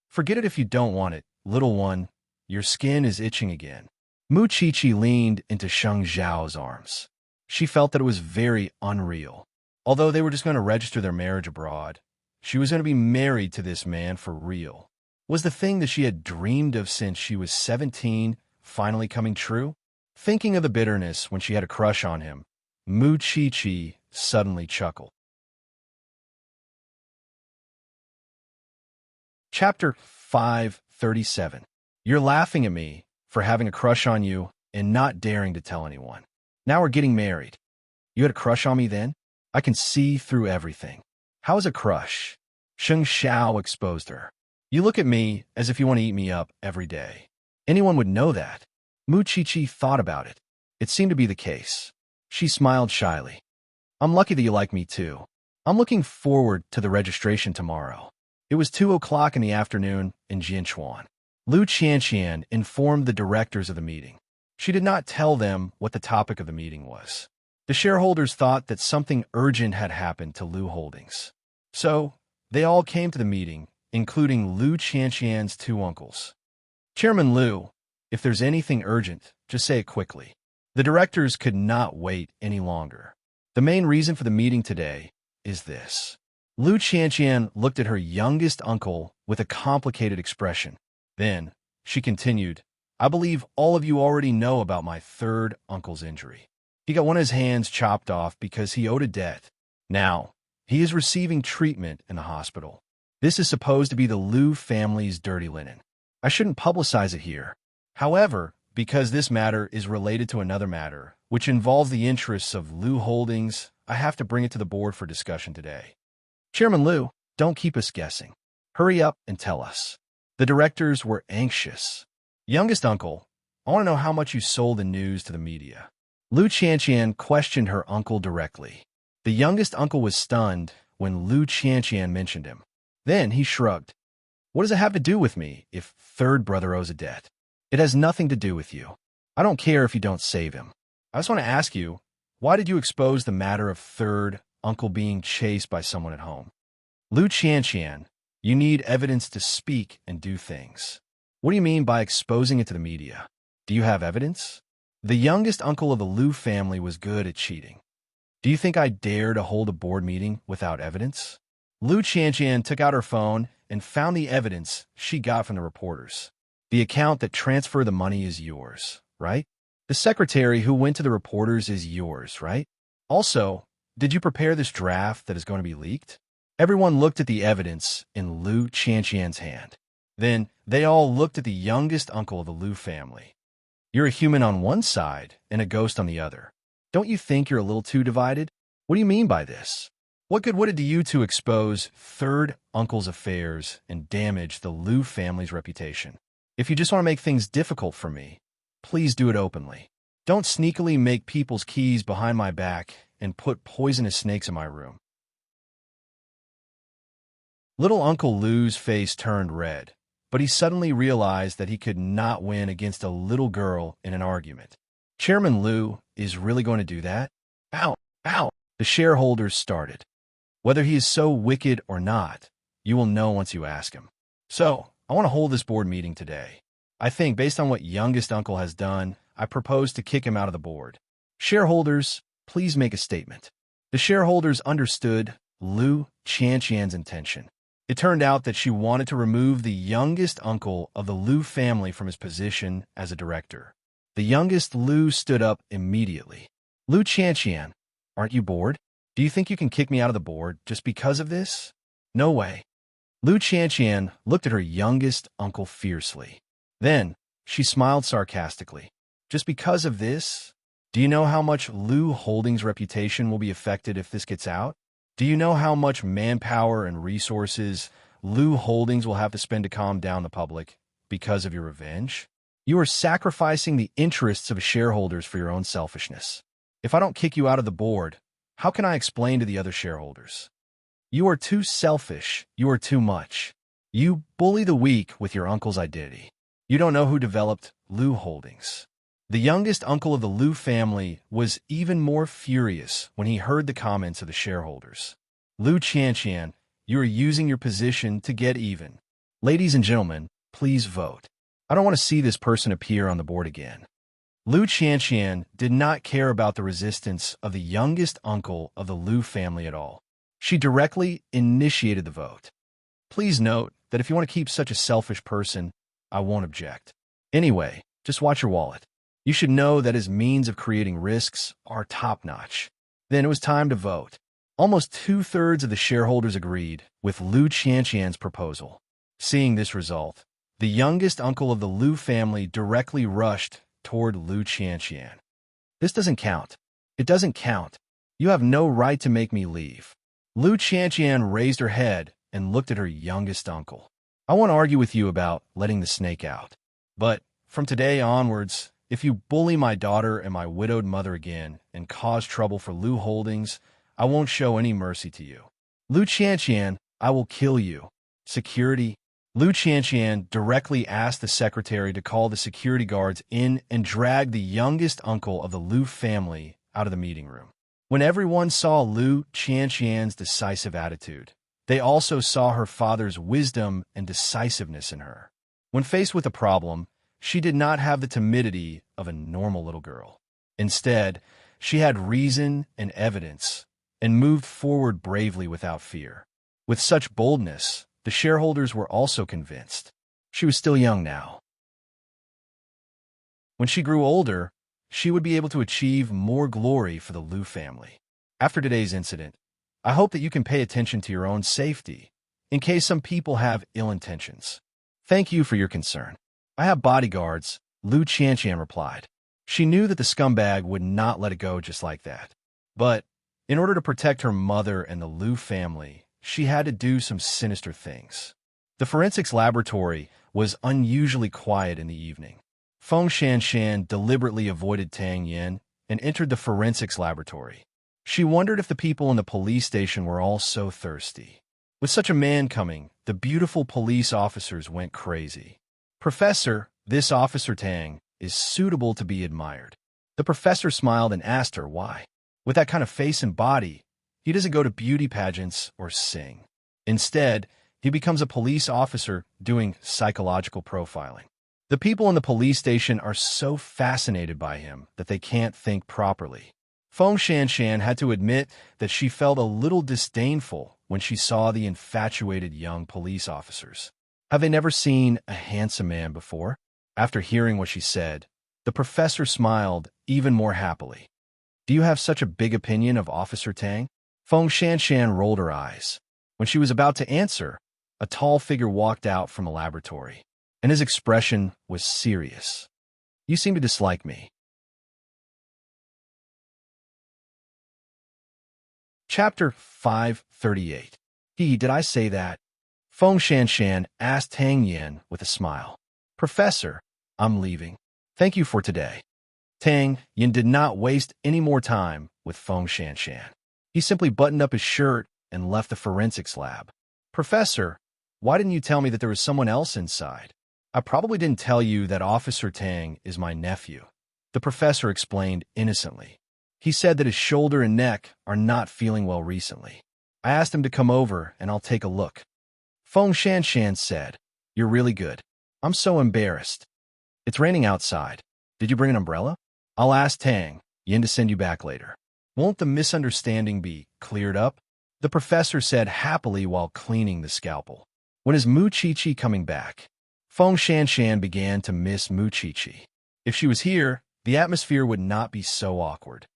Forget it if you don't want it, little one. Your skin is itching again. Mu Chi-Chi leaned into Sheng Xiao's arms. She felt that it was very unreal. Although they were just going to register their marriage abroad, she was going to be married to this man for real. Was the thing that she had dreamed of since she was 17 finally coming true? Thinking of the bitterness when she had a crush on him, Mu Chi-Chi suddenly chuckled. Chapter 537. You're laughing at me for having a crush on you and not daring to tell anyone. Now we're getting married. You had a crush on me then? I can see through everything. How is a crush? Sheng Xiao exposed her. You look at me as if you want to eat me up every day. Anyone would know that. Mu Chi-Chi thought about it. It seemed to be the case. She smiled shyly. I'm lucky that you like me too. I'm looking forward to the registration tomorrow. It was 2 o'clock in the afternoon in Jianchuan. Lu Qianqian informed the directors of the meeting. She did not tell them what the topic of the meeting was. The shareholders thought that something urgent had happened to Lu Holdings. So, they all came to the meeting, including Lu Qianqian's 2 uncles. Chairman Lu, if there's anything urgent, just say it quickly. The directors could not wait any longer. The main reason for the meeting today is this. Lu Qianqian looked at her youngest uncle with a complicated expression. Then, she continued, I believe all of you already know about my 3rd uncle's injury. He got one of his hands chopped off because he owed a debt. Now, he is receiving treatment in the hospital. This is supposed to be the Lu family's dirty linen. I shouldn't publicize it here. However, because this matter is related to another matter, which involves the interests of Lu Holdings, I have to bring it to the board for discussion today. Chairman Lu, don't keep us guessing. Hurry up and tell us. The directors were anxious. Youngest uncle, I want to know how much you sold the news to the media. Lu Qianqian questioned her uncle directly. The youngest uncle was stunned when Lu Qianqian mentioned him. Then he shrugged. What does it have to do with me if 3rd brother owes a debt? It has nothing to do with you. I don't care if you don't save him. I just want to ask you, why did you expose the matter of 3rd uncle being chased by someone at home? Lu Qianqian, you need evidence to speak and do things. What do you mean by exposing it to the media? Do you have evidence? The youngest uncle of the Lu family was good at cheating. Do you think I dare to hold a board meeting without evidence? Lu Qianqian took out her phone and found the evidence she got from the reporters. The account that transferred the money is yours, right? The secretary who went to the reporters is yours, right? Also, did you prepare this draft that is going to be leaked? Everyone looked at the evidence in Lu Qianqian's hand. Then they all looked at the youngest uncle of the Lu family. You're a human on one side and a ghost on the other. Don't you think you're a little too divided? What do you mean by this? What good would it do you to expose 3rd uncle's affairs and damage the Lu family's reputation? If you just want to make things difficult for me, please do it openly. Don't sneakily make people's keys behind my back and put poisonous snakes in my room. Little Uncle Lu's face turned red, but he suddenly realized that he could not win against a little girl in an argument. Chairman Lu is really going to do that? Ow, ow, the shareholders started. Whether he is so wicked or not, you will know once you ask him. So, I want to hold this board meeting today. I think based on what youngest uncle has done, I propose to kick him out of the board. Shareholders, please make a statement. The shareholders understood Lu Qianqian's intention. It turned out that she wanted to remove the youngest uncle of the Lu family from his position as a director. The youngest Lu stood up immediately. Lu Qianqian, aren't you bored? Do you think you can kick me out of the board just because of this? No way. Lu Qianqian looked at her youngest uncle fiercely. Then, she smiled sarcastically. Just because of this? Do you know how much Lu Holdings' reputation will be affected if this gets out? Do you know how much manpower and resources Lu Holdings will have to spend to calm down the public because of your revenge? You are sacrificing the interests of shareholders for your own selfishness. If I don't kick you out of the board, how can I explain to the other shareholders? You are too selfish. You are too much. You bully the weak with your uncle's identity. You don't know who developed Lu Holdings. The youngest uncle of the Lu family was even more furious when he heard the comments of the shareholders. Lu Qianqian, you are using your position to get even. Ladies and gentlemen, please vote. I don't want to see this person appear on the board again. Lu Qianqian did not care about the resistance of the youngest uncle of the Lu family at all. She directly initiated the vote. Please note that if you want to keep such a selfish person, I won't object. Anyway, just watch your wallet. You should know that his means of creating risks are top-notch. Then it was time to vote. Almost 2/3 of the shareholders agreed with Lu Qianqian's proposal. Seeing this result, the youngest uncle of the Lu family directly rushed toward Lu Qianqian. This doesn't count. It doesn't count. You have no right to make me leave. Lu Qianqian raised her head and looked at her youngest uncle. I won't argue with you about letting the snake out. But from today onwards, if you bully my daughter and my widowed mother again and cause trouble for Lu Holdings, I won't show any mercy to you. Lu Qianqian, I will kill you. Security. Lu Qianqian directly asked the secretary to call the security guards in and drag the youngest uncle of the Lu family out of the meeting room. When everyone saw Lu Qianqian's decisive attitude, they also saw her father's wisdom and decisiveness in her. When faced with a problem, she did not have the timidity of a normal little girl. Instead, she had reason and evidence and moved forward bravely without fear. With such boldness, the shareholders were also convinced. She was still young now. When she grew older, she would be able to achieve more glory for the Lu family. After today's incident, I hope that you can pay attention to your own safety, in case some people have ill intentions. Thank you for your concern. I have bodyguards, Lu Qianqian replied. She knew that the scumbag would not let it go just like that. But, in order to protect her mother and the Lu family, she had to do some sinister things. The forensics laboratory was unusually quiet in the evening. Feng Shanshan deliberately avoided Tang Yin and entered the forensics laboratory. She wondered if the people in the police station were all so thirsty. With such a man coming, the beautiful police officers went crazy. Professor, this Officer Tang is suitable to be admired. The professor smiled and asked her why. With that kind of face and body, he doesn't go to beauty pageants or sing. Instead, he becomes a police officer doing psychological profiling. The people in the police station are so fascinated by him that they can't think properly. Feng Shanshan had to admit that she felt a little disdainful when she saw the infatuated young police officers. Have they never seen a handsome man before? After hearing what she said, the professor smiled even more happily. Do you have such a big opinion of Officer Tang? Feng Shanshan rolled her eyes. When she was about to answer, a tall figure walked out from a laboratory, and his expression was serious. You seem to dislike me. Chapter 538. Did I say that? Feng Shanshan asked Tang Yin with a smile. Professor, I'm leaving. Thank you for today. Tang Yin did not waste any more time with Feng Shanshan. He simply buttoned up his shirt and left the forensics lab. Professor, why didn't you tell me that there was someone else inside? I probably didn't tell you that Officer Tang is my nephew. The professor explained innocently. He said that his shoulder and neck are not feeling well recently. I asked him to come over and I'll take a look. Feng Shanshan said, You're really good. I'm so embarrassed. It's raining outside. Did you bring an umbrella? I'll ask Tang Yin to send you back later. Won't the misunderstanding be cleared up? The professor said happily while cleaning the scalpel. When is Mu Chi-Chi coming back? Feng Shanshan began to miss Mu Chi-Chi. If she was here, the atmosphere would not be so awkward.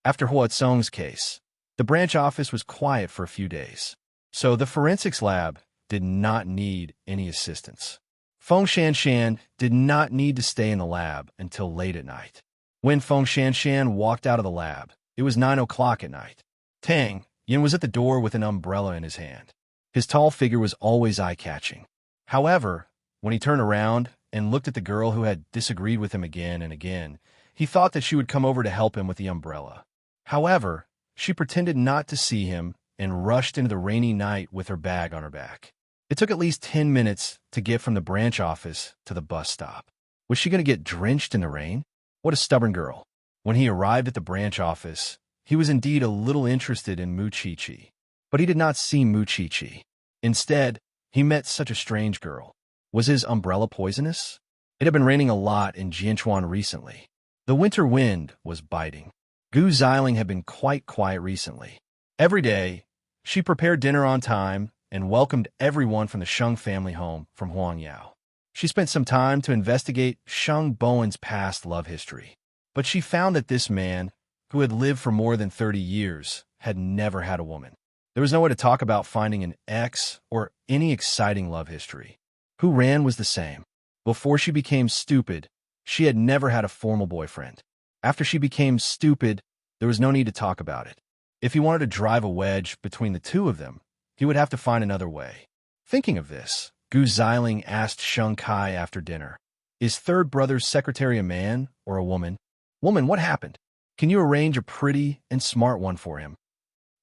After Hua Tsong's case, the branch office was quiet for a few days, so the forensics lab did not need any assistance. Feng Shanshan did not need to stay in the lab until late at night. When Feng Shanshan walked out of the lab, it was 9 o'clock at night. Tang Yin was at the door with an umbrella in his hand. His tall figure was always eye-catching. However, when he turned around and looked at the girl who had disagreed with him again and again, he thought that she would come over to help him with the umbrella. However, she pretended not to see him and rushed into the rainy night with her bag on her back. It took at least 10 minutes to get from the branch office to the bus stop. Was she going to get drenched in the rain? What a stubborn girl. When he arrived at the branch office, he was indeed a little interested in Mu Chi-Chi. But he did not see Mu Chi-Chi. Instead, he met such a strange girl. Was his umbrella poisonous? It had been raining a lot in Jianchuan recently. The winter wind was biting. Gu Xiling had been quite quiet recently. Every day, she prepared dinner on time and welcomed everyone from the Sheng family home from Huangyao. She spent some time to investigate Sheng Bowen's past love history, but she found that this man, who had lived for more than 30 years, had never had a woman. There was no way to talk about finding an ex or any exciting love history. Hu Ran was the same. Before she became stupid, she had never had a formal boyfriend. After she became stupid, there was no need to talk about it. If he wanted to drive a wedge between the two of them, he would have to find another way. Thinking of this, Gu Xiling asked Sheng Kai after dinner, Is third brother's secretary a man or a woman? Woman, what happened? Can you arrange a pretty and smart one for him?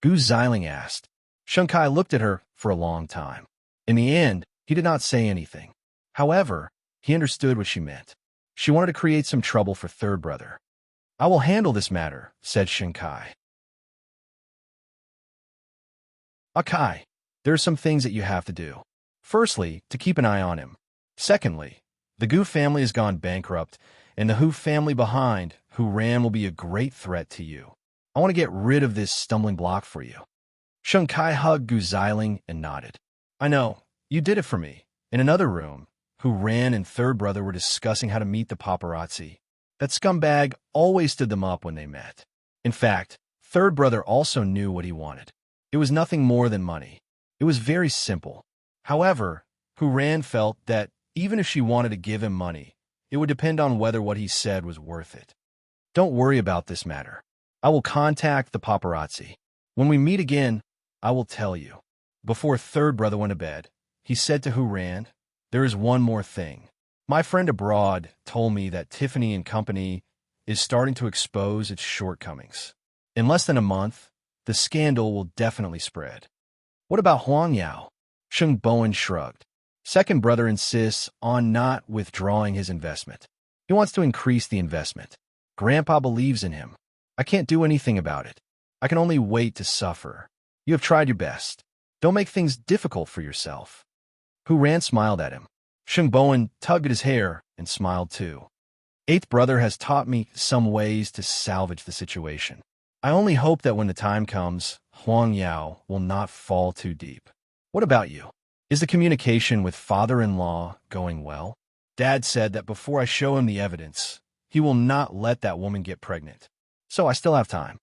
Gu Xiling asked. Sheng Kai looked at her for a long time. In the end, he did not say anything. However, he understood what she meant. She wanted to create some trouble for third brother. "I will handle this matter," said Sheng Kai. "Kai, there are some things that you have to do. Firstly, to keep an eye on him. Secondly, the Gu family has gone bankrupt, and the Hu family behind, who ran, will be a great threat to you. I want to get rid of this stumbling block for you." Sheng Kai hugged Gu Xiling and nodded. "I know, you did it for me." In another room, Hu Ran and third brother were discussing how to meet the paparazzi. That scumbag always stood them up when they met. In fact, third brother also knew what he wanted. It was nothing more than money. It was very simple. However, Hu Ran felt that even if she wanted to give him money, it would depend on whether what he said was worth it. "Don't worry about this matter. I will contact the paparazzi. When we meet again, I will tell you." Before third brother went to bed, he said to Hu Ran, "There is one more thing. My friend abroad told me that Tiffany and Company is starting to expose its shortcomings. In less than a month, the scandal will definitely spread." "What about Huang Yao?" Sheng Bowen shrugged. "Second brother insists on not withdrawing his investment. He wants to increase the investment. Grandpa believes in him. I can't do anything about it. I can only wait to suffer. You have tried your best. Don't make things difficult for yourself." Hu Ran smiled at him. Sheng Bowen tugged at his hair and smiled too. "Eighth brother has taught me some ways to salvage the situation. I only hope that when the time comes, Huang Yao will not fall too deep. What about you? Is the communication with father-in-law going well? Dad said that before I show him the evidence, he will not let that woman get pregnant. So I still have time."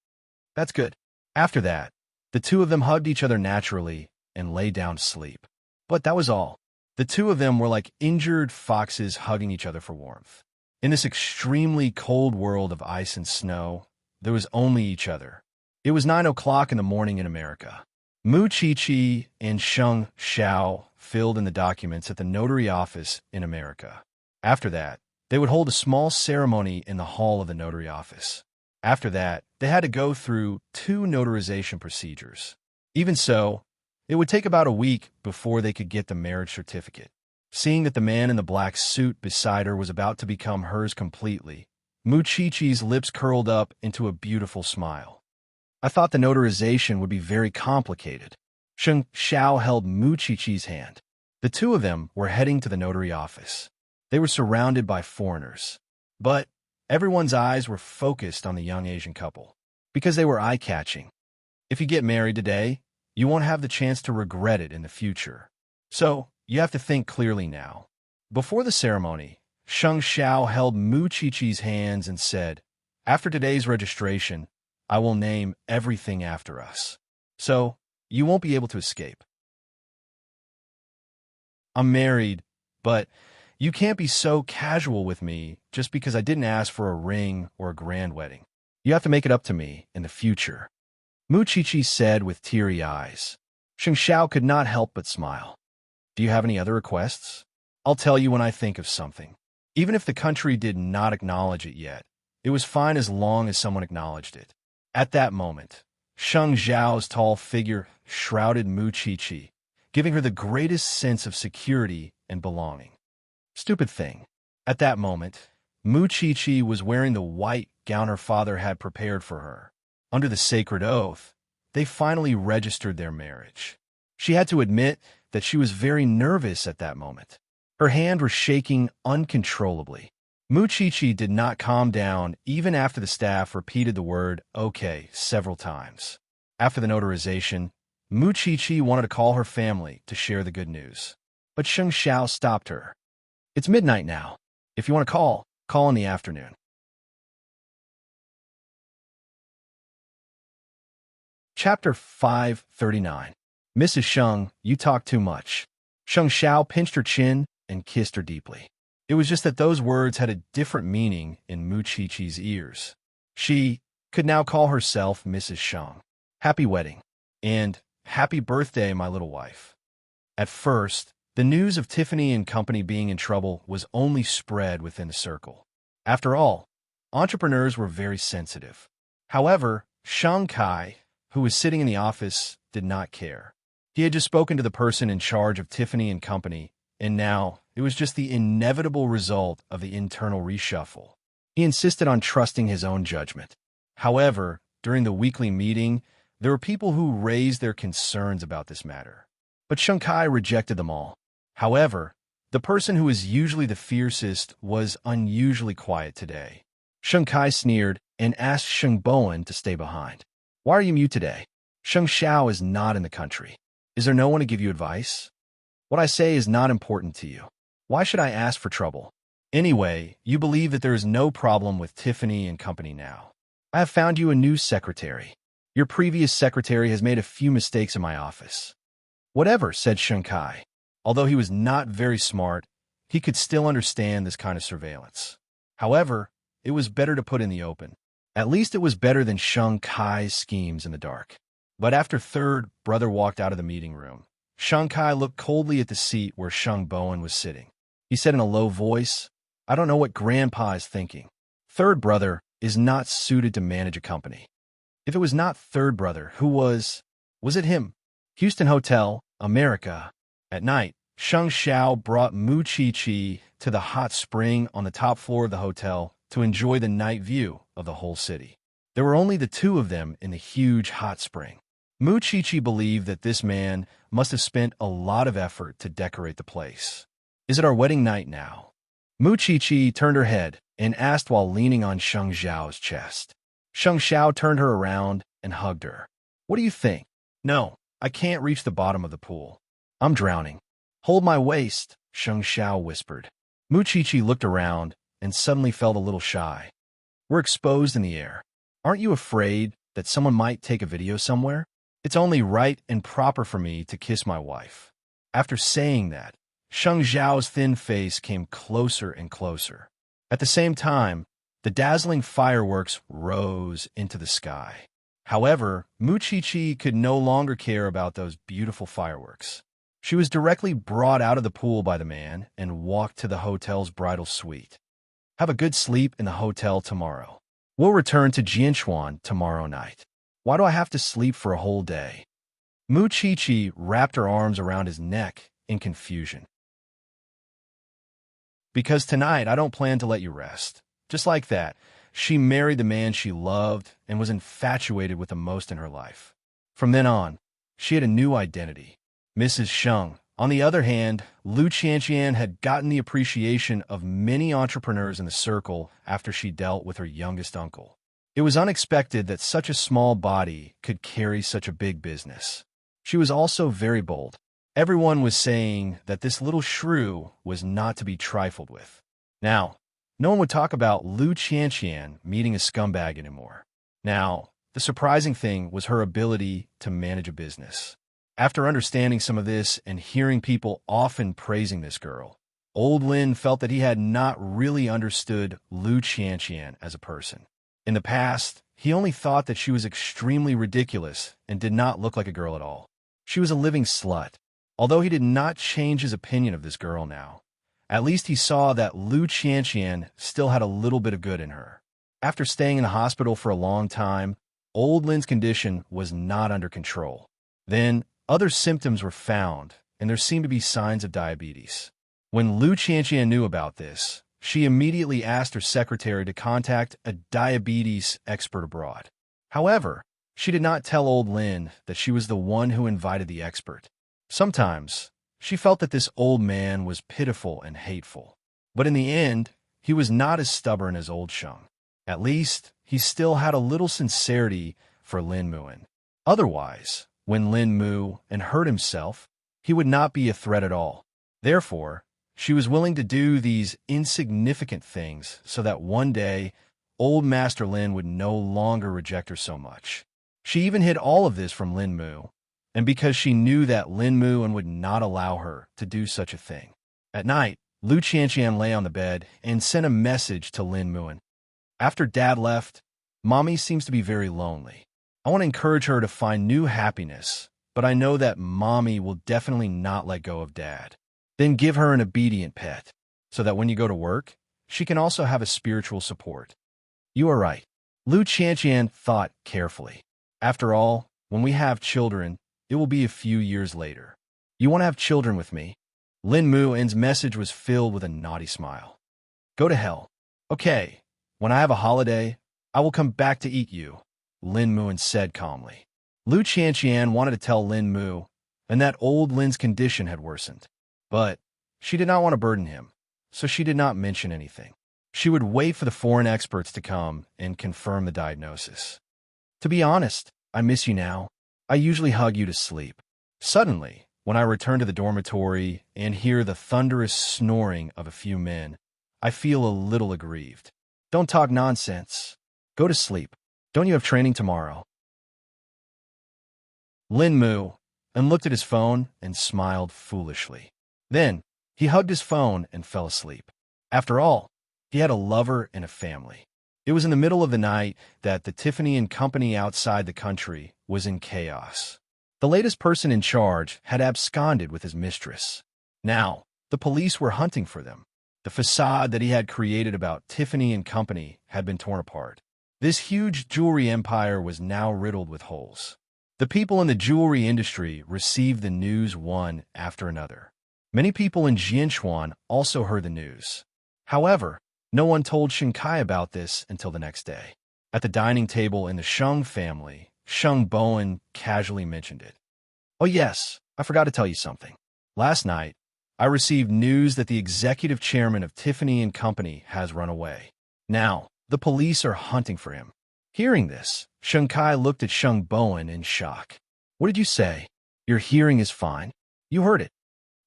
"That's good." After that, the two of them hugged each other naturally and lay down to sleep. But that was all. The two of them were like injured foxes hugging each other for warmth. In this extremely cold world of ice and snow, there was only each other. It was 9 o'clock in the morning in America. Mu Chi and Sheng Xiao filled in the documents at the notary office in America. After that, they would hold a small ceremony in the hall of the notary office. After that, they had to go through 2 notarization procedures. Even so, it would take about a week before they could get the marriage certificate. Seeing that the man in the black suit beside her was about to become hers completely, Mu Chi's lips curled up into a beautiful smile. "I thought the notarization would be very complicated." Sheng Xiao held Mu Chi's hand. The two of them were heading to the notary office. They were surrounded by foreigners. But everyone's eyes were focused on the young Asian couple, because they were eye-catching. If you get married today, you won't have the chance to regret it in the future. So, you have to think clearly now. Before the ceremony, Sheng Xiao held Mu Chi's hands and said, "After today's registration, I will name everything after us. So, you won't be able to escape. I'm married, but you can't be so casual with me just because I didn't ask for a ring or a grand wedding. You have to make it up to me in the future." Mu Chi said with teary eyes. Sheng Xiao could not help but smile. "Do you have any other requests? I'll tell you when I think of something." Even if the country did not acknowledge it yet, it was fine as long as someone acknowledged it. At that moment, Sheng Xiao's tall figure shrouded Mu Chi, giving her the greatest sense of security and belonging. Stupid thing. At that moment, Mu Chi was wearing the white gown her father had prepared for her. Under the sacred oath, they finally registered their marriage. She had to admit that she was very nervous at that moment. Her hand was shaking uncontrollably. Mu Chi did not calm down even after the staff repeated the word "okay" several times. After the notarization, Mu Chi wanted to call her family to share the good news. But Sheng Xiao stopped her. "It's midnight now. If you want to call in the afternoon." Chapter 539. "Mrs. Sheng, you talk too much." Sheng Xiao pinched her chin and kissed her deeply. It was just that those words had a different meaning in Mu Chi's ears. She could now call herself Mrs. Sheng. "Happy wedding, and happy birthday, my little wife." At first, the news of Tiffany and Company being in trouble was only spread within the circle. After all, entrepreneurs were very sensitive. However, Sheng Kai, who was sitting in the office, did not care. He had just spoken to the person in charge of Tiffany and Company, and now it was just the inevitable result of the internal reshuffle. He insisted on trusting his own judgment. However, during the weekly meeting, there were people who raised their concerns about this matter. But Sheng Kai rejected them all. However, the person who is usually the fiercest was unusually quiet today. Sheng Kai sneered and asked Sheng Bowen to stay behind. "Why are you mute today? Sheng Xiao is not in the country. Is there no one to give you advice? What I say is not important to you. Why should I ask for trouble? Anyway, you believe that there is no problem with Tiffany and Company now. I have found you a new secretary. Your previous secretary has made a few mistakes in my office." "Whatever," said Sheng Kai. Although he was not very smart, he could still understand this kind of surveillance. However, it was better to put in the open. At least it was better than Sheng Kai's schemes in the dark. But after third brother walked out of the meeting room, Sheng Kai looked coldly at the seat where Sheng Bowen was sitting. He said in a low voice, "I don't know what Grandpa is thinking. Third brother is not suited to manage a company." If it was not third brother, who was? Was it him? Houston Hotel, America. At night, Sheng Xiao brought Mu Chi to the hot spring on the top floor of the hotel to enjoy the night view of the whole city. There were only the two of them in the huge hot spring. Mu Chi believed that this man must have spent a lot of effort to decorate the place. "Is it our wedding night now?" Mu Chi turned her head and asked while leaning on Sheng Xiao's chest. Sheng Xiao turned her around and hugged her. "What do you think?" "No, I can't reach the bottom of the pool. I'm drowning." "Hold my waist," Sheng Xiao whispered. Mu Chi looked around and suddenly felt a little shy. "We're exposed in the air. Aren't you afraid that someone might take a video somewhere? It's only right and proper for me to kiss my wife." After saying that, Sheng Xiao's thin face came closer and closer. At the same time, the dazzling fireworks rose into the sky. However, Mu Chi could no longer care about those beautiful fireworks. She was directly brought out of the pool by the man and walked to the hotel's bridal suite. "Have a good sleep in the hotel tomorrow. We'll return to Jianchuan tomorrow night." "Why do I have to sleep for a whole day?" Mu Chi wrapped her arms around his neck in confusion. "Because tonight I don't plan to let you rest." Just like that, she married the man she loved and was infatuated with the most in her life. From then on, she had a new identity. Mrs. Sheng. On the other hand, Lu Qianqian had gotten the appreciation of many entrepreneurs in the circle after she dealt with her youngest uncle. It was unexpected that such a small body could carry such a big business. She was also very bold. Everyone was saying that this little shrew was not to be trifled with. Now, no one would talk about Lu Qianqian meeting a scumbag anymore. Now, the surprising thing was her ability to manage a business. After understanding some of this and hearing people often praising this girl, old Lin felt that he had not really understood Lu Qianqian as a person. In the past, he only thought that she was extremely ridiculous and did not look like a girl at all. She was a living slut. Although he did not change his opinion of this girl now, at least he saw that Lu Qianqian still had a little bit of good in her. After staying in the hospital for a long time, old Lin's condition was not under control. Then, other symptoms were found, and there seemed to be signs of diabetes. When Lu Qianqian knew about this, she immediately asked her secretary to contact a diabetes expert abroad. However, she did not tell old Lin that she was the one who invited the expert. Sometimes, she felt that this old man was pitiful and hateful. But in the end, he was not as stubborn as old Sheng. At least, he still had a little sincerity for Lin Muin. Otherwise, when Lin Mu and hurt himself, he would not be a threat at all. Therefore, she was willing to do these insignificant things so that one day, old Master Lin would no longer reject her so much. She even hid all of this from Lin Mu, and because she knew that Lin Muin would not allow her to do such a thing. At night, Lu Qianqian lay on the bed and sent a message to Lin Muin. "After Dad left, Mommy seems to be very lonely. I want to encourage her to find new happiness, but I know that Mommy will definitely not let go of Dad. Then give her an obedient pet, so that when you go to work, she can also have a spiritual support." "You are right." Lu Qianqian thought carefully. After all, when we have children, it will be a few years later. You want to have children with me? Lin Muin's message was filled with a naughty smile. Go to hell. Okay, when I have a holiday, I will come back to eat you, Lin Muin said calmly. Lu Qianqian wanted to tell Lin Mu, and that old Lin's condition had worsened. But she did not want to burden him, so she did not mention anything. She would wait for the foreign experts to come and confirm the diagnosis. To be honest, I miss you now. I usually hug you to sleep. Suddenly, when I return to the dormitory and hear the thunderous snoring of a few men, I feel a little aggrieved. Don't talk nonsense. Go to sleep. Don't you have training tomorrow? Lin Mu and looked at his phone and smiled foolishly. Then, he hugged his phone and fell asleep. After all, he had a lover and a family. It was in the middle of the night that the Tiffany and Company outside the country was in chaos. The latest person in charge had absconded with his mistress. Now, the police were hunting for them. The facade that he had created about Tiffany and Company had been torn apart. This huge jewelry empire was now riddled with holes. The people in the jewelry industry received the news one after another. Many people in Jianchuan also heard the news. However, no one told Sheng Kai about this until the next day. At the dining table in the Sheng family, Sheng Bowen casually mentioned it. Oh yes, I forgot to tell you something. Last night, I received news that the executive chairman of Tiffany and Company has run away. Now, the police are hunting for him. Hearing this, Sheng Kai looked at Sheng Bowen in shock. What did you say? Your hearing is fine. You heard it.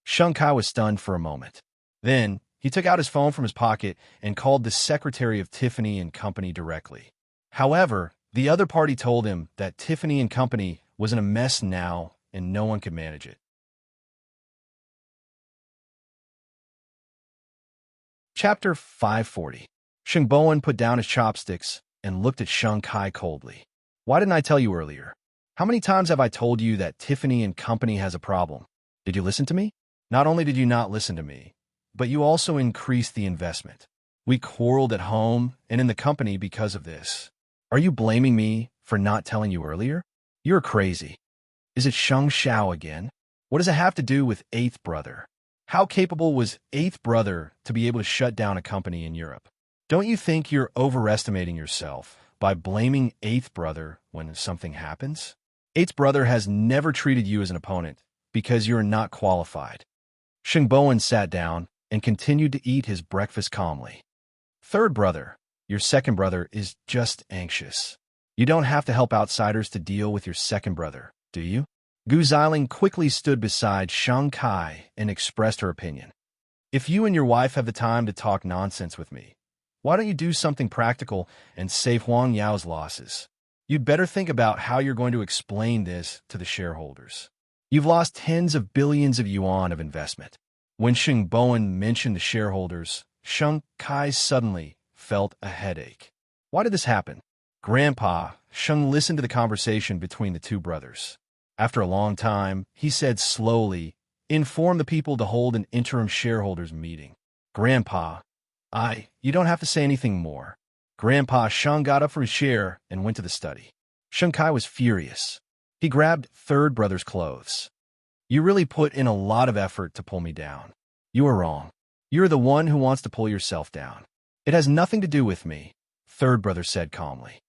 Sheng Kai was stunned for a moment. Then, he took out his phone from his pocket and called the secretary of Tiffany and Company directly. However, the other party told him that Tiffany and Company was in a mess now and no one could manage it. Chapter 540. Sheng Bowen put down his chopsticks and looked at Sheng Kai coldly. Why didn't I tell you earlier? How many times have I told you that Tiffany and Company has a problem? Did you listen to me? Not only did you not listen to me, but you also increased the investment. We quarreled at home and in the company because of this. Are you blaming me for not telling you earlier? You're crazy. Is it Sheng Xiao again? What does it have to do with Eighth Brother? How capable was Eighth Brother to be able to shut down a company in Europe? Don't you think you're overestimating yourself by blaming Eighth Brother when something happens? Eighth Brother has never treated you as an opponent because you're not qualified. Sheng Bowen sat down and continued to eat his breakfast calmly. Third brother, your second brother is just anxious. You don't have to help outsiders to deal with your second brother, do you? Gu Xiling quickly stood beside Sheng Kai and expressed her opinion. If you and your wife have the time to talk nonsense with me, why don't you do something practical and save Huang Yao's losses? You'd better think about how you're going to explain this to the shareholders. You've lost tens of billions of yuan of investment. When Sheng Bowen mentioned the shareholders, Sheng Kai suddenly felt a headache. Why did this happen? Grandpa, Sheng listened to the conversation between the two brothers. After a long time, he said slowly, inform the people to hold an interim shareholders meeting. Grandpa, you don't have to say anything more. Grandpa Sheng got up from his chair and went to the study. Sheng Kai was furious. He grabbed third brother's clothes. You really put in a lot of effort to pull me down. You are wrong. You're the one who wants to pull yourself down. It has nothing to do with me, third brother said calmly.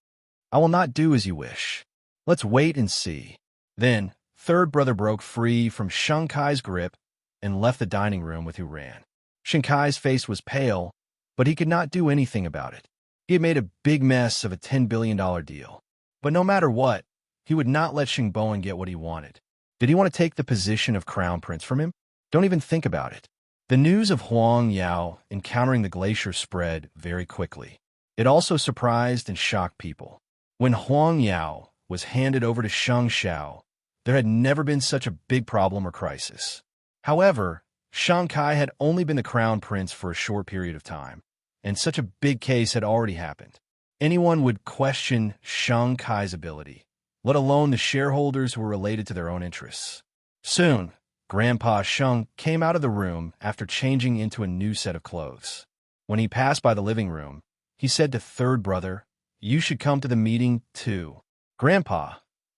I will not do as you wish. Let's wait and see. Then, third brother broke free from Sheng Kai's grip and left the dining room with Hu Ran. Sheng Kai's face was pale, but he could not do anything about it. He had made a big mess of a $10 billion deal. But no matter what, he would not let Sheng Bowen get what he wanted. Did he want to take the position of crown prince from him? Don't even think about it. The news of Huang Yao encountering the glacier spread very quickly. It also surprised and shocked people. When Huang Yao was handed over to Sheng Xiao, there had never been such a big problem or crisis. However, Sheng Kai had only been the crown prince for a short period of time, and such a big case had already happened. Anyone would question Sheng Kai's ability, let alone the shareholders who were related to their own interests. Soon, Grandpa Sheng came out of the room after changing into a new set of clothes. When he passed by the living room, he said to third brother, you should come to the meeting too. Grandpa,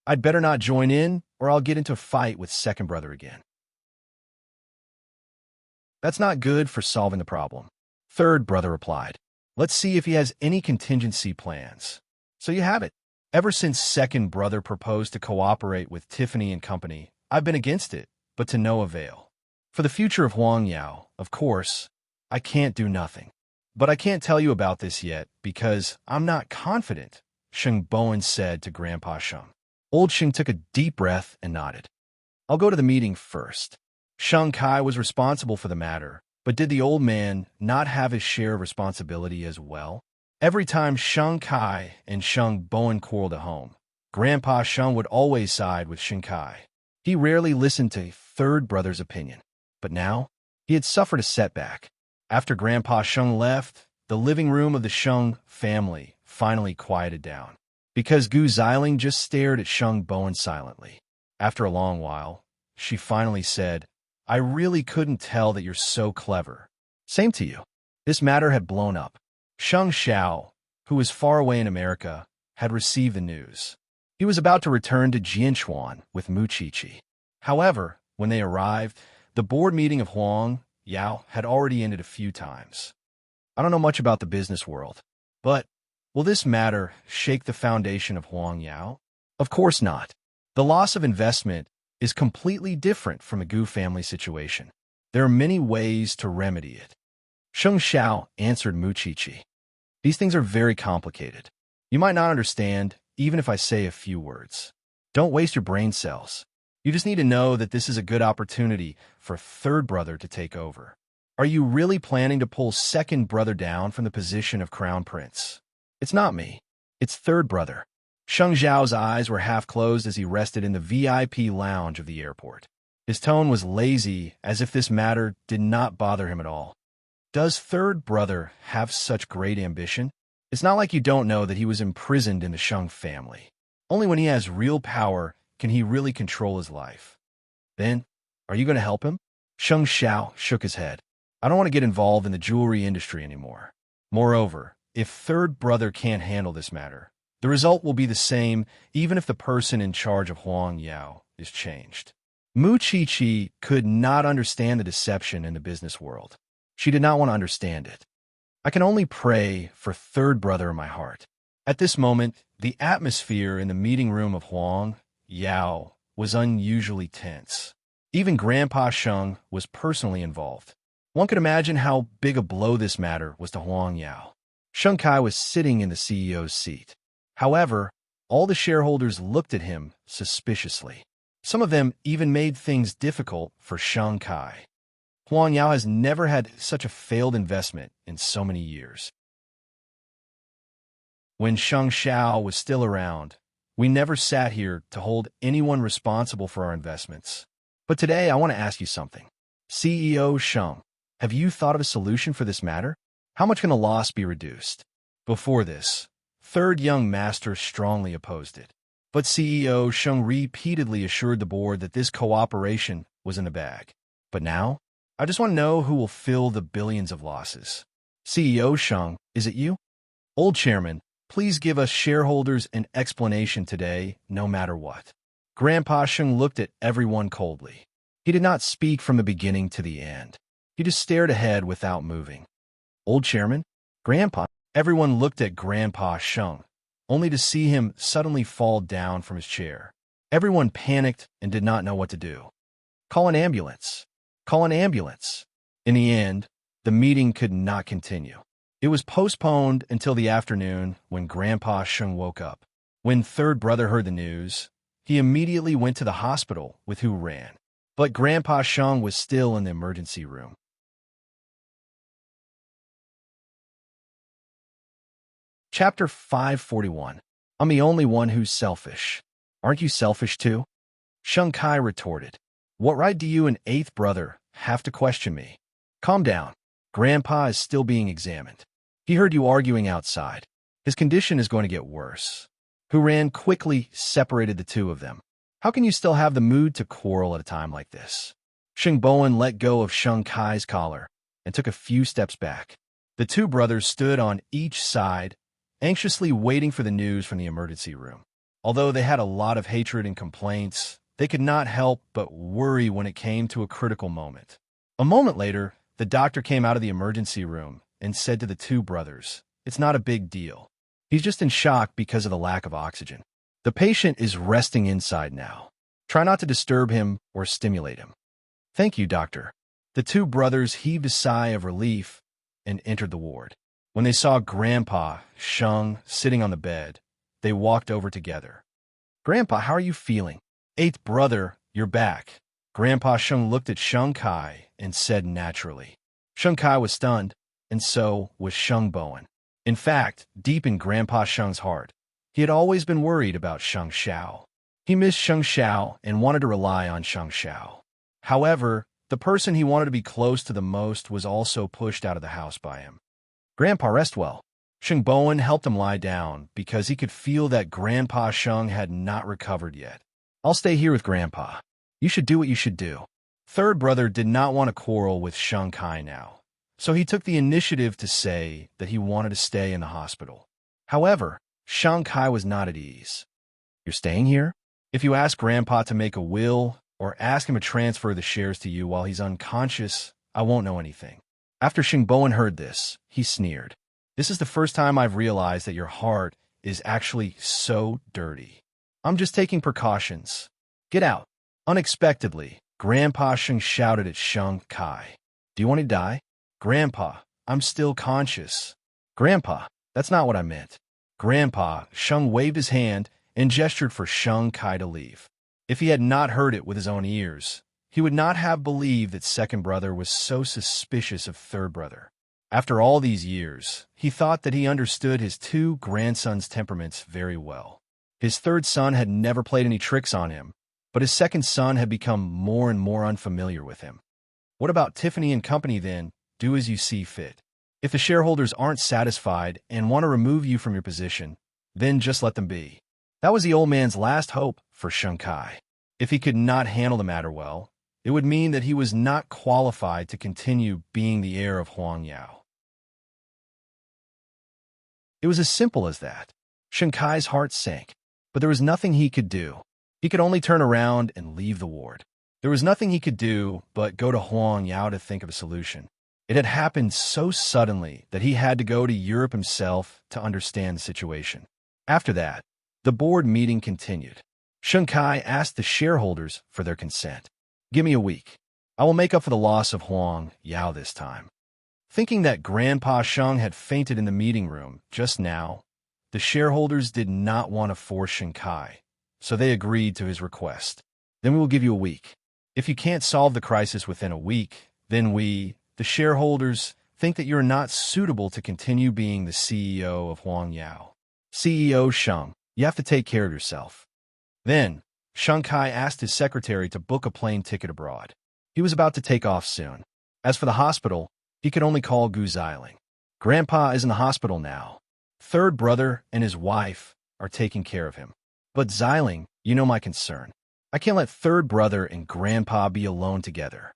I'd better not join in, or I'll get into a fight with second brother again. That's not good for solving the problem. Third brother replied. Let's see if he has any contingency plans. So you have it. Ever since second brother proposed to cooperate with Tiffany and company, I've been against it, but to no avail. For the future of Huang Yao, of course, I can't do nothing. But I can't tell you about this yet because I'm not confident, Sheng Bowen said to Grandpa Sheng. Old Sheng took a deep breath and nodded. I'll go to the meeting first. Sheng Kai was responsible for the matter, but did the old man not have his share of responsibility as well? Every time Sheng Kai and Sheng Bowen quarreled at home, Grandpa Sheng would always side with Sheng Kai. He rarely listened to third brother's opinion. But now, he had suffered a setback. After Grandpa Sheng left, the living room of the Sheng family finally quieted down, because Gu Xiling just stared at Sheng Bowen silently. After a long while, she finally said, I really couldn't tell that you're so clever. Same to you. This matter had blown up. Sheng Xiao, who was far away in America, had received the news. He was about to return to Jianchuan with Mu Qiqi. However, when they arrived, the board meeting of Huang Yao had already ended a few times. I don't know much about the business world, but will this matter shake the foundation of Huang Yao? Of course not. The loss of investment is completely different from a Gu family situation. There are many ways to remedy it. Sheng Xiao answered Mu Qiqi. These things are very complicated. You might not understand, even if I say a few words. Don't waste your brain cells. You just need to know that this is a good opportunity for third brother to take over. Are you really planning to pull second brother down from the position of crown prince? It's not me. It's third brother. Sheng Zhao's eyes were half closed as he rested in the VIP lounge of the airport. His tone was lazy, as if this matter did not bother him at all. Does third brother have such great ambition? It's not like you don't know that he was imprisoned in the Sheng family. Only when he has real power can he really control his life. Then, are you going to help him? Sheng Xiao shook his head. I don't want to get involved in the jewelry industry anymore. Moreover, if third brother can't handle this matter, the result will be the same even if the person in charge of Huang Yao is changed. Mu Qiqi could not understand the deception in the business world. She did not want to understand it. I can only pray for third brother in my heart. At this moment, the atmosphere in the meeting room of Huang Yao was unusually tense. Even Grandpa Sheng was personally involved. One could imagine how big a blow this matter was to Huang Yao. Sheng Kai was sitting in the CEO's seat. However, all the shareholders looked at him suspiciously. Some of them even made things difficult for Sheng Kai. Huang Yao has never had such a failed investment in so many years. When Sheng Xiao was still around, we never sat here to hold anyone responsible for our investments. But today I want to ask you something. CEO Sheng, have you thought of a solution for this matter? How much can the loss be reduced? Before this, third young master strongly opposed it. But CEO Sheng repeatedly assured the board that this cooperation was in the bag. But now, I just want to know who will fill the billions of losses. CEO Sheng, is it you? Old chairman, please give us shareholders an explanation today, no matter what. Grandpa Sheng looked at everyone coldly. He did not speak from the beginning to the end. He just stared ahead without moving. Old chairman? Grandpa? Everyone looked at Grandpa Sheng, only to see him suddenly fall down from his chair. Everyone panicked and did not know what to do. Call an ambulance. Call an ambulance. In the end, the meeting could not continue. It was postponed until the afternoon when Grandpa Sheng woke up. When third brother heard the news, he immediately went to the hospital with Hu Ran. But Grandpa Sheng was still in the emergency room. Chapter 541. I'm the only one who's selfish. Aren't you selfish too? Sheng Kai retorted. What right do you and eighth brother have to question me? Calm down. Grandpa is still being examined. He heard you arguing outside. His condition is going to get worse. Hu Ran quickly separated the two of them. How can you still have the mood to quarrel at a time like this? Sheng Bowen let go of Sheng Kai's collar and took a few steps back. The two brothers stood on each side, anxiously waiting for the news from the emergency room. Although they had a lot of hatred and complaints, they could not help but worry when it came to a critical moment. A moment later, the doctor came out of the emergency room and said to the two brothers, "It's not a big deal. He's just in shock because of the lack of oxygen. The patient is resting inside now. Try not to disturb him or stimulate him." "Thank you, doctor." The two brothers heaved a sigh of relief and entered the ward. When they saw Grandpa Sheng sitting on the bed, they walked over together. "Grandpa, how are you feeling?" "Eighth brother, you're back." Grandpa Sheng looked at Sheng Kai and said naturally. Sheng Kai was stunned, and so was Sheng Bowen. In fact, deep in Grandpa Sheng's heart, he had always been worried about Sheng Xiao. He missed Sheng Xiao and wanted to rely on Sheng Xiao. However, the person he wanted to be close to the most was also pushed out of the house by him. "Grandpa, rest well." Sheng Bowen helped him lie down because he could feel that Grandpa Sheng had not recovered yet. "I'll stay here with Grandpa. You should do what you should do." Third brother did not want to quarrel with Sheng Kai now, so he took the initiative to say that he wanted to stay in the hospital. However, Sheng Kai was not at ease. "You're staying here? If you ask Grandpa to make a will or ask him to transfer the shares to you while he's unconscious, I won't know anything." After Sheng Bowen heard this, he sneered. "This is the first time I've realized that your heart is actually so dirty. I'm just taking precautions. Get out." Unexpectedly, Grandpa Sheng shouted at Sheng Kai. "Do you want to die?" "Grandpa, I'm still conscious." "Grandpa, that's not what I meant." Grandpa Sheng waved his hand and gestured for Sheng Kai to leave. If he had not heard it with his own ears, he would not have believed that second brother was so suspicious of third brother. After all these years, he thought that he understood his two grandsons' temperaments very well. His third son had never played any tricks on him, but his second son had become more and more unfamiliar with him. "What about Tiffany and company then? Do as you see fit. If the shareholders aren't satisfied and want to remove you from your position, then just let them be." That was the old man's last hope for Sheng Kai. If he could not handle the matter well, it would mean that he was not qualified to continue being the heir of Huang Yao. It was as simple as that. Sheng Kai's heart sank, but there was nothing he could do. He could only turn around and leave the ward. There was nothing he could do but go to Huang Yao to think of a solution. It had happened so suddenly that he had to go to Europe himself to understand the situation. After that, the board meeting continued. Sheng Kai asked the shareholders for their consent. "Give me a week. I will make up for the loss of Huang Yao this time." Thinking that Grandpa Sheng had fainted in the meeting room just now, the shareholders did not want to force Sheng Kai, so they agreed to his request. "Then we will give you a week. If you can't solve the crisis within a week, then we, the shareholders, think that you're not suitable to continue being the CEO of Huang Yao. CEO Sheng, you have to take care of yourself." Then, Sheng Kai asked his secretary to book a plane ticket abroad. He was about to take off soon. As for the hospital, he could only call Gu Xiling. "Grandpa is in the hospital now. Third brother and his wife are taking care of him. But Xiling, you know my concern. I can't let third brother and Grandpa be alone together."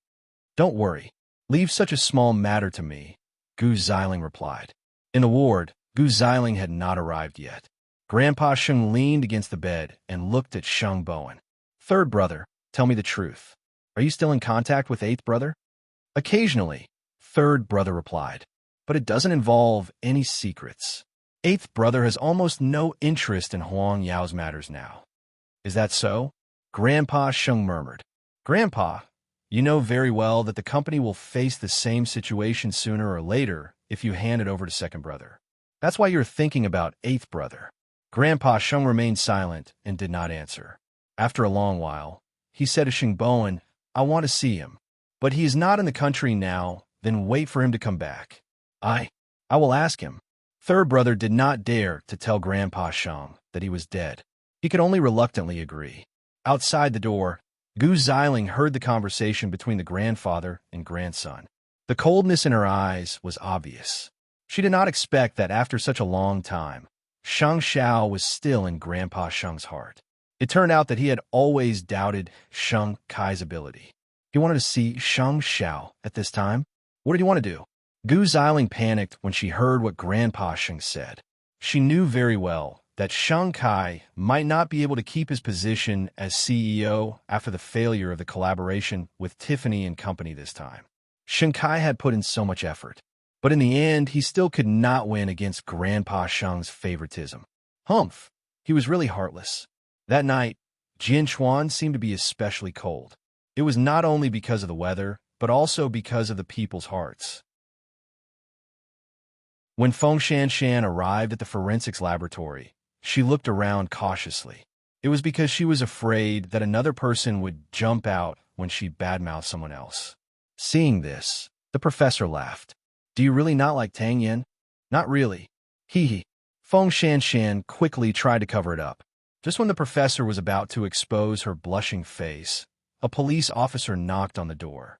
"Don't worry. Leave such a small matter to me," Gu Xiling replied. In the ward, Gu Xiling had not arrived yet. Grandpa Sheng leaned against the bed and looked at Sheng Bowen. "Third brother, tell me the truth. Are you still in contact with eighth brother?" "Occasionally," third brother replied, "but it doesn't involve any secrets. Eighth brother has almost no interest in Huang Yao's matters now." "Is that so?" Grandpa Sheng murmured. "Grandpa, you know very well that the company will face the same situation sooner or later if you hand it over to second brother. That's why you're thinking about eighth brother." Grandpa Sheng remained silent and did not answer. After a long while, he said to Sheng Bowen, "I want to see him, but he is not in the country now, then wait for him to come back." I will ask him." Third brother did not dare to tell Grandpa Sheng that he was dead. He could only reluctantly agree. Outside the door, Gu Xiling heard the conversation between the grandfather and grandson. The coldness in her eyes was obvious. She did not expect that after such a long time, Sheng Xiao was still in Grandpa Sheng's heart. It turned out that he had always doubted Sheng Kai's ability. He wanted to see Sheng Xiao at this time. What did he want to do? Gu Xiling panicked when she heard what Grandpa Sheng said. She knew very well that Shang Kai might not be able to keep his position as CEO after the failure of the collaboration with Tiffany and Company this time. Shang Kai had put in so much effort, but in the end, he still could not win against Grandpa Shang's favoritism. Humph, he was really heartless. That night, Jin Chuan seemed to be especially cold. It was not only because of the weather, but also because of the people's hearts. When Feng Shanshan arrived at the forensics laboratory, she looked around cautiously. It was because she was afraid that another person would jump out when she badmouthed someone else. Seeing this, the professor laughed. Do you really not like Tang Yin? Not really. Hee hee. Feng Shanshan quickly tried to cover it up. Just when the professor was about to expose her blushing face, a police officer knocked on the door.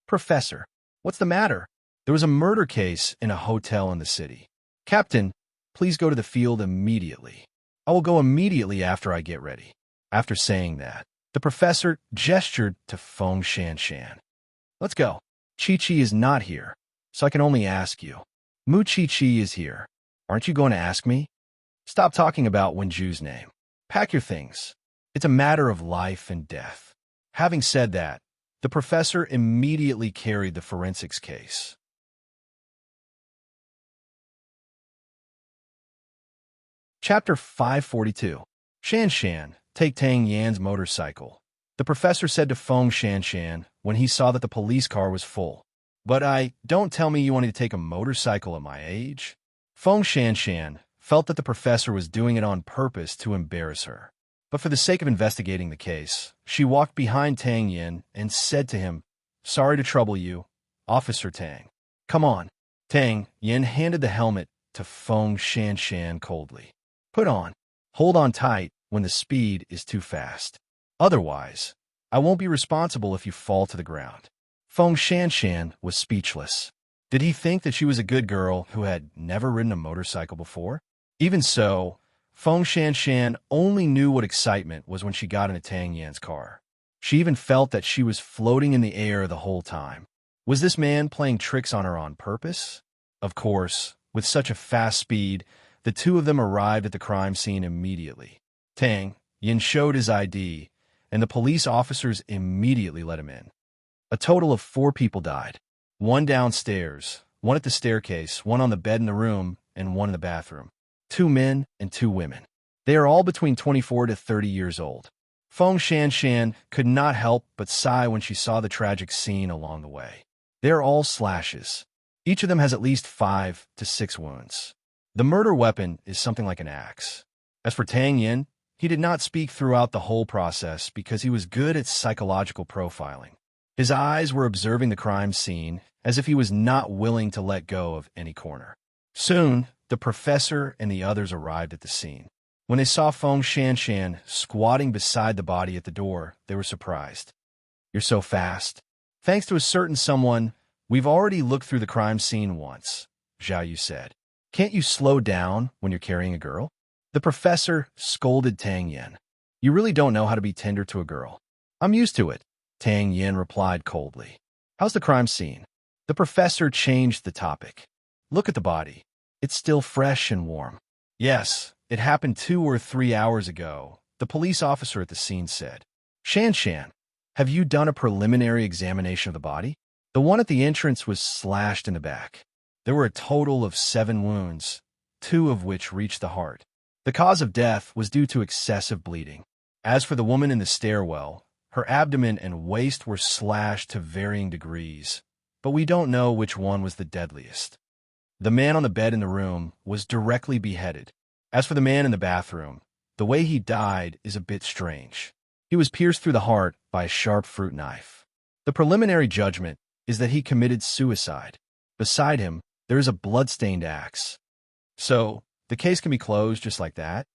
Professor, what's the matter? There was a murder case in a hotel in the city. Captain, please go to the field immediately. I will go immediately after I get ready. After saying that, the professor gestured to Feng Shanshan. Let's go. Chi-Chi is not here, so I can only ask you. Mu Chi-Chi is here. Aren't you going to ask me? Stop talking about Wenju's name. Pack your things. It's a matter of life and death. Having said that, the professor immediately carried the forensics case. Chapter 542. Shanshan, take Tang Yan's motorcycle. The professor said to Feng Shanshan when he saw that the police car was full. But don't tell me you wanted to take a motorcycle at my age. Feng Shanshan felt that the professor was doing it on purpose to embarrass her. But for the sake of investigating the case, she walked behind Tang Yin and said to him, Sorry to trouble you, Officer Tang. Come on. Tang Yin handed the helmet to Feng Shanshan coldly. Put on. Hold on tight when the speed is too fast. Otherwise, I won't be responsible if you fall to the ground. Feng Shanshan was speechless. Did he think that she was a good girl who had never ridden a motorcycle before? Even so, Feng Shanshan only knew what excitement was when she got into Tang Yan's car. She even felt that she was floating in the air the whole time. Was this man playing tricks on her on purpose? Of course, with such a fast speed, the two of them arrived at the crime scene immediately. Tang Yin showed his ID, and the police officers immediately let him in. A total of 4 people died. 1 downstairs, 1 at the staircase, 1 on the bed in the room, and 1 in the bathroom. 2 men and 2 women. They are all between 24 to 30 years old. Feng Shanshan could not help but sigh when she saw the tragic scene along the way. They are all slashes. Each of them has at least 5 to 6 wounds. The murder weapon is something like an axe. As for Tang Yin, he did not speak throughout the whole process because he was good at psychological profiling. His eyes were observing the crime scene as if he was not willing to let go of any corner. Soon, the professor and the others arrived at the scene. When they saw Feng Shanshan squatting beside the body at the door, they were surprised. You're so fast. Thanks to a certain someone, we've already looked through the crime scene once, Zhao Yu said. Can't you slow down when you're carrying a girl? The professor scolded Tang Yin. You really don't know how to be tender to a girl. I'm used to it, Tang Yin replied coldly. How's the crime scene? The professor changed the topic. Look at the body. It's still fresh and warm. Yes, it happened 2 or 3 hours ago, the police officer at the scene said. Shanshan, have you done a preliminary examination of the body? The one at the entrance was slashed in the back. There were a total of 7 wounds, 2 of which reached the heart. The cause of death was due to excessive bleeding. As for the woman in the stairwell, her abdomen and waist were slashed to varying degrees, but we don't know which one was the deadliest. The man on the bed in the room was directly beheaded. As for the man in the bathroom, the way he died is a bit strange. He was pierced through the heart by a sharp fruit knife. The preliminary judgment is that he committed suicide. Beside him, there is a blood-stained axe. So, the case can be closed just like that?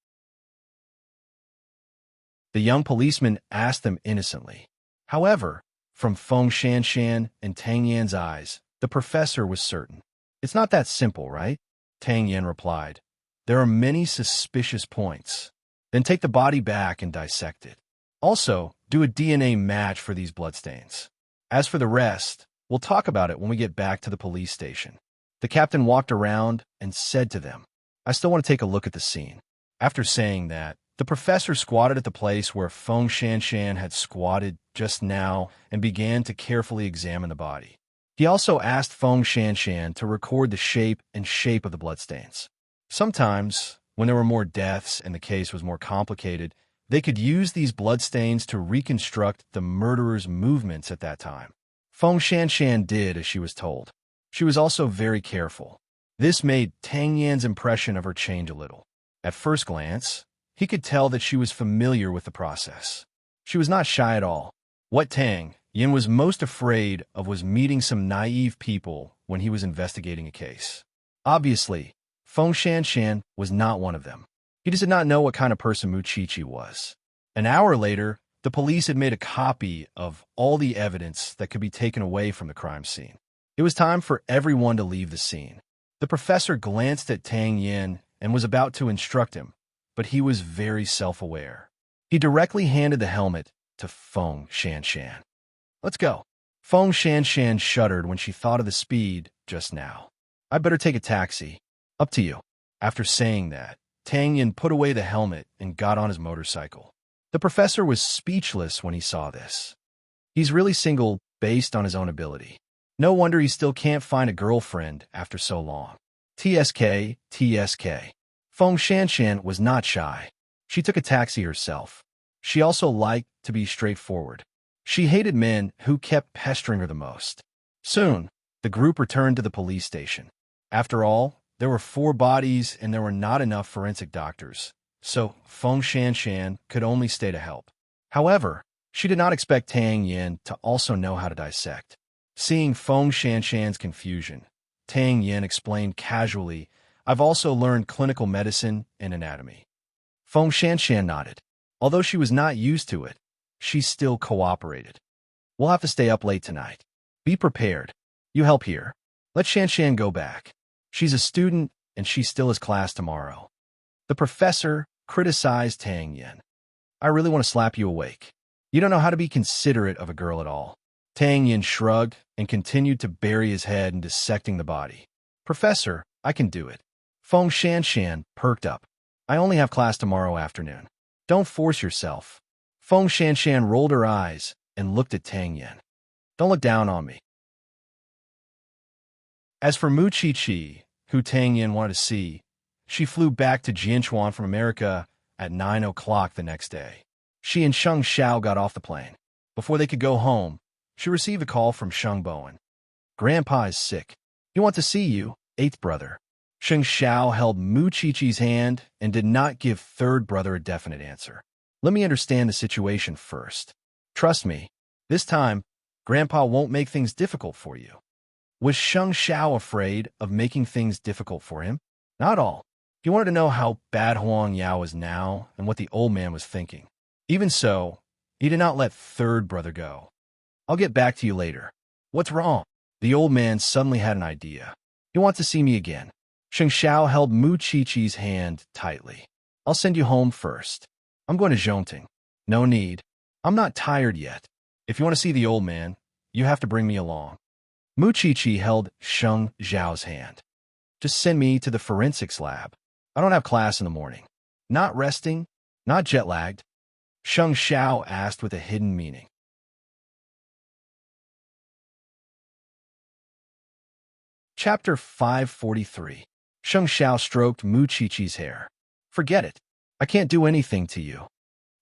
The young policeman asked them innocently. However, from Feng Shanshan and Tang Yan's eyes, the professor was certain. It's not that simple, right? Tang Yan replied. There are many suspicious points. Then take the body back and dissect it. Also, do a DNA match for these bloodstains. As for the rest, we'll talk about it when we get back to the police station. The captain walked around and said to them, I still want to take a look at the scene. After saying that, the professor squatted at the place where Feng Shanshan had squatted just now and began to carefully examine the body. He also asked Feng Shanshan to record the shape of the bloodstains. Sometimes, when there were more deaths and the case was more complicated, they could use these bloodstains to reconstruct the murderer's movements at that time. Feng Shanshan did as she was told. She was also very careful. This made Tang Yan's impression of her change a little. At first glance, he could tell that she was familiar with the process. She was not shy at all. What Tang Yan was most afraid of was meeting some naive people when he was investigating a case. Obviously, Feng Shanshan was not one of them. He did not know what kind of person Mu Qiqi was. An hour later, the police had made a copy of all the evidence that could be taken away from the crime scene. It was time for everyone to leave the scene. The professor glanced at Tang Yan and was about to instruct him, but he was very self-aware. He directly handed the helmet to Feng Shanshan. "Let's go." Feng Shanshan shuddered when she thought of the speed just now. "I'd better take a taxi." "Up to you." After saying that, Tang Yan put away the helmet and got on his motorcycle. The professor was speechless when he saw this. He's really single based on his own ability. No wonder he still can't find a girlfriend after so long. TSK. Feng Shanshan was not shy. She took a taxi herself. She also liked to be straightforward. She hated men who kept pestering her the most. Soon, the group returned to the police station. After all, there were 4 bodies and there were not enough forensic doctors, so Feng Shanshan could only stay to help. However, she did not expect Tang Yan to also know how to dissect. Seeing Feng Shanshan's confusion, Tang Yan explained casually, "I've also learned clinical medicine and anatomy." Feng Shanshan nodded. Although she was not used to it, she still cooperated. "We'll have to stay up late tonight. Be prepared. You help here. Let Shanshan go back. She's a student, and she still has class tomorrow." The professor criticized Tang Yan. "I really want to slap you awake. You don't know how to be considerate of a girl at all." Tang Yan shrugged and continued to bury his head in dissecting the body. "Professor, I can do it." Feng Shanshan perked up. "I only have class tomorrow afternoon. Don't force yourself." Feng Shanshan rolled her eyes and looked at Tang Yan. "Don't look down on me." As for Mu Qiqi, who Tang Yan wanted to see, she flew back to Jianchuan from America at 9 o'clock the next day. She and Sheng Xiao got off the plane. Before they could go home, she received a call from Sheng Bowen. "Grandpa is sick. He wants to see you, 8th brother." Sheng Xiao held Mu Qiqi's hand and did not give 3rd brother a definite answer. "Let me understand the situation first. Trust me, this time, Grandpa won't make things difficult for you." Was Sheng Xiao afraid of making things difficult for him? Not at all. He wanted to know how bad Huang Yao was now and what the old man was thinking. Even so, he did not let 3rd brother go. "I'll get back to you later." "What's wrong?" The old man suddenly had an idea. "He wants to see me again." Sheng Xiao held Mu Qiqi's hand tightly. "I'll send you home first. I'm going to Zhongting." "No need. I'm not tired yet. If you want to see the old man, you have to bring me along." Mu Qiqi held Sheng Xiao's hand. "Just send me to the forensics lab. I don't have class in the morning." "Not resting? Not jet-lagged?" Sheng Xiao asked with a hidden meaning. Chapter 543. Sheng Xiao stroked Mu Qiqi's hair. "Forget it. I can't do anything to you."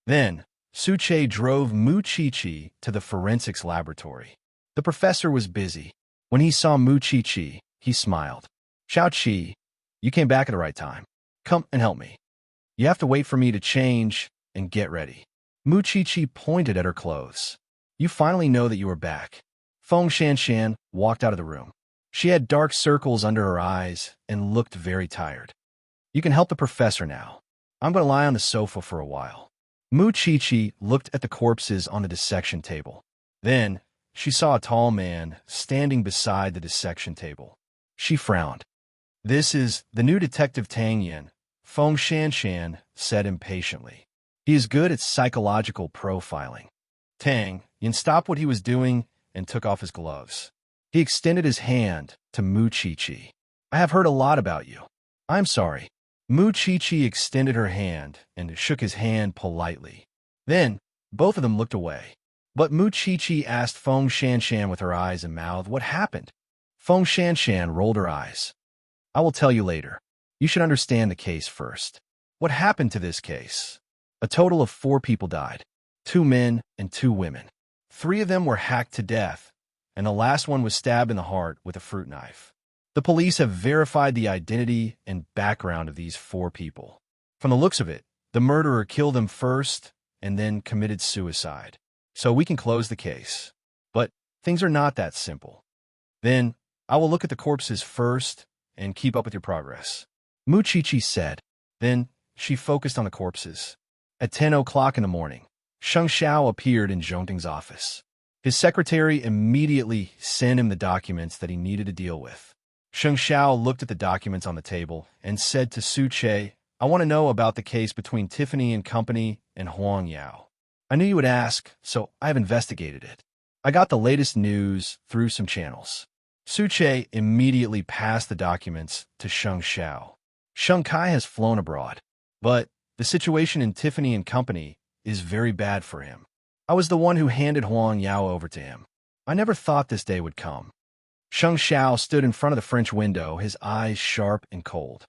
Then, Su Che drove Mu Qiqi to the forensics laboratory. The professor was busy. When he saw Mu Qiqi, he smiled. "Xiao Qi, you came back at the right time. Come and help me. You have to wait for me to change and get ready." Mu Qiqi pointed at her clothes. "You finally know that you are back." Feng Shanshan walked out of the room. She had dark circles under her eyes and looked very tired. "You can help the professor now. I'm going to lie on the sofa for a while." Mu Qiqi looked at the corpses on the dissection table. Then, she saw a tall man standing beside the dissection table. She frowned. "This is the new detective Tang Yan," Feng Shanshan said impatiently. "He is good at psychological profiling." Tang Yan stopped what he was doing and took off his gloves. He extended his hand to Mu Qiqi. "I have heard a lot about you. I'm sorry. Mu Chi-Chi extended her hand and shook his hand politely. Then, both of them looked away. But Mu Chi-Chi asked Feng Shanshan with her eyes and mouth what happened. Feng Shanshan rolled her eyes. I will tell you later. You should understand the case first. What happened to this case? A total of 4 people died. 2 men and 2 women. 3 of them were hacked to death, and the last one was stabbed in the heart with a fruit knife. The police have verified the identity and background of these 4 people. From the looks of it, the murderer killed them first and then committed suicide. So we can close the case. But things are not that simple. Then, I will look at the corpses first and keep up with your progress. Mu Chi-Chi said. Then, she focused on the corpses. At 10 o'clock in the morning, Sheng Xiao appeared in Zhongting's office. His secretary immediately sent him the documents that he needed to deal with. Sheng Xiao looked at the documents on the table and said to Su Che, I want to know about the case between Tiffany and Company and Huang Yao. I knew you would ask, so I have investigated it. I got the latest news through some channels. Su Che immediately passed the documents to Sheng Xiao. Sheng Kai has flown abroad, but the situation in Tiffany and Company is very bad for him. I was the one who handed Huang Yao over to him. I never thought this day would come. Sheng Xiao stood in front of the French window, his eyes sharp and cold.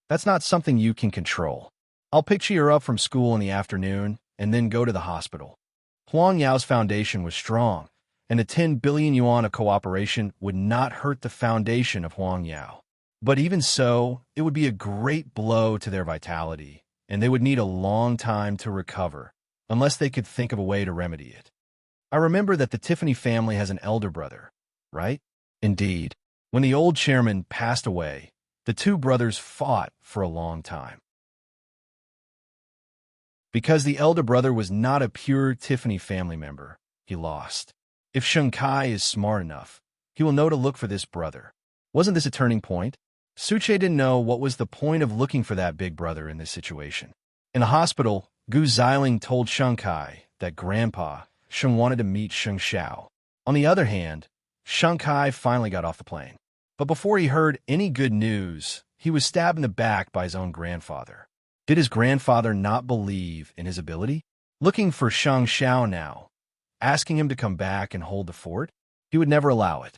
That's not something you can control. I'll pick her up from school in the afternoon and then go to the hospital. Huang Yao's foundation was strong, and the 10 billion yuan of cooperation would not hurt the foundation of Huang Yao. But even so, it would be a great blow to their vitality, and they would need a long time to recover, unless they could think of a way to remedy it. I remember that the Tiffany family has an elder brother, right? Indeed. When the old chairman passed away, the 2 brothers fought for a long time. Because the elder brother was not a pure Tiffany family member, he lost. If Sheng Kai is smart enough, he will know to look for this brother. Wasn't this a turning point? Su Che didn't know what was the point of looking for that big brother in this situation. In the hospital, Gu Xiling told Sheng Kai that Grandpa Sheng wanted to meet Sheng Xiao. On the other hand, Sheng Kai finally got off the plane. But before he heard any good news, he was stabbed in the back by his own grandfather. Did his grandfather not believe in his ability? Looking for Sheng Xiao now, asking him to come back and hold the fort? He would never allow it.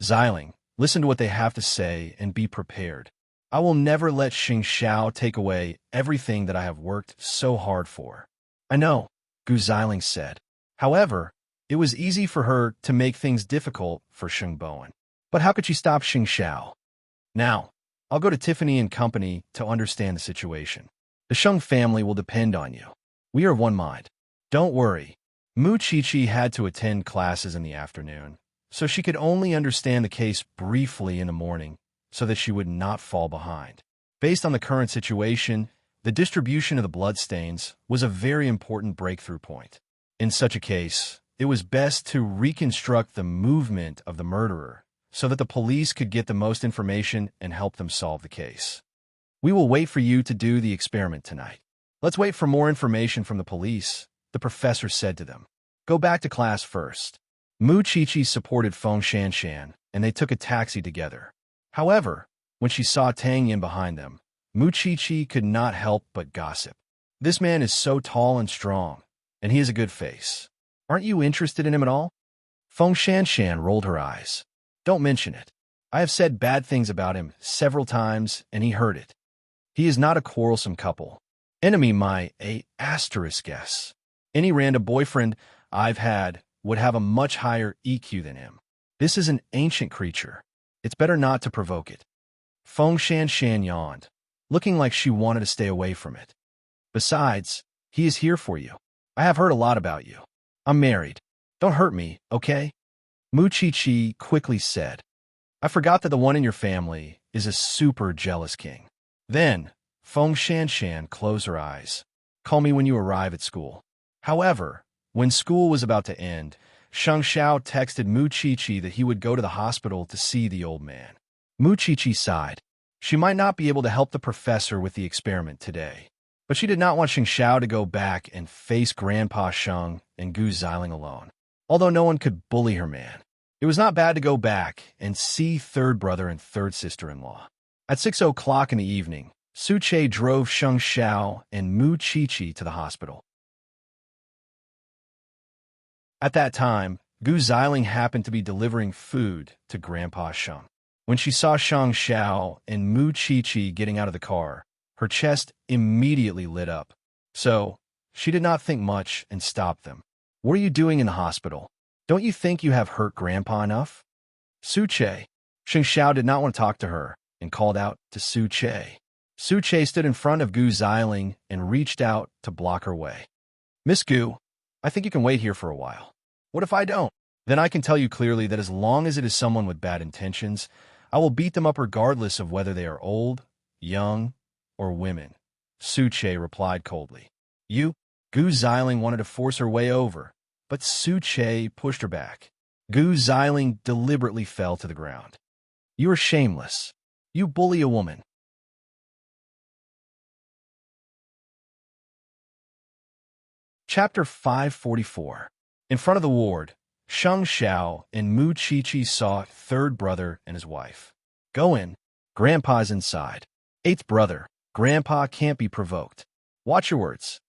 Xiling, listen to what they have to say and be prepared. I will never let Sheng Xiao take away everything that I have worked so hard for. I know, Gu Xiling said. However, it was easy for her to make things difficult for Sheng Bowen. But how could she stop Sheng Xiao? Now, I'll go to Tiffany and Company to understand the situation. The Sheng family will depend on you. We are of one mind. Don't worry. Mu Chi-Chi had to attend classes in the afternoon, so she could only understand the case briefly in the morning so that she would not fall behind. Based on the current situation, the distribution of the bloodstains was a very important breakthrough point. In such a case, it was best to reconstruct the movement of the murderer so that the police could get the most information and help them solve the case. We will wait for you to do the experiment tonight. Let's wait for more information from the police, the professor said to them. Go back to class first. Mu Chi-Chi supported Feng Shanshan, and they took a taxi together. However, when she saw Tang Yin behind them, Mu Chi-Chi could not help but gossip. This man is so tall and strong, and he has a good face. Aren't you interested in him at all? Feng Shanshan rolled her eyes. Don't mention it. I have said bad things about him several times, and he heard it. He is not a quarrelsome couple. Enemy my *S. Any random boyfriend I've had would have a much higher EQ than him. This is an ancient creature. It's better not to provoke it. Feng Shanshan yawned, looking like she wanted to stay away from it. Besides, he is here for you. I have heard a lot about you. I'm married. Don't hurt me, okay? Mu Chi-Chi quickly said. I forgot that the one in your family is a super jealous king. Then, Feng Shanshan closed her eyes. Call me when you arrive at school. However, when school was about to end, Sheng Xiao texted Mu Chi-Chi that he would go to the hospital to see the old man. Mu Chi-Chi sighed. She might not be able to help the professor with the experiment today, but she did not want Sheng Xiao to go back and face Grandpa Sheng and Gu Xiling alone. Although no one could bully her man, it was not bad to go back and see third brother and third sister-in-law. At 6 o'clock in the evening, Su Che drove Sheng Xiao and Mu Chi to the hospital. At that time, Gu Xiling happened to be delivering food to Grandpa Sheng. When she saw Sheng Xiao and Mu Chi getting out of the car, her chest immediately lit up. So, she did not think much and stopped them. "What are you doing in the hospital? Don't you think you have hurt Grandpa enough?" Su Che. Sheng Xiao did not want to talk to her and called out to Su Che. Su Che stood in front of Gu Xiling and reached out to block her way. "Miss Gu, I think you can wait here for a while." "What if I don't?" "Then I can tell you clearly that as long as it is someone with bad intentions, I will beat them up regardless of whether they are old, young, or women," Su Che replied coldly. "You?" Gu Xiling wanted to force her way over, but Su Che pushed her back. Gu Xiling deliberately fell to the ground. "You are shameless. You bully a woman." Chapter 544. In front of the ward, Sheng Xiao and Mu Chi saw third brother and his wife. "Go in. Grandpa's inside." "Eighth brother, Grandpa can't be provoked. Watch your words."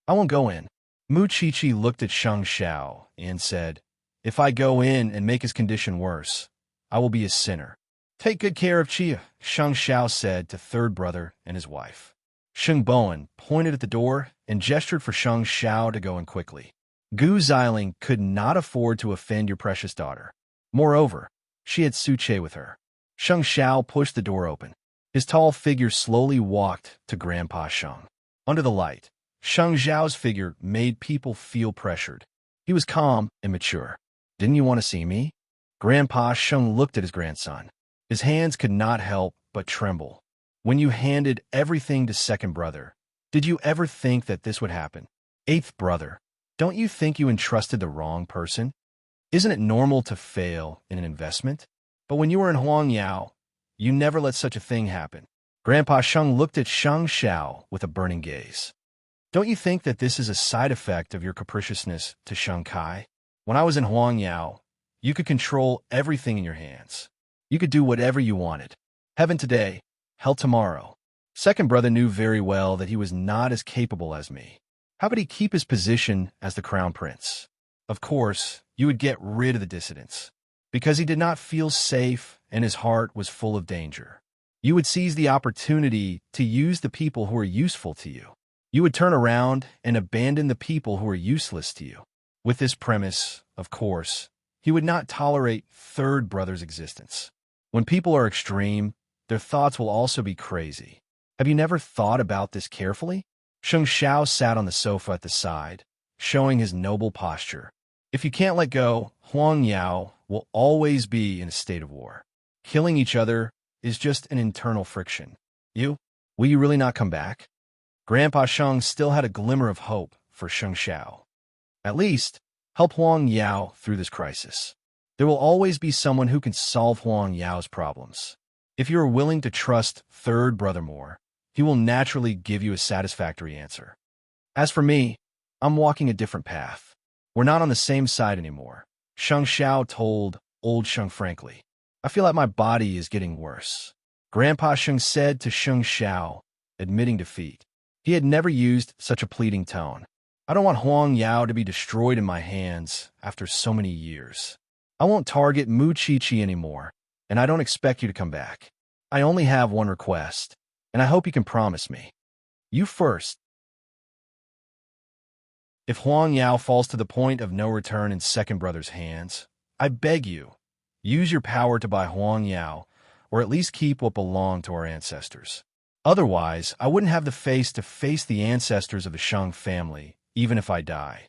"I won't go in." Mu Chi looked at Sheng Xiao and said, "If I go in and make his condition worse, I will be a sinner." "Take good care of Chia," Sheng Xiao said to third brother and his wife. Sheng Bowen pointed at the door and gestured for Sheng Xiao to go in quickly. Gu Xiling could not afford to offend your precious daughter. Moreover, she had Su Che with her. Sheng Xiao pushed the door open. His tall figure slowly walked to Grandpa Sheng. Under the light, Sheng Xiao's figure made people feel pressured. He was calm and mature. "Didn't you want to see me?" Grandpa Sheng looked at his grandson. His hands could not help but tremble. "When you handed everything to second brother, did you ever think that this would happen? Eighth brother, don't you think you entrusted the wrong person? Isn't it normal to fail in an investment? But when you were in Huangyao, you never let such a thing happen." Grandpa Sheng looked at Sheng Xiao with a burning gaze. "Don't you think that this is a side effect of your capriciousness to Sheng Kai? When I was in Huangyao, you could control everything in your hands. You could do whatever you wanted. Heaven today, hell tomorrow." Second brother knew very well that he was not as capable as me. How could he keep his position as the crown prince? Of course, you would get rid of the dissidents. Because he did not feel safe and his heart was full of danger. You would seize the opportunity to use the people who are useful to you. You would turn around and abandon the people who are useless to you. With this premise, of course, he would not tolerate third brother's existence. When people are extreme, their thoughts will also be crazy. Have you never thought about this carefully? Sheng Xiao sat on the sofa at the side, showing his noble posture. If you can't let go, Huangyao will always be in a state of war. Killing each other is just an internal friction. Will you really not come back? Grandpa Sheng still had a glimmer of hope for Sheng Xiao. At least, help Huangyao through this crisis. There will always be someone who can solve Huangyao's problems. If you are willing to trust third brother more, he will naturally give you a satisfactory answer. As for me, I'm walking a different path. We're not on the same side anymore, Sheng Xiao told old Sheng frankly. I feel like my body is getting worse. Grandpa Sheng said to Sheng Xiao, admitting defeat. He had never used such a pleading tone. I don't want Huangyao to be destroyed in my hands after so many years. I won't target Mu Chi anymore, and I don't expect you to come back. I only have one request, and I hope you can promise me. You first. If Huangyao falls to the point of no return in second brother's hands, I beg you, use your power to buy Huangyao, or at least keep what belonged to our ancestors. Otherwise, I wouldn't have the face to face the ancestors of the Sheng family, even if I die.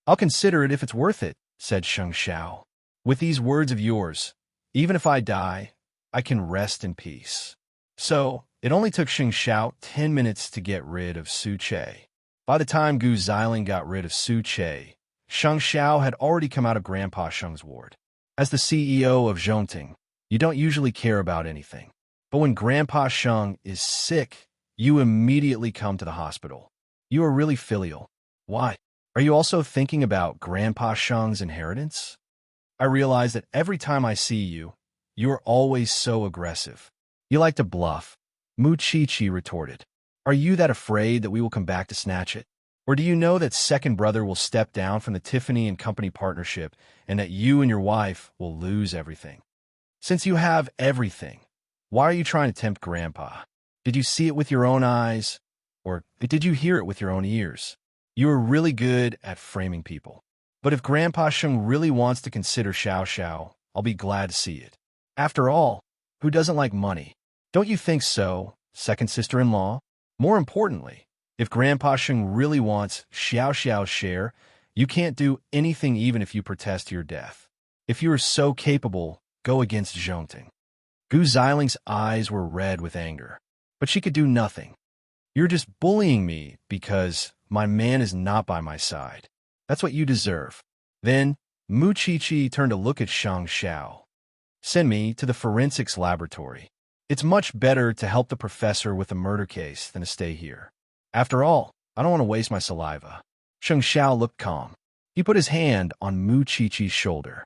I'll consider it if it's worth it, said Sheng Xiao. With these words of yours, even if I die, I can rest in peace. So, it only took Sheng Xiao 10 minutes to get rid of Su Che. By the time Gu Xiling got rid of Su Che, Sheng Xiao had already come out of Grandpa Sheng's ward. As the CEO of Zhongting, you don't usually care about anything. But when Grandpa Sheng is sick, you immediately come to the hospital. You are really filial. Why? Are you also thinking about Grandpa Sheng's inheritance? I realize that every time I see you, you are always so aggressive. You like to bluff, Mu Chi retorted. Are you that afraid that we will come back to snatch it? Or do you know that second brother will step down from the Tiffany and Company partnership and that you and your wife will lose everything? Since you have everything, why are you trying to tempt Grandpa? Did you see it with your own eyes? Or did you hear it with your own ears? You are really good at framing people. But if Grandpa Sheng really wants to consider Xiao Xiao, I'll be glad to see it. After all, who doesn't like money? Don't you think so, second sister-in-law? More importantly, if Grandpa Sheng really wants Xiao Xiao's share, you can't do anything even if you protest to your death. If you are so capable, go against Zhongting. Gu Ziling's eyes were red with anger, but she could do nothing. You're just bullying me because my man is not by my side. That's what you deserve. Then, Mu Chi turned to look at Shang Xiao. Send me to the forensics laboratory. It's much better to help the professor with a murder case than to stay here. After all, I don't want to waste my saliva. Shang Xiao looked calm. He put his hand on Mu Chi-Chi's shoulder.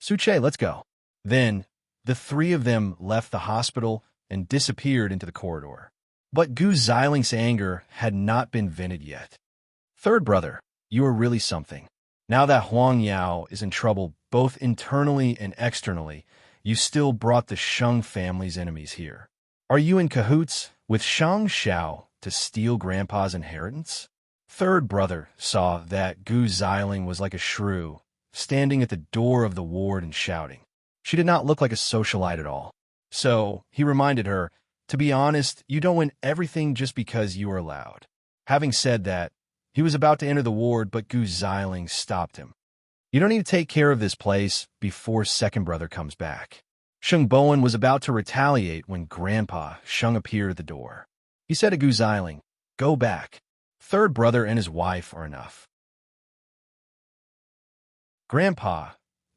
Suche, let's go. Then, the three of them left the hospital and disappeared into the corridor. But Gu Ziling's anger had not been vented yet. Third brother, you are really something. Now that Huang Yao is in trouble both internally and externally, you still brought the Sheng family's enemies here. Are you in cahoots with Shang Xiao to steal Grandpa's inheritance? Third brother saw that Gu Ziling was like a shrew, standing at the door of the ward and shouting. She did not look like a socialite at all. So he reminded her, to be honest, you don't win everything just because you are loud. Having said that, he was about to enter the ward, but Gu Ziling stopped him. You don't need to take care of this place before second brother comes back. Sheng Bowen was about to retaliate when Grandpa Sheng appeared at the door. He said to Gu Ziling, go back. Third brother and his wife are enough. Grandpa,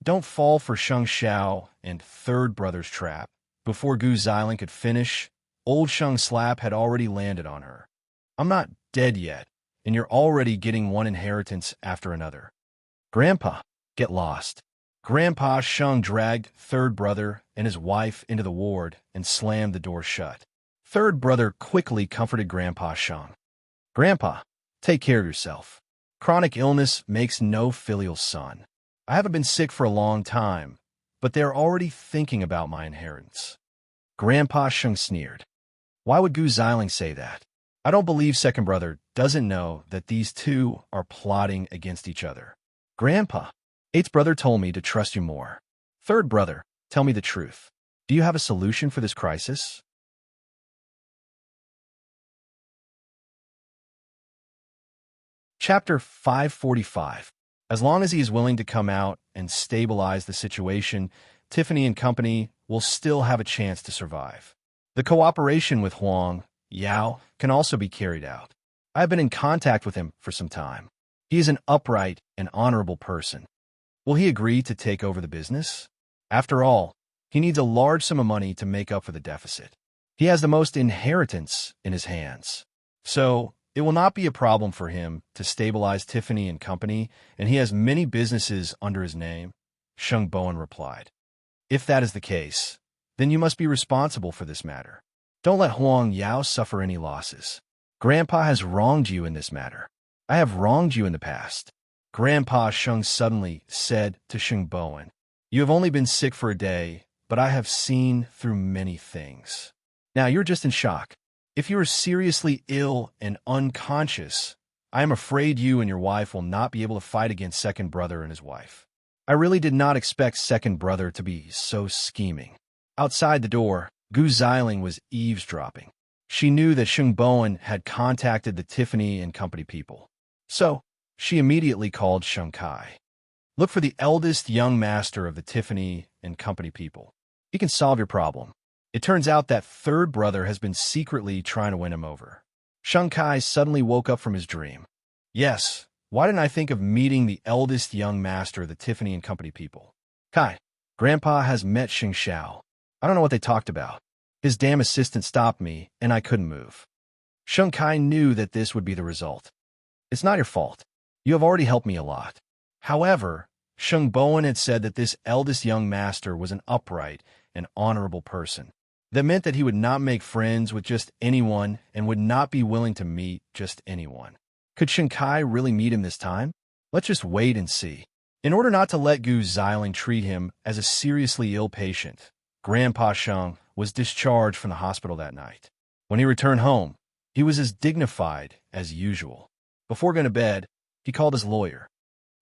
don't fall for Sheng Xiao and third brother's trap. Before Gu Ziling could finish, old Sheng's slap had already landed on her. I'm not dead yet, and you're already getting one inheritance after another. Grandpa, get lost. Grandpa Sheng dragged third brother and his wife into the ward and slammed the door shut. Third brother quickly comforted Grandpa Sheng. Grandpa, take care of yourself. Chronic illness makes no filial son. I haven't been sick for a long time, but they're already thinking about my inheritance. Grandpa Sheng sneered. Why would Gu Ziling say that? I don't believe second brother doesn't know that these two are plotting against each other. Grandpa, eighth brother told me to trust you more. Third brother, tell me the truth. Do you have a solution for this crisis? Chapter 545. As long as he is willing to come out and stabilize the situation, Tiffany and Company will still have a chance to survive. The cooperation with Huang Yao can also be carried out. I have been in contact with him for some time. He is an upright and honorable person. Will he agree to take over the business? After all, he needs a large sum of money to make up for the deficit. He has the most inheritance in his hands. So, it will not be a problem for him to stabilize Tiffany and Company, and he has many businesses under his name, Sheng Bowen replied. If that is the case, then you must be responsible for this matter. Don't let Huang Yao suffer any losses. Grandpa has wronged you in this matter. I have wronged you in the past. Grandpa Sheng suddenly said to Sheng Bowen, you have only been sick for a day, but I have seen through many things. Now you're just in shock. If you are seriously ill and unconscious, I am afraid you and your wife will not be able to fight against second brother and his wife. I really did not expect second brother to be so scheming. Outside the door, Gu Ziling was eavesdropping. She knew that Sheng Bowen had contacted the Tiffany and Company people. So, she immediately called Sheng Kai. Look for the eldest young master of the Tiffany and Company people. He can solve your problem. It turns out that third brother has been secretly trying to win him over. Sheng Kai suddenly woke up from his dream. Yes, why didn't I think of meeting the eldest young master of the Tiffany and Company people? Kai, Grandpa has met Sheng Xiao. I don't know what they talked about. His damn assistant stopped me, and I couldn't move. Sheng Kai knew that this would be the result. It's not your fault. You have already helped me a lot. However, Sheng Bowen had said that this eldest young master was an upright and honorable person. That meant that he would not make friends with just anyone and would not be willing to meet just anyone. Could Shankai really meet him this time? Let's just wait and see. In order not to let Gu Xiling treat him as a seriously ill patient, Grandpa Sheng was discharged from the hospital that night. When he returned home, he was as dignified as usual. Before going to bed, he called his lawyer.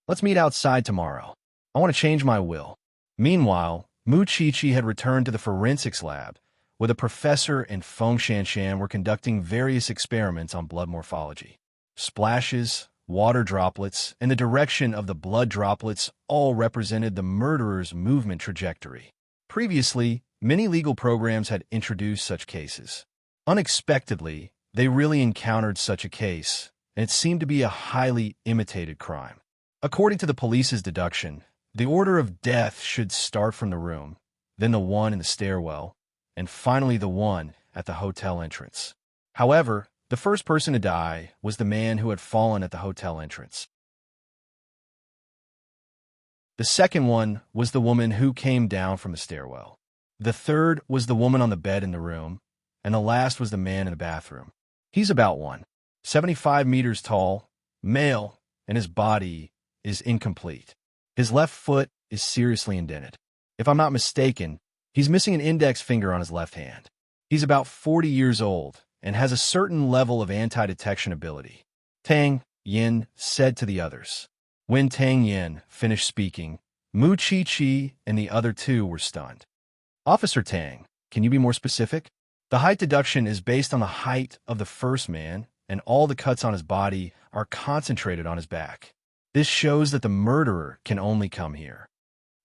Let's meet outside tomorrow. I want to change my will. Meanwhile, Mu Qiqi had returned to the forensics lab, where the professor and Feng Shanshan were conducting various experiments on blood morphology. Splashes, water droplets, and the direction of the blood droplets all represented the murderer's movement trajectory. Previously, many legal programs had introduced such cases. Unexpectedly, they really encountered such a case, and it seemed to be a highly imitated crime. According to the police's deduction, the order of death should start from the room, then the one in the stairwell, and finally the one at the hotel entrance. However, the first person to die was the man who had fallen at the hotel entrance. The second one was the woman who came down from the stairwell. The third was the woman on the bed in the room, and the last was the man in the bathroom. He's about 175 meters tall, male, and his body is incomplete. His left foot is seriously indented. If I'm not mistaken, he's missing an index finger on his left hand. He's about 40 years old and has a certain level of anti-detection ability. Tang Yin said to the others. When Tang Yin finished speaking, Mu Qiqi and the other two were stunned. Officer Tang, can you be more specific? The height deduction is based on the height of the first man, and all the cuts on his body are concentrated on his back. This shows that the murderer can only come here.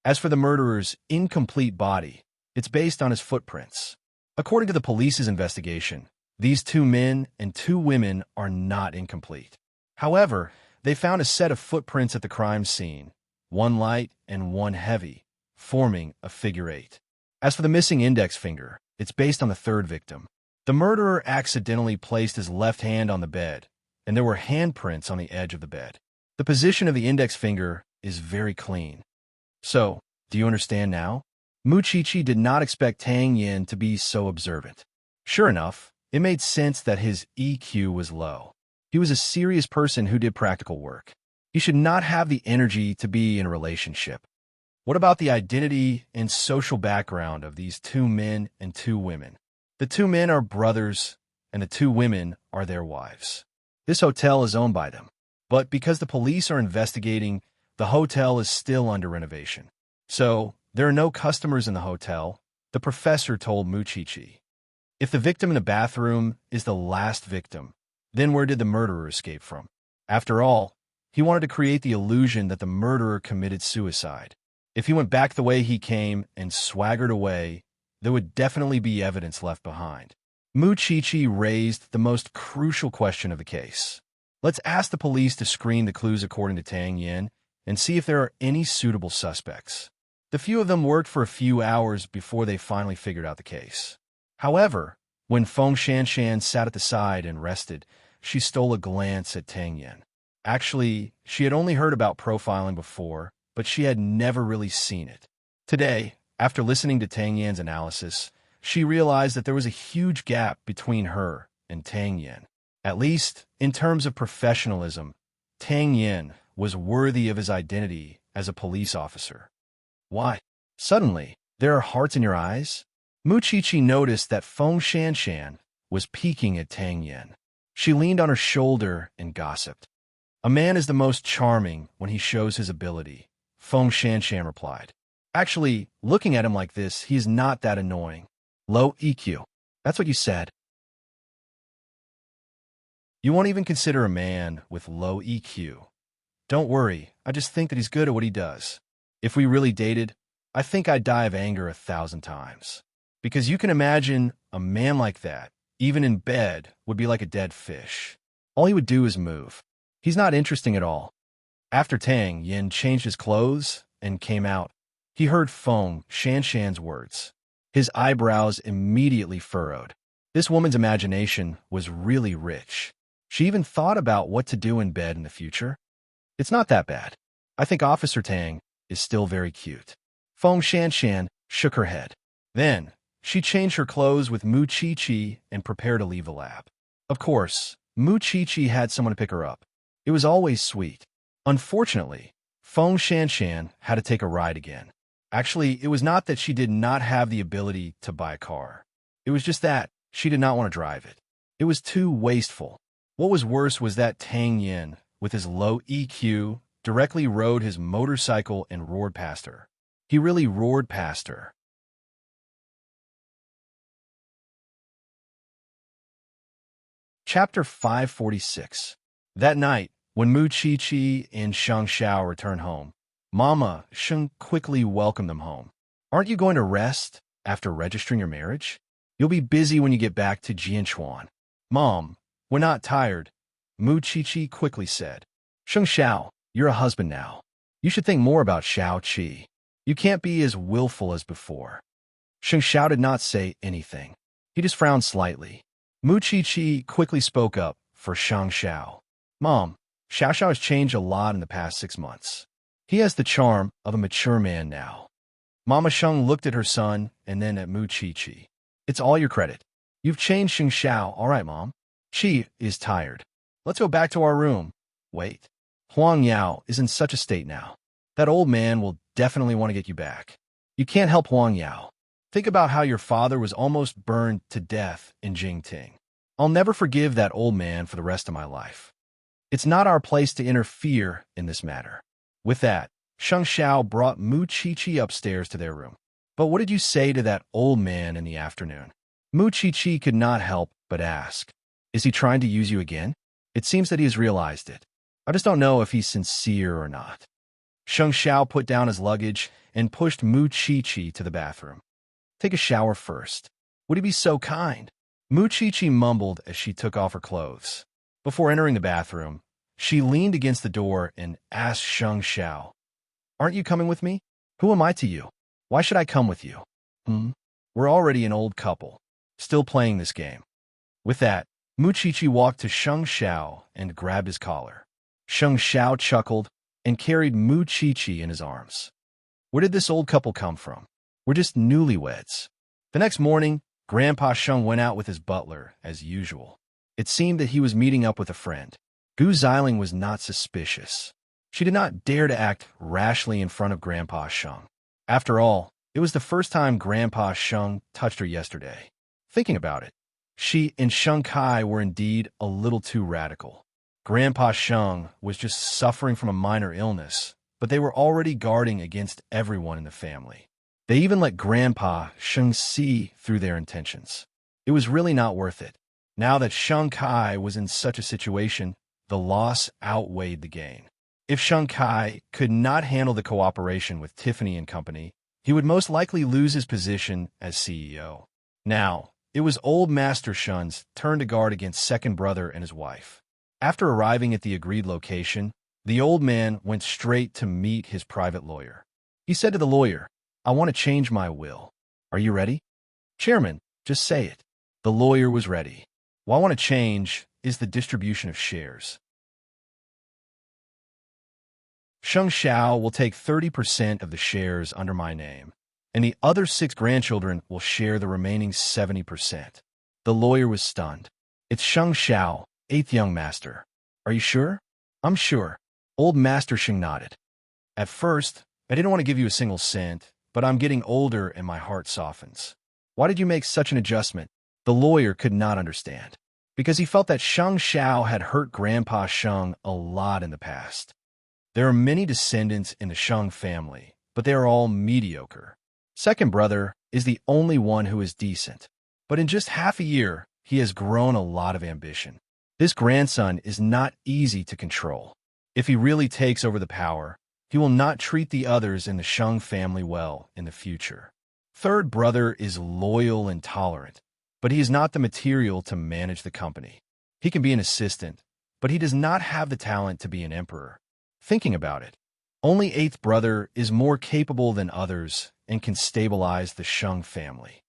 As for the murderer's incomplete body, it's based on his footprints. According to the police's investigation, these 2 men and 2 women are not incomplete. However, they found a set of footprints at the crime scene, 1 light and 1 heavy, forming a figure 8. As for the missing index finger, it's based on the 3rd victim. The murderer accidentally placed his left hand on the bed, and there were handprints on the edge of the bed. The position of the index finger is very clean. So, do you understand now? Mu Qiqi did not expect Tang Yin to be so observant. Sure enough, it made sense that his EQ was low. He was a serious person who did practical work. He should not have the energy to be in a relationship. What about the identity and social background of these 2 men and 2 women? The 2 men are brothers, and the 2 women are their wives. This hotel is owned by them, but because the police are investigating, the hotel is still under renovation. So, there are no customers in the hotel, the professor told Mu Qiqi. If the victim in the bathroom is the last victim, then where did the murderer escape from? After all, he wanted to create the illusion that the murderer committed suicide. If he went back the way he came and swaggered away, there would definitely be evidence left behind. Mu Qiqi raised the most crucial question of the case. Let's ask the police to screen the clues according to Tang Yin and see if there are any suitable suspects. The few of them worked for a few hours before they finally figured out the case. However, when Feng Shanshan sat at the side and rested, she stole a glance at Tang Yin. Actually, she had only heard about profiling before, but she had never really seen it. Today, after listening to Tang Yin's analysis, she realized that there was a huge gap between her and Tang Yin. At least, in terms of professionalism, Tang Yin was worthy of his identity as a police officer. Why? Suddenly, there are hearts in your eyes? Mu Qiqi noticed that Feng Shanshan was peeking at Tang Yin. She leaned on her shoulder and gossiped. A man is the most charming when he shows his ability, Feng Shanshan replied. Actually, looking at him like this, he is not that annoying. Low EQ. That's what you said. You won't even consider a man with low EQ. Don't worry, I just think that he's good at what he does. If we really dated, I think I'd die of anger 1,000 times. Because you can imagine a man like that, even in bed, would be like a dead fish. All he would do is move. He's not interesting at all. After Tang Yin changed his clothes and came out, he heard Feng Shanshan's words. His eyebrows immediately furrowed. This woman's imagination was really rich. She even thought about what to do in bed in the future. It's not that bad. I think Officer Tang is still very cute. Feng Shanshan shook her head. Then, She changed her clothes with Mu Chi-Chi and prepared to leave the lab. Of course, Mu Chi-Chi had someone to pick her up. It was always sweet. Unfortunately, Feng Shanshan had to take a ride again. Actually, it was not that she did not have the ability to buy a car. It was just that she did not want to drive it. It was too wasteful. What was worse was that Tang Yin, with his low EQ, directly rode his motorcycle and roared past her. He really roared past her. Chapter 546. That night, when Mu Chi-Chi and Sheng Xiao returned home, Mama Sheng quickly welcomed them home. Aren't you going to rest after registering your marriage? You'll be busy when you get back to Jianchuan. Mom, we're not tired, Mu Chi-Chi quickly said. Sheng Xiao, you're a husband now. You should think more about Xiao Qi. You can't be as willful as before. Sheng Xiao did not say anything. He just frowned slightly. Mu Chi-Chi quickly spoke up for Sheng Xiao. Mom, Xiao Xiao has changed a lot in the past 6 months. He has the charm of a mature man now. Mama Sheng looked at her son and then at Mu Chi-Chi. It's all your credit. You've changed Sheng Xiao, all right, Mom. Chi is tired. Let's go back to our room. Wait. Huang Yao is in such a state now. That old man will definitely want to get you back. You can't help Huang Yao. Think about how your father was almost burned to death in Jingting. I'll never forgive that old man for the rest of my life. It's not our place to interfere in this matter. With that, Sheng Xiao brought Mu Chi-Chi upstairs to their room. But what did you say to that old man in the afternoon? Mu Chi-Chi could not help but ask. Is he trying to use you again? It seems that he has realized it. I just don't know if he's sincere or not. Sheng Xiao put down his luggage and pushed Mu Chi-Chi to the bathroom. Take a shower first. Would he be so kind? Mu Chi-Chi mumbled as she took off her clothes. Before entering the bathroom, she leaned against the door and asked Sheng Xiao, Aren't you coming with me? Who am I to you? Why should I come with you? We're already an old couple, still playing this game. With that, Mu Chi-Chi walked to Sheng Xiao and grabbed his collar. Sheng Xiao chuckled and carried Mu Chi-Chi in his arms. Where did this old couple come from? We're just newlyweds. The next morning, Grandpa Sheng went out with his butler, as usual. It seemed that he was meeting up with a friend. Gu Xiling was not suspicious. She did not dare to act rashly in front of Grandpa Sheng. After all, it was the first time Grandpa Sheng touched her yesterday. Thinking about it, she and Sheng Kai were indeed a little too radical. Grandpa Sheng was just suffering from a minor illness, but they were already guarding against everyone in the family. They even let Grandpa Sheng see through their intentions. It was really not worth it. Now that Sheng Kai was in such a situation, the loss outweighed the gain. If Sheng Kai could not handle the cooperation with Tiffany and Company, he would most likely lose his position as CEO. Now, it was old Master Shun's turn to guard against second brother and his wife. After arriving at the agreed location, the old man went straight to meet his private lawyer. He said to the lawyer, I want to change my will. Are you ready? Chairman, just say it. The lawyer was ready. What I want to change is the distribution of shares. Sheng Xiao will take 30% of the shares under my name, and the other 6 grandchildren will share the remaining 70%. The lawyer was stunned. It's Sheng Xiao, 8th young master. Are you sure? I'm sure. Old Master Sheng nodded. At first, I didn't want to give you a single cent, but I'm getting older and my heart softens. Why did you make such an adjustment? The lawyer could not understand, because he felt that Sheng Xiao had hurt Grandpa Sheng a lot in the past. There are many descendants in the Sheng family, but they are all mediocre. Second brother is the only one who is decent, but in just half a year, he has grown a lot of ambition. This grandson is not easy to control. If he really takes over the power, he will not treat the others in the Sheng family well in the future. Third brother is loyal and tolerant, but he is not the material to manage the company. He can be an assistant, but he does not have the talent to be an emperor. Thinking about it, only 8th brother is more capable than others and can stabilize the Sheng family.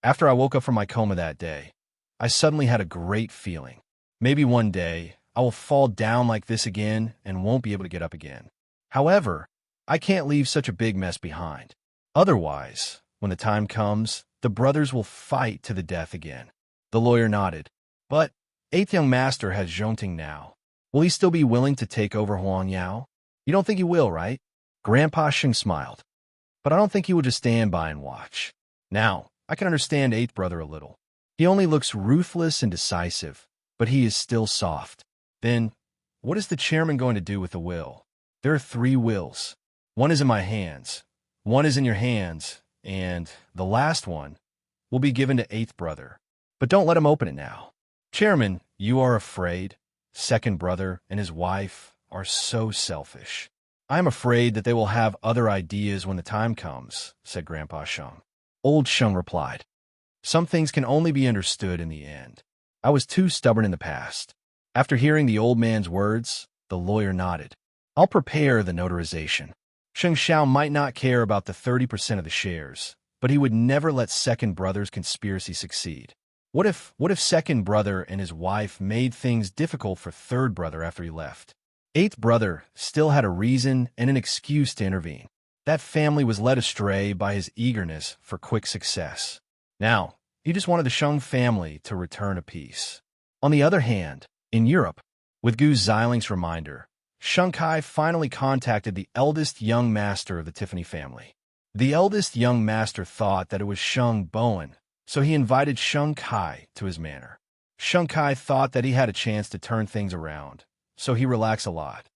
After I woke up from my coma that day, I suddenly had a great feeling. Maybe one day, I will fall down like this again and won't be able to get up again. However, I can't leave such a big mess behind. Otherwise, when the time comes, the brothers will fight to the death again. The lawyer nodded. But eighth young master has Zhongting now. Will he still be willing to take over Huang Yao? You don't think he will, right? Grandpa Sheng smiled. But I don't think he will just stand by and watch. Now, I can understand eighth brother a little. He only looks ruthless and decisive, but he is still soft. Then, what is the chairman going to do with the will? There are 3 wills. One is in my hands, one is in your hands, and the last one will be given to eighth brother. But don't let him open it now. Chairman, you are afraid. Second brother and his wife are so selfish. I am afraid that they will have other ideas when the time comes, said Grandpa Sheng. Old Sheng replied, some things can only be understood in the end. I was too stubborn in the past. After hearing the old man's words, the lawyer nodded. I'll prepare the notarization. Sheng Xiao might not care about the 30% of the shares, but he would never let second brother's conspiracy succeed. What if second brother and his wife made things difficult for third brother after he left? Eighth brother still had a reason and an excuse to intervene. That family was led astray by his eagerness for quick success. Now, he just wanted the Sheng family to return to peace. On the other hand, in Europe, with Gu Ziling's reminder, Sheng Kai finally contacted the eldest young master of the Tiffany family. The eldest young master thought that it was Sheng Bowen, so he invited Sheng Kai to his manor. Sheng Kai thought that he had a chance to turn things around, so he relaxed a lot.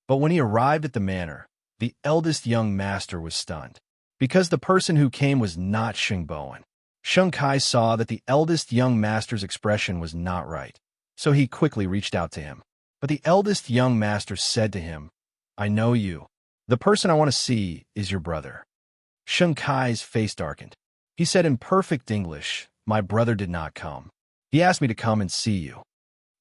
But when he arrived at the manor, the eldest young master was stunned, because the person who came was not Sheng Bowen. Sheng Kai saw that the eldest young master's expression was not right, so he quickly reached out to him. But the eldest young master said to him, I know you. The person I want to see is your brother. Sheng Kai's face darkened. He said in perfect English, my brother did not come. He asked me to come and see you.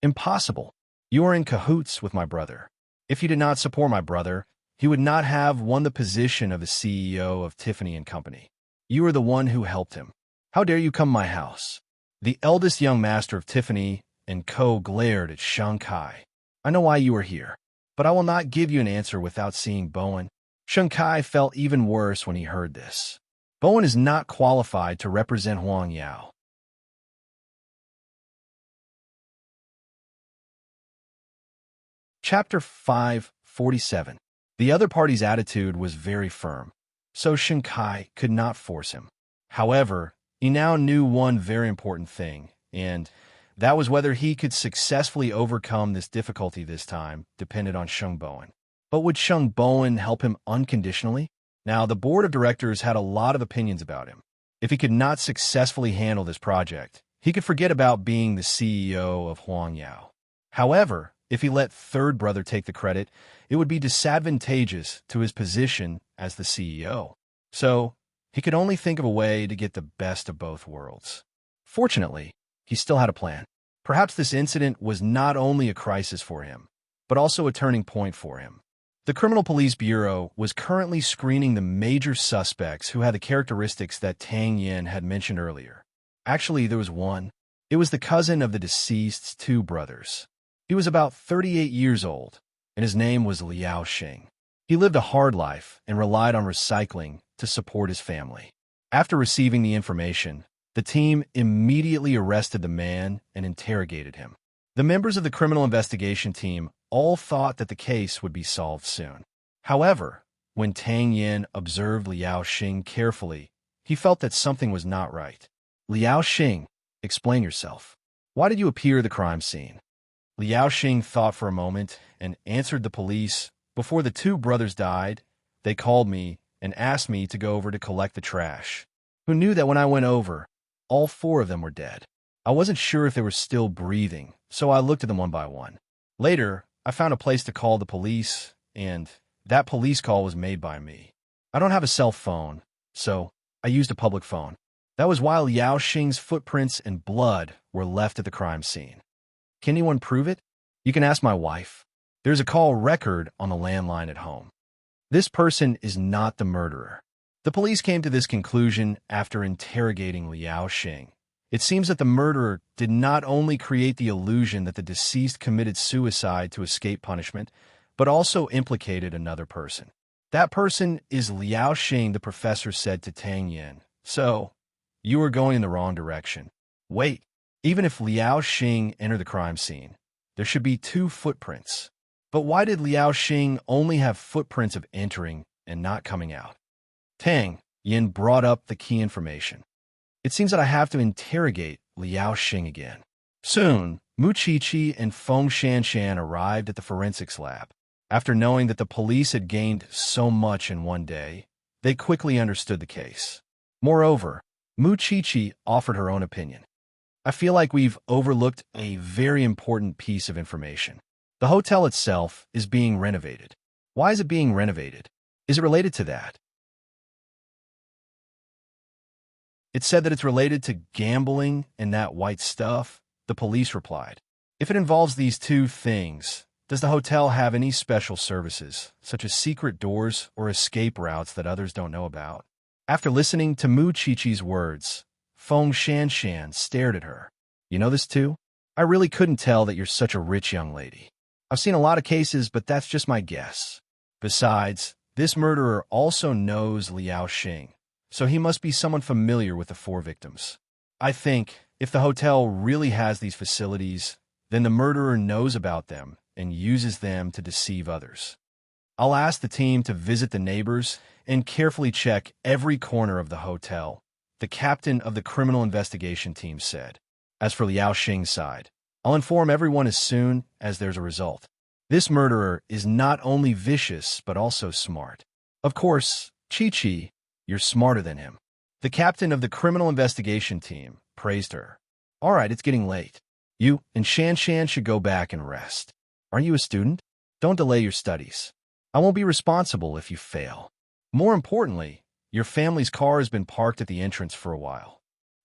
Impossible. You are in cahoots with my brother. If you did not support my brother, he would not have won the position of the CEO of Tiffany & Company. You are the one who helped him. How dare you come to my house? The eldest young master of Tiffany & Co. glared at Sheng Kai. I know why you are here, but I will not give you an answer without seeing Bowen. Sheng Kai felt even worse when he heard this. Bowen is not qualified to represent Huang Yao. Chapter 547. The other party's attitude was very firm, so Sheng Kai could not force him. However, he now knew one very important thing, and that was whether he could successfully overcome this difficulty this time depended on Sheng Bowen. But would Sheng Bowen help him unconditionally? Now, the board of directors had a lot of opinions about him. If he could not successfully handle this project, he could forget about being the CEO of Huang Yao. However, if he let third brother take the credit, it would be disadvantageous to his position as the CEO. So, he could only think of a way to get the best of both worlds. Fortunately, he still had a plan. Perhaps this incident was not only a crisis for him, but also a turning point for him. The Criminal Police Bureau was currently screening the major suspects who had the characteristics that Tang Yin had mentioned earlier. Actually, there was one. It was the cousin of the deceased's 2 brothers. He was about 38 years old, and his name was Liao Xing. He lived a hard life and relied on recycling to support his family. After receiving the information, the team immediately arrested the man and interrogated him. The members of the criminal investigation team all thought that the case would be solved soon. However, when Tang Yin observed Liao Xing carefully, he felt that something was not right. Liao Xing, explain yourself. Why did you appear at the crime scene? Liao Xing thought for a moment and answered the police. Before the 2 brothers died, they called me and asked me to go over to collect the trash. Who knew that when I went over, all 4 of them were dead? I wasn't sure if they were still breathing, so I looked at them one by one. Later, I found a place to call the police, and that police call was made by me. I don't have a cell phone, so I used a public phone. That was why Liao Xing's footprints and blood were left at the crime scene. Can anyone prove it? You can ask my wife. There's a call record on the landline at home. This person is not the murderer. The police came to this conclusion after interrogating Liao Xing. It seems that the murderer did not only create the illusion that the deceased committed suicide to escape punishment, but also implicated another person. That person is Liao Xing, the professor said to Tang Yin. So, you are going in the wrong direction. Wait, even if Liao Xing entered the crime scene, there should be 2 footprints. But why did Liao Xing only have footprints of entering and not coming out? Tang Yin brought up the key information. It seems that I have to interrogate Liao Xing again. Soon, Mu Qiqi and Feng Shanshan arrived at the forensics lab. After knowing that the police had gained so much in one day, they quickly understood the case. Moreover, Mu Qiqi offered her own opinion. I feel like we've overlooked a very important piece of information. The hotel itself is being renovated. Why is it being renovated? Is it related to that? It said that it's related to gambling and that white stuff, the police replied. If it involves these 2 things, does the hotel have any special services, such as secret doors or escape routes that others don't know about? After listening to Mu Qiqi's words, Feng Shanshan stared at her. You know this too? I really couldn't tell that you're such a rich young lady. I've seen a lot of cases, but that's just my guess. Besides, this murderer also knows Liao Xing, so he must be someone familiar with the 4 victims. I think if the hotel really has these facilities, then the murderer knows about them and uses them to deceive others. I'll ask the team to visit the neighbors and carefully check every corner of the hotel, the captain of the criminal investigation team said. As for Liao Xing's side, I'll inform everyone as soon as there's a result. This murderer is not only vicious, but also smart. Of course, Qiqi, you're smarter than him. The captain of the criminal investigation team praised her. All right, it's getting late. You and Shanshan should go back and rest. Aren't you a student? Don't delay your studies. I won't be responsible if you fail. More importantly, your family's car has been parked at the entrance for a while.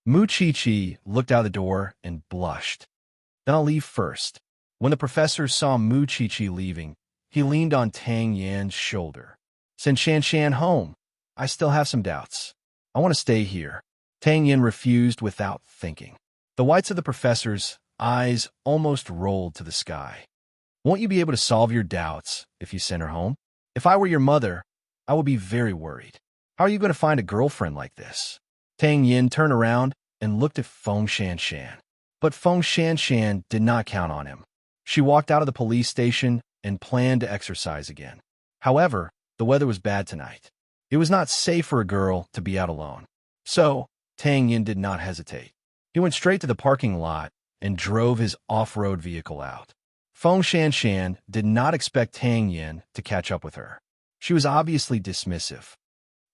Mu Qiqi looked out the door and blushed. Then I'll leave first. When the professor saw Mu Qiqi leaving, he leaned on Tang Yan's shoulder. Send Shanshan home. I still have some doubts. I want to stay here. Tang Yan refused without thinking. The whites of the professor's eyes almost rolled to the sky. Won't you be able to solve your doubts if you send her home? If I were your mother, I would be very worried. How are you going to find a girlfriend like this? Tang Yin turned around and looked at Feng Shanshan. But Feng Shanshan did not count on him. She walked out of the police station and planned to exercise again. However, the weather was bad tonight. It was not safe for a girl to be out alone. So, Tang Yin did not hesitate. He went straight to the parking lot and drove his off-road vehicle out. Feng Shanshan did not expect Tang Yin to catch up with her. She was obviously dismissive.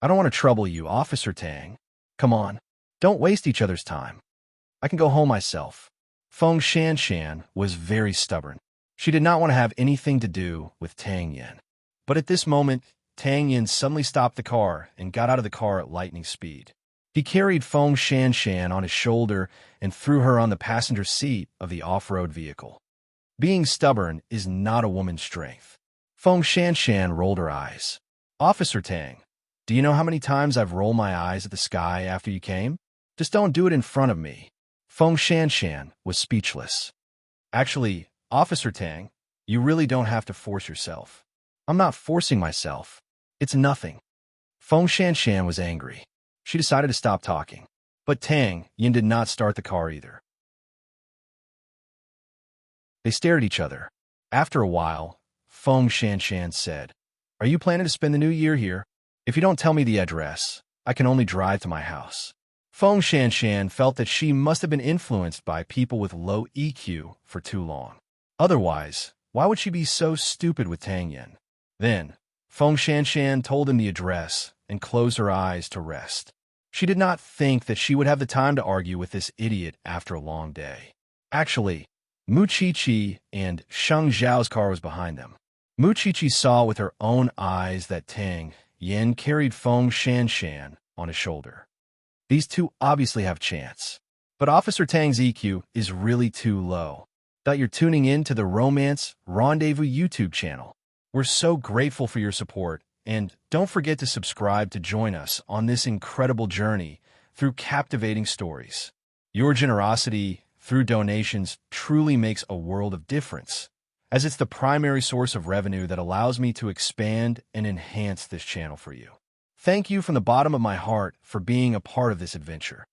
I don't want to trouble you, Officer Tang. Come on, don't waste each other's time. I can go home myself. Feng Shanshan was very stubborn. She did not want to have anything to do with Tang Yin. But at this moment, Tang Yin suddenly stopped the car and got out of the car at lightning speed. He carried Feng Shanshan on his shoulder and threw her on the passenger seat of the off-road vehicle. Being stubborn is not a woman's strength. Feng Shanshan rolled her eyes. Officer Tang, do you know how many times I've rolled my eyes at the sky after you came? Just don't do it in front of me. Feng Shanshan was speechless. Actually, Officer Tang, you really don't have to force yourself. I'm not forcing myself. It's nothing. Feng Shanshan was angry. She decided to stop talking. But Tang Yin did not start the car either. They stared at each other. After a while, Feng Shanshan said, Are you planning to spend the new year here? If you don't tell me the address, I can only drive to my house. Feng Shanshan felt that she must have been influenced by people with low EQ for too long. Otherwise, why would she be so stupid with Tang Yin? Then, Feng Shanshan told him the address and closed her eyes to rest. She did not think that she would have the time to argue with this idiot after a long day. Actually, Mu Qiqi and Sheng Zhao's car was behind them. Mu Qiqi saw with her own eyes that Tang Yin carried Feng Shanshan on his shoulder. These two obviously have chance. But Officer Tang's EQ is really too low. That you're tuning in to the Romance Rendezvous YouTube channel. We're so grateful for your support, and don't forget to subscribe to join us on this incredible journey through captivating stories. Your generosity through donations truly makes a world of difference, as it's the primary source of revenue that allows me to expand and enhance this channel for you. Thank you from the bottom of my heart for being a part of this adventure.